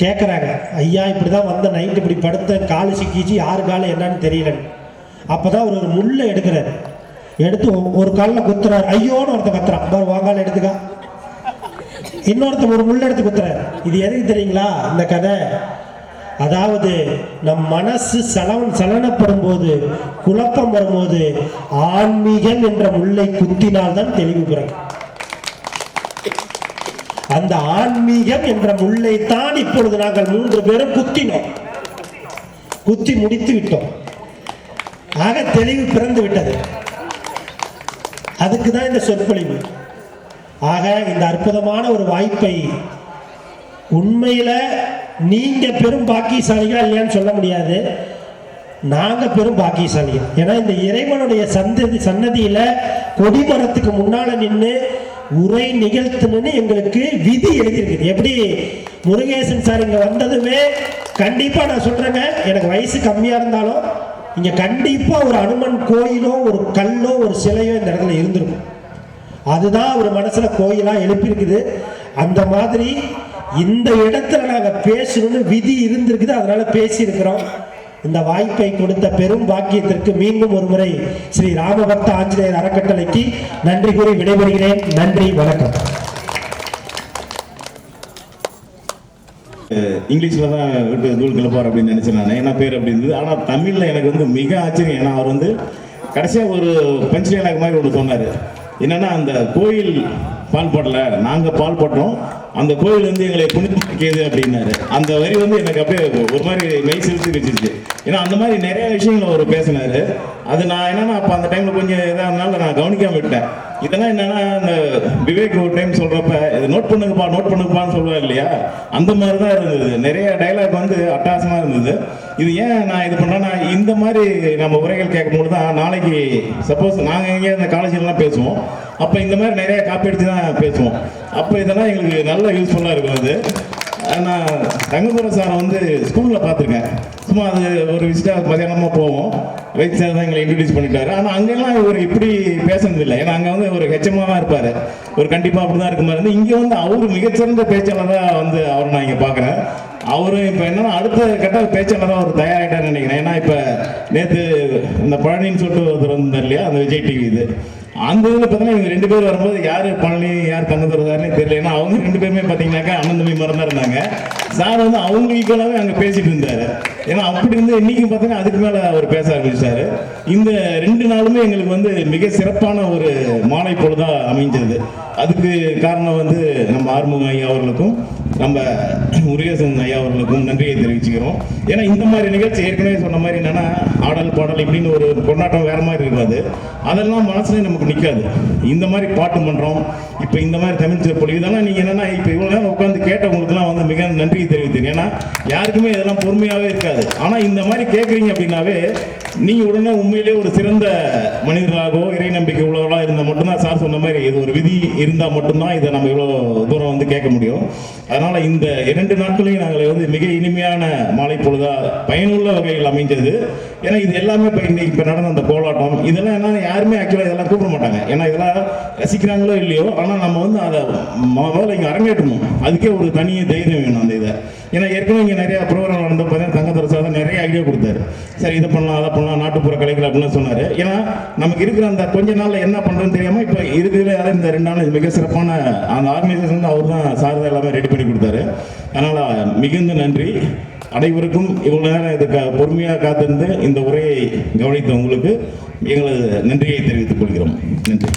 கேட்குறாங்க, ஐயா இப்படிதான் வந்த நைட்டு இப்படி படுத்த, காலு சிக்கிச்சு, யாரு காலம் என்னன்னு தெரியல. அப்பதான் ஒரு முள்ளை எடுக்கிறாரு, எடுத்து ஒரு காலில் குத்துறாரு. ஐயோன்னு ஒருத்தன் கத்துறான், பாரு வாங்கால எடுத்துக்கா. இன்னொருத்தன் ஒரு முள்ளை எடுத்து குத்துறாரு. இது எதுக்கு தெரியுங்களா இந்த கதை? அதாவது நம் மனசு சலனப்படும் போது, குழப்பம் வரும்போது ஆன்மீகம் என்ற முள்ளை குத்தினால் தான் தெளிவு பிறக்கும். அந்த ஆன்மீகம் என்ற முள்ளை தான் இப்பொழுது நாங்கள் 3 பேரும் குத்தினோம், குத்தி முடித்து விட்டோம். ஆக தெளிவு பிறந்து விட்டது. அதுக்கு தான் இந்த சொற்பொழிவு. ஆக இந்த அற்புதமான ஒரு வாய்ப்பை உண்மையில நீங்க பெரும் பாக்கியசாலிகள் இல்லையான்னு சொல்ல முடியாது, நாங்க பெரும் பாக்கியசாலிகள். ஏன்னா இந்த இறைவனுடைய சன்னதியில கொடிமரத்துக்கு முன்னால நின்று உரை நிகழ்த்தணும்னு எங்களுக்கு விதி எழுதியிருக்குது. எப்படி முருகேசன் சார் இங்க வந்ததுமே கண்டிப்பா நான் சொல்றேங்க, எனக்கு வயசு கம்மியா இருந்தாலும் இங்க கண்டிப்பா ஒரு அனுமன் கோயிலோ ஒரு கல்லோ ஒரு சிலையோ இந்த இடத்துல இருந்திருக்கும். அதுதான் ஒரு மனசுல கோயிலா எழுப்பியிருக்குது. அந்த மாதிரி இந்த இடத்துல நாங்க பேசணும்னு விதி இருந்திருக்குது, அதனால பேசி இருக்கிறோம். இந்த வாய்ப்பை கொடுத்த பெரும் பாக்கியத்திற்கு மீண்டும் ஒரு முறை ஸ்ரீ ராமபக்த ஆஞ்சநேயர் அறக்கட்டளைக்கு நன்றி கூறி விடைபெறுகிறேன். நன்றி, வணக்கம். இங்கிலீஷில் தான் விட்டு தூள் கிளப்பார் அப்படின்னு நினச்சேன் நான், என்ன பேர் அப்படி இருந்தது. ஆனால் தமிழில் எனக்கு வந்து மிக ஆச்சரியம். ஏன்னா அவர் வந்து கடைசியாக ஒரு பஞ்ச் டைலாக் மாதிரி ஒன்று சொன்னார். என்னன்னா, அந்த கோயில் பால் போடல, நாங்கள் பால் போட்டோம், அந்த கோயில் வந்து எங்களை புனிதமாக்கியது அப்படின்னாரு. அந்த வரி வந்து எனக்கு அப்படியே ஒரு மாதிரி மெய் செலுத்தி வச்சிருச்சு. ஏன்னா அந்த மாதிரி நிறைய விஷயங்கள் அவர் பேசினாரு. அது நான் என்னன்னா அப்போ அந்த டைமில் கொஞ்சம் இதாக இருந்தாலும் நான் கவனிக்காம விட்டேன். இதெல்லாம் என்னன்னா, அந்த விவேக் ஒரு டைம் சொல்றப்ப இது நோட் பண்ணுங்கப்பான்னு சொல்லுவார் இல்லையா, அந்த மாதிரி தான் இருந்தது. நிறைய டைலாக் வந்து அட்டகாசமா இருந்தது. இது ஏன் நான் இது பண்ணேன்னா, இந்த மாதிரி நம்ம உரைகள் கேட்கும்போது தான் நாளைக்கு சப்போஸ் நாங்கள் எங்கேயா இந்த காலேஜ்லாம் பேசுவோம், அப்போ இந்த மாதிரி நிறைய காப்பி அடித்து தான் பேசுவோம். அப்போ இதெல்லாம் எங்களுக்கு நல்ல யூஸ்ஃபுல்லாக இருக்கும். அது நான் தங்கதுரை சாரை வந்து ஸ்கூலில் பார்த்துருக்கேன். சும்மா அது ஒரு விசிட்டாக மதியானமாக போவோம், வைத் சார் தான் எங்களை இன்ட்ரடியூஸ் பண்ணிட்டாரு. ஆனால் அங்கெல்லாம் ஒரு இப்படி பேசுனது இல்லை. ஏன்னா அங்கே வந்து ஒரு ஹெச்சமாக தான் இருப்பார், ஒரு கண்டிப்பாக அப்படி தான் இருக்க மாதிரி இருந்து. இங்கே வந்து அவர் மிகச்சிறந்த பேச்சாளராக வந்து அவரை நான் இங்கே பார்க்குறேன். அவரும் இப்போ என்னன்னா அடுத்த கட்ட பேச்சாளராக அவர் தயாராகிட்டார்னு நினைக்கிறேன். ஏன்னா இப்போ நேற்று இந்த பழனின்னு சொல்லிட்டு ஒருத்தர் வந்தார் இல்லையா, அந்த விஜய் டிவி இது, அந்த இதில் பார்த்தீங்கன்னா இவங்க 2 பேர் வரும்போது யார் பழனி யார் தங்கதுரைசாருன்னு தெரியல. ஏன்னா அவங்க 2 பேருமே பார்த்தீங்கன்னாக்கா அண்ணன் தம்பி மரம் தான் இருந்தாங்க. சார் வந்து அவங்க ஈக்குவலாகவே அங்கே பேசிட்டு இருந்தார். ஏன்னா அப்படி இருந்து இன்னைக்கு பார்த்தீங்கன்னா அதுக்கு மேலே அவர் பேச ஆரம்பிச்சாரு. இந்த 2 நாளுமே எங்களுக்கு வந்து மிக சிறப்பான ஒரு மாலை பொழுதாக அமைஞ்சது. அதுக்கு காரணம் வந்து நம்ம ஆறுமுகம் ஐயா அவர்களுக்கும் நம்ம முருகேசன் ஐயா அவர்களுக்கும் நன்றியை தெரிவிச்சுக்கிறோம். ஏன்னா இந்த மாதிரி நிகழ்ச்சி ஏற்கனவே சொன்ன மாதிரி என்னன்னா ஆடல் பாடல் இப்படின்னு ஒரு கொண்டாட்டம் வேற மாதிரி இருக்காது, அதெல்லாம் மனசுல நமக்கு நிற்காது. இந்த மாதிரி பாட்டு மன்றம், இப்போ இந்த மாதிரி தமிழ் சொற்பொழிவு, இதெல்லாம் நீங்கள் என்னன்னா இப்போ இவ்வளோ நேரம் உட்காந்து கேட்டவங்களுக்குலாம் வந்து மிக நன்றி தெரிவித்தேன். ஏன்னா யாருக்குமே இதெல்லாம் பொறுமையாகவே இருக்காது. ஆனால் இந்த மாதிரி கேட்குறீங்க அப்படின்னாவே நீங்கள் உடனே உண்மையிலே ஒரு சிறந்த மனிதர்களாகவோ இறை நம்பிக்கை உள்ளவர்களாக இருந்தால் மட்டும்தான், சார் சொன்ன மாதிரி இது ஒரு விதி இருந்தால் மட்டும்தான் இதை நம்ம இவ்வளோ தூரம் வந்து கேட்க முடியும். அதனால் இந்த 2 நாட்களையும் நாங்கள் வந்து மிக இனிமையான மாலை பொழுதாக பயனுள்ள வகையில் அமைஞ்சது. ஏன்னா இது எல்லாமே இப்போ இன்னைக்கு இப்போ நடந்த அந்த கோலாட்டம் இதெல்லாம் என்னன்னா யாருமே ஆக்சுவலாக இதெல்லாம் கூப்பிட மாட்டாங்க. ஏன்னா இதெல்லாம் ரசிக்கிறாங்களோ இல்லையோ, ஆனால் நம்ம வந்து அதை முதல்ல இங்கே அரங்கேற்றணும். அதுக்கே ஒரு தனி தைரியம் வேணும் அந்த இதை. ஏன்னா ஏற்கனவே இங்கே நிறையா ப்ரோக்ராம் நடந்த பார்த்தீங்கன்னா தங்கதுரை சார் நிறைய ஐடியா கொடுத்தாரு. சரி இதை பண்ணலாம் அதை பண்ணலாம் நாட்டுப்புற கலைகள் அப்படின்னு சொன்னார். ஏன்னா நமக்கு இருக்கிற அந்த கொஞ்ச நாளில் என்ன பண்ணுறதுன்னு தெரியாமல் இப்போ இருக்கிறதுல இந்த 2 நாள் மிக சிறப்பான அந்த ஆர்கனைசேஷன் அவர் தான் சார் தான் எல்லாமே ரெடி பண்ணி கொடுத்தாரு. அதனால் மிகுந்த நன்றி அனைவருக்கும். இவ்வளோ நேரம் இதுக்கு பொறுமையாக காத்திருந்து இந்த உரையை கவனித்த உங்களுக்கு எங்களது நன்றியை தெரிவித்துக் கொள்கிறோம். நன்றி.